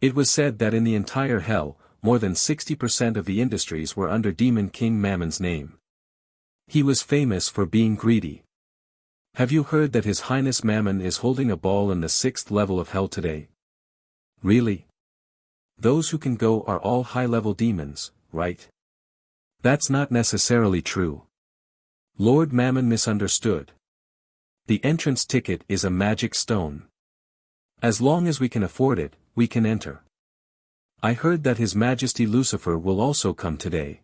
It was said that in the entire hell, more than 60% of the industries were under Demon King Mammon's name. He was famous for being greedy. Have you heard that His Highness Mammon is holding a ball in the 6th level of hell today? Really? Those who can go are all high-level demons, right? That's not necessarily true. Lord Mammon misunderstood. The entrance ticket is a magic stone. As long as we can afford it, we can enter. I heard that His Majesty Lucifer will also come today.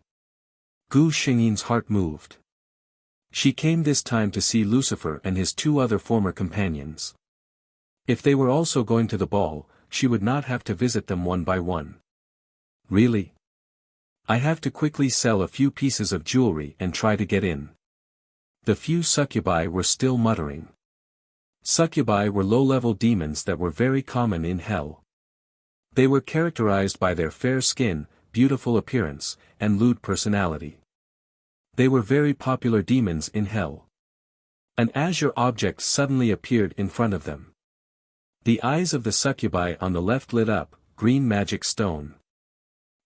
Gu Xingyin's heart moved. She came this time to see Lucifer and his 2 other former companions. If they were also going to the ball, she would not have to visit them one by one. Really? I have to quickly sell a few pieces of jewelry and try to get in. The few succubi were still muttering. Succubi were low-level demons that were very common in hell. They were characterized by their fair skin, beautiful appearance, and lewd personality. They were very popular demons in hell. An azure object suddenly appeared in front of them. The eyes of the succubi on the left lit up, green magic stone.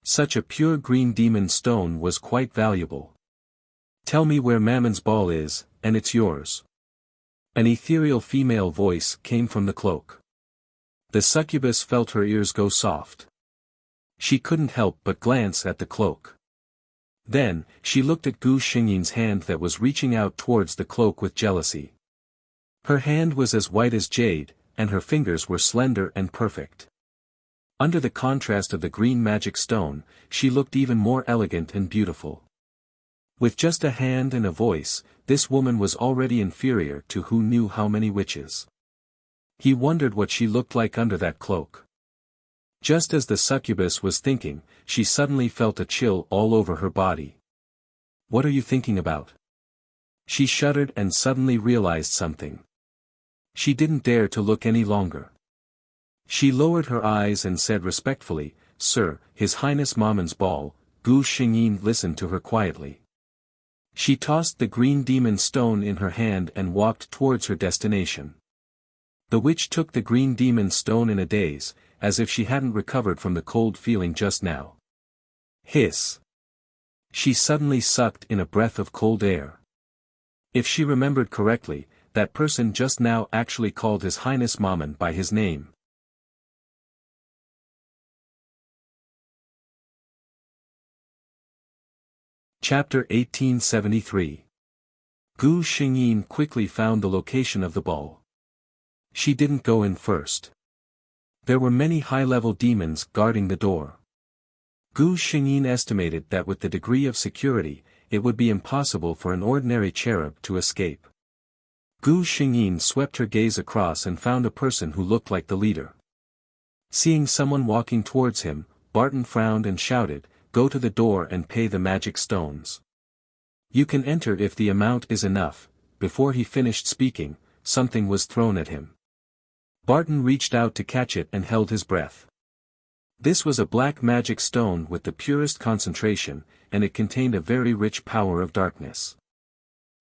Such a pure green demon stone was quite valuable. Tell me where Mammon's ball is, and it's yours. An ethereal female voice came from the cloak. The succubus felt her ears go soft. She couldn't help but glance at the cloak. Then, she looked at Gu Xingyin's hand that was reaching out towards the cloak with jealousy. Her hand was as white as jade, and her fingers were slender and perfect. Under the contrast of the green magic stone, she looked even more elegant and beautiful. With just a hand and a voice, this woman was already inferior to who knew how many witches. He wondered what she looked like under that cloak. Just as the succubus was thinking, she suddenly felt a chill all over her body. What are you thinking about? She shuddered and suddenly realized something. She didn't dare to look any longer. She lowered her eyes and said respectfully, "Sir, His Highness Mammon's ball." Gu Xingyin listened to her quietly. She tossed the green demon stone in her hand and walked towards her destination. The witch took the green demon stone in a daze, as if she hadn't recovered from the cold feeling just now. Hiss! She suddenly sucked in a breath of cold air. If she remembered correctly, that person just now actually called His Highness Mammon by his name. Chapter 1873. Gu Xingyin quickly found the location of the ball. She didn't go in first. There were many high-level demons guarding the door. Gu Xingyin estimated that with the degree of security, it would be impossible for an ordinary cherub to escape. Gu Xingyin swept her gaze across and found a person who looked like the leader. Seeing someone walking towards him, Barton frowned and shouted, "Go to the door and pay the magic stones. You can enter if the amount is enough." Before he finished speaking, something was thrown at him. Barton reached out to catch it and held his breath. This was a black magic stone with the purest concentration, and it contained a very rich power of darkness.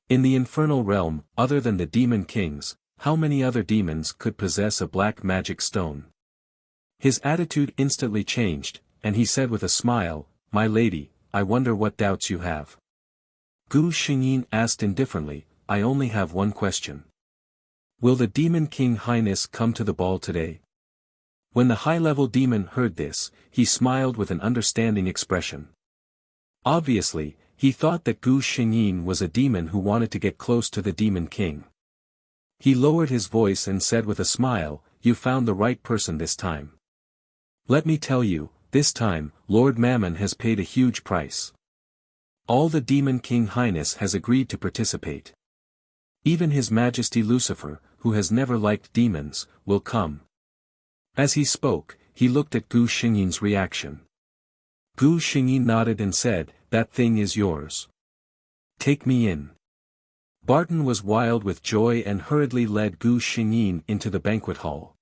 In the infernal realm, other than the demon kings, how many other demons could possess a black magic stone? His attitude instantly changed, and he said with a smile, "My lady, I wonder what doubts you have." Gu Xingyin asked indifferently, "I only have one question. Will the Demon King Highness come to the ball today?" When the high-level demon heard this, he smiled with an understanding expression. Obviously, he thought that Gu Xingyin was a demon who wanted to get close to the Demon King. He lowered his voice and said with a smile, "You found the right person this time. Let me tell you, this time, Lord Mammon has paid a huge price. All the Demon King Highness has agreed to participate. Even His Majesty Lucifer, who has never liked demons, will come." As he spoke, he looked at Gu Xingyin's reaction. Gu Xingyin nodded and said, "That thing is yours. Take me in." Barton was wild with joy and hurriedly led Gu Xingyin into the banquet hall.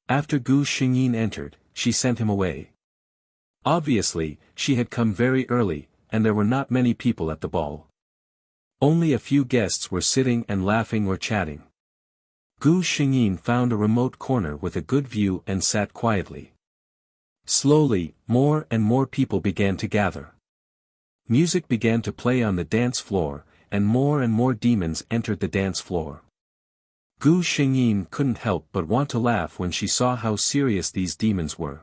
After Gu Xingyin entered, she sent him away. Obviously, she had come very early, and there were not many people at the ball. Only a few guests were sitting and laughing or chatting. Gu Xingyin found a remote corner with a good view and sat quietly. Slowly, more and more people began to gather. Music began to play on the dance floor, and more demons entered the dance floor. Gu Xingyin couldn't help but want to laugh when she saw how serious these demons were.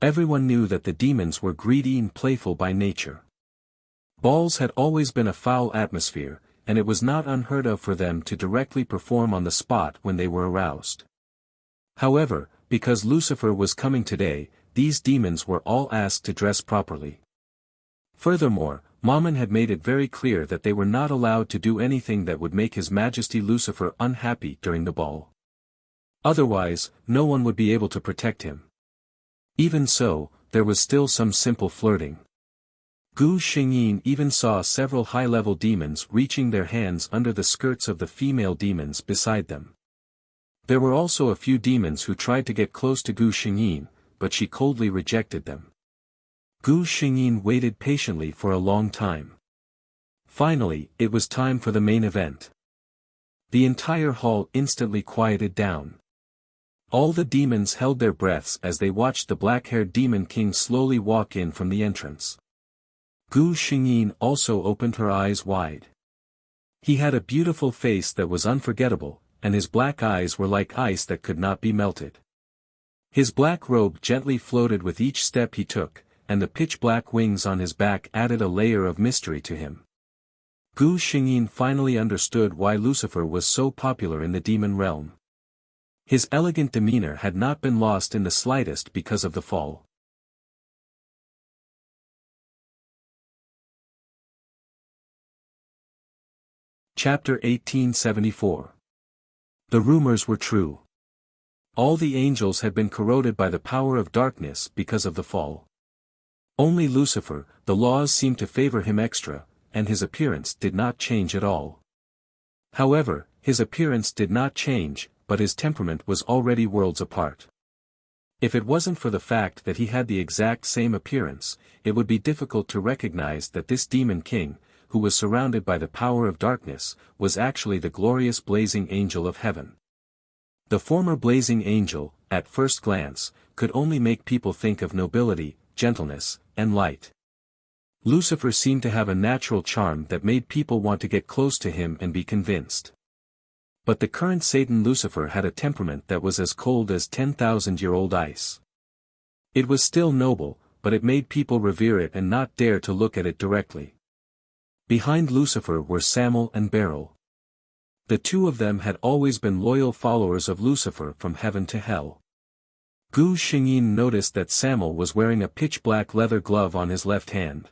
Everyone knew that the demons were greedy and playful by nature. Balls had always been a foul atmosphere, and it was not unheard of for them to directly perform on the spot when they were aroused. However, because Lucifer was coming today, these demons were all asked to dress properly. Furthermore, Mammon had made it very clear that they were not allowed to do anything that would make His Majesty Lucifer unhappy during the ball. Otherwise, no one would be able to protect him. Even so, there was still some simple flirting. Gu Xingyin even saw several high-level demons reaching their hands under the skirts of the female demons beside them. There were also a few demons who tried to get close to Gu Xingyin, but she coldly rejected them. Gu Xingyin waited patiently for a long time. Finally, it was time for the main event. The entire hall instantly quieted down. All the demons held their breaths as they watched the black-haired demon king slowly walk in from the entrance. Gu Xingyin also opened her eyes wide. He had a beautiful face that was unforgettable, and his black eyes were like ice that could not be melted. His black robe gently floated with each step he took, and the pitch-black wings on his back added a layer of mystery to him. Gu Xingyin finally understood why Lucifer was so popular in the demon realm. His elegant demeanor had not been lost in the slightest because of the fall. Chapter 1874. The rumors were true. All the angels had been corroded by the power of darkness because of the fall. Only Lucifer, the laws seemed to favor him extra, and his appearance did not change at all. However, his appearance did not change, but his temperament was already worlds apart. If it wasn't for the fact that he had the exact same appearance, it would be difficult to recognize that this demon king, who was surrounded by the power of darkness, was actually the glorious blazing angel of heaven. The former blazing angel, at first glance, could only make people think of nobility, gentleness, and light. Lucifer seemed to have a natural charm that made people want to get close to him and be convinced. But the current Satan Lucifer had a temperament that was as cold as 10,000-year-old ice. It was still noble, but it made people revere it and not dare to look at it directly. Behind Lucifer were Samael and Beryl. The two of them had always been loyal followers of Lucifer from heaven to hell. Gu Xingyin noticed that Samael was wearing a pitch-black leather glove on his left hand.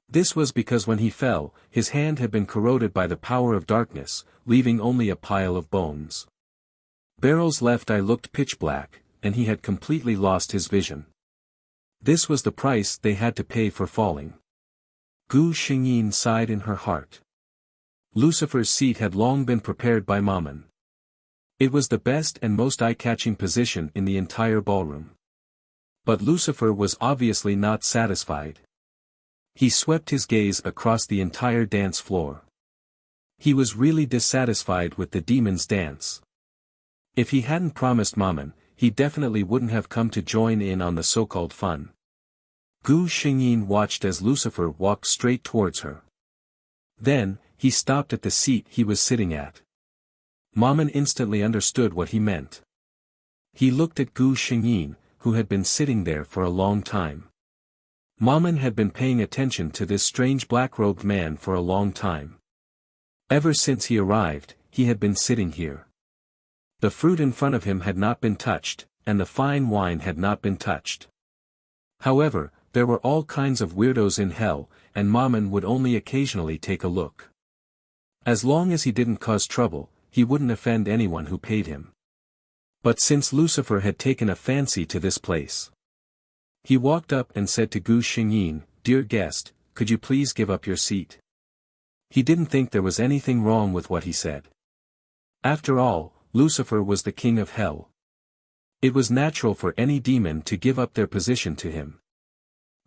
This was because when he fell, his hand had been corroded by the power of darkness, leaving only a pile of bones. Beryl's left eye looked pitch-black, and he had completely lost his vision. This was the price they had to pay for falling. Gu Xingyin sighed in her heart. Lucifer's seat had long been prepared by Mammon. It was the best and most eye-catching position in the entire ballroom. But Lucifer was obviously not satisfied. He swept his gaze across the entire dance floor. He was really dissatisfied with the demon's dance. If he hadn't promised Mammon, he definitely wouldn't have come to join in on the so-called fun. Gu Xingyin watched as Lucifer walked straight towards her. Then, he stopped at the seat he was sitting at. Mammon instantly understood what he meant. He looked at Gu Xingyin, who had been sitting there for a long time. Mammon had been paying attention to this strange black-robed man for a long time. Ever since he arrived, he had been sitting here. The fruit in front of him had not been touched, and the fine wine had not been touched. However, there were all kinds of weirdos in hell, and Mammon would only occasionally take a look. As long as he didn't cause trouble, he wouldn't offend anyone who paid him. But since Lucifer had taken a fancy to this place, He walked up and said to Gu Xingyin, "Dear guest, could you please give up your seat?" He didn't think there was anything wrong with what he said. After all, Lucifer was the king of hell. It was natural for any demon to give up their position to him.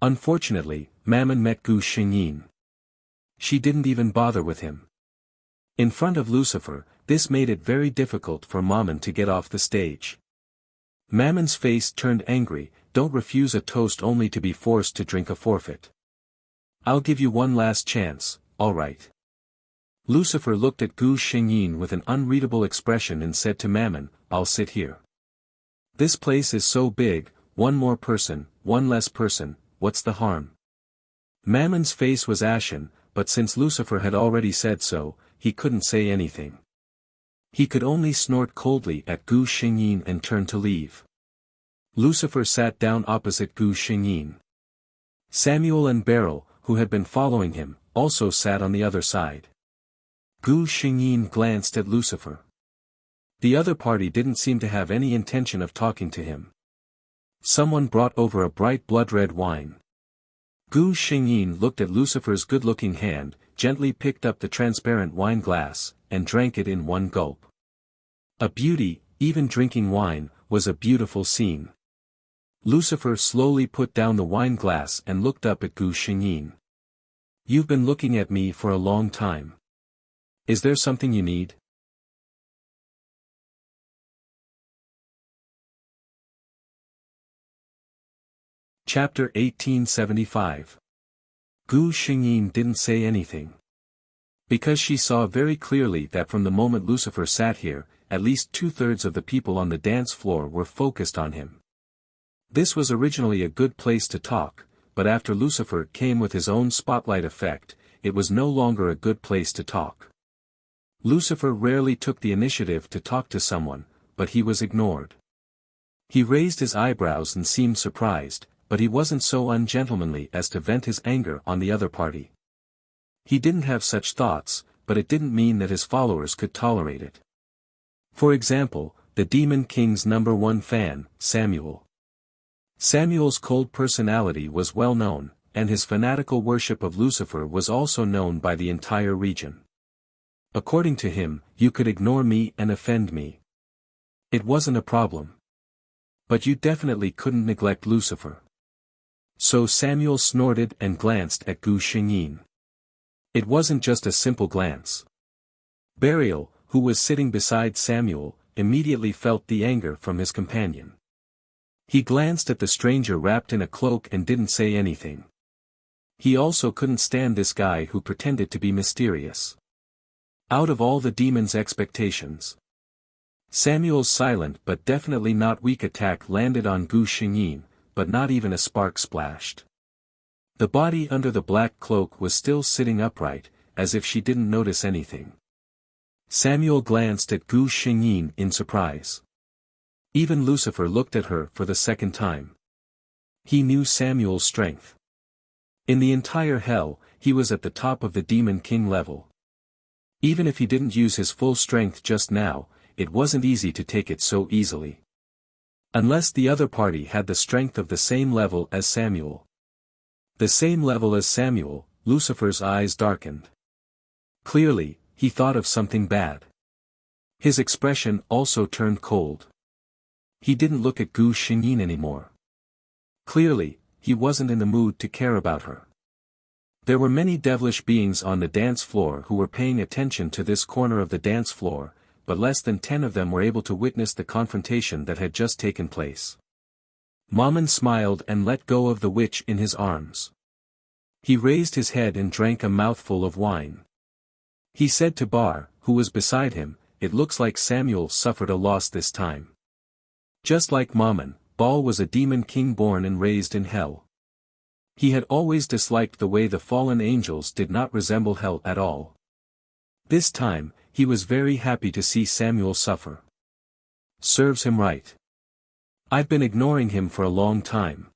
Unfortunately, Mammon met Gu Xingyin. She didn't even bother with him. In front of Lucifer, this made it very difficult for Mammon to get off the stage. Mammon's face turned angry. "Don't refuse a toast only to be forced to drink a forfeit. I'll give you one last chance, all right." Lucifer looked at Gu Xingyin with an unreadable expression and said to Mammon, "I'll sit here. This place is so big, one more person, one less person, what's the harm?" Mammon's face was ashen, but since Lucifer had already said so, he couldn't say anything. He could only snort coldly at Gu Xingyin and turn to leave. Lucifer sat down opposite Gu Xingyin. Samuel and Beryl, who had been following him, also sat on the other side. Gu Xingyin glanced at Lucifer. The other party didn't seem to have any intention of talking to him. Someone brought over a bright blood-red wine. Gu Xingyin looked at Lucifer's good-looking hand, gently picked up the transparent wine glass, and drank it in one gulp. A beauty, even drinking wine, was a beautiful scene. Lucifer slowly put down the wine glass and looked up at Gu Xingyin. "You've been looking at me for a long time. Is there something you need?" Chapter 1875. Gu Xingyin didn't say anything. Because she saw very clearly that from the moment Lucifer sat here, at least 2/3 of the people on the dance floor were focused on him. This was originally a good place to talk, but after Lucifer came with his own spotlight effect, it was no longer a good place to talk. Lucifer rarely took the initiative to talk to someone, but he was ignored. He raised his eyebrows and seemed surprised, but he wasn't so ungentlemanly as to vent his anger on the other party. He didn't have such thoughts, but it didn't mean that his followers could tolerate it. For example, the Demon King's #1 fan, Samuel. Samuel's cold personality was well known, and his fanatical worship of Lucifer was also known by the entire region. According to him, you could ignore me and offend me. It wasn't a problem. But you definitely couldn't neglect Lucifer. So Samuel snorted and glanced at Gu Xingyin. It wasn't just a simple glance. Beryl, who was sitting beside Samuel, immediately felt the anger from his companion. He glanced at the stranger wrapped in a cloak and didn't say anything. He also couldn't stand this guy who pretended to be mysterious. Out of all the demon's expectations, Samuel's silent but definitely not weak attack landed on Gu Xingyin, but not even a spark splashed. The body under the black cloak was still sitting upright, as if she didn't notice anything. Samuel glanced at Gu Xingyin in surprise. Even Lucifer looked at her for the second time. He knew Samuel's strength. In the entire hell, he was at the top of the Demon King level. Even if he didn't use his full strength just now, it wasn't easy to take it so easily. Unless the other party had the strength of the same level as Samuel. The same level as Samuel, Lucifer's eyes darkened. Clearly, he thought of something bad. His expression also turned cold. He didn't look at Gu Xingyin anymore. Clearly, he wasn't in the mood to care about her. There were many devilish beings on the dance floor who were paying attention to this corner of the dance floor, but less than 10 of them were able to witness the confrontation that had just taken place. Mammon smiled and let go of the witch in his arms. He raised his head and drank a mouthful of wine. He said to Bar, who was beside him, "It looks like Samuel suffered a loss this time." Just like Mammon, Baal was a demon king born and raised in hell. He had always disliked the way the fallen angels did not resemble hell at all. This time, he was very happy to see Samuel suffer. Serves him right. I've been ignoring him for a long time.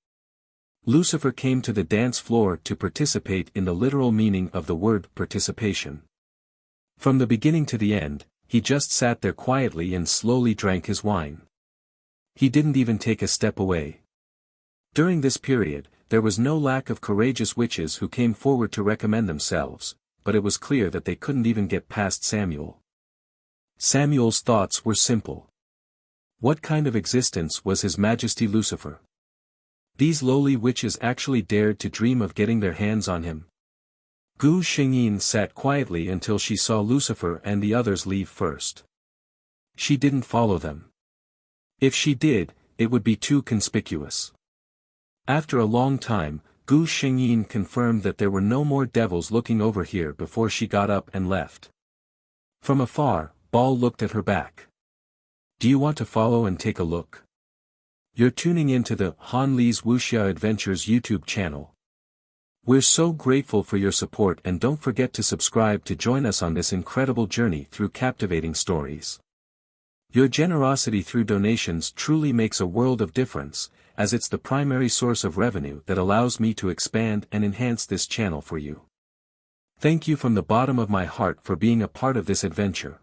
Lucifer came to the dance floor to participate in the literal meaning of the word participation. From the beginning to the end, he just sat there quietly and slowly drank his wine. He didn't even take a step away. During this period, there was no lack of courageous witches who came forward to recommend themselves, but it was clear that they couldn't even get past Samuel. Samuel's thoughts were simple. What kind of existence was His Majesty Lucifer? These lowly witches actually dared to dream of getting their hands on him. Gu Xingyin sat quietly until she saw Lucifer and the others leave first. She didn't follow them. If she did, it would be too conspicuous. After a long time, Gu Xingyin confirmed that there were no more devils looking over here before she got up and left. From afar, Baal looked at her back. Do you want to follow and take a look? You're tuning into the Han Li's Wuxia Adventures YouTube channel. We're so grateful for your support, and don't forget to subscribe to join us on this incredible journey through captivating stories. Your generosity through donations truly makes a world of difference, as it's the primary source of revenue that allows me to expand and enhance this channel for you. Thank you from the bottom of my heart for being a part of this adventure.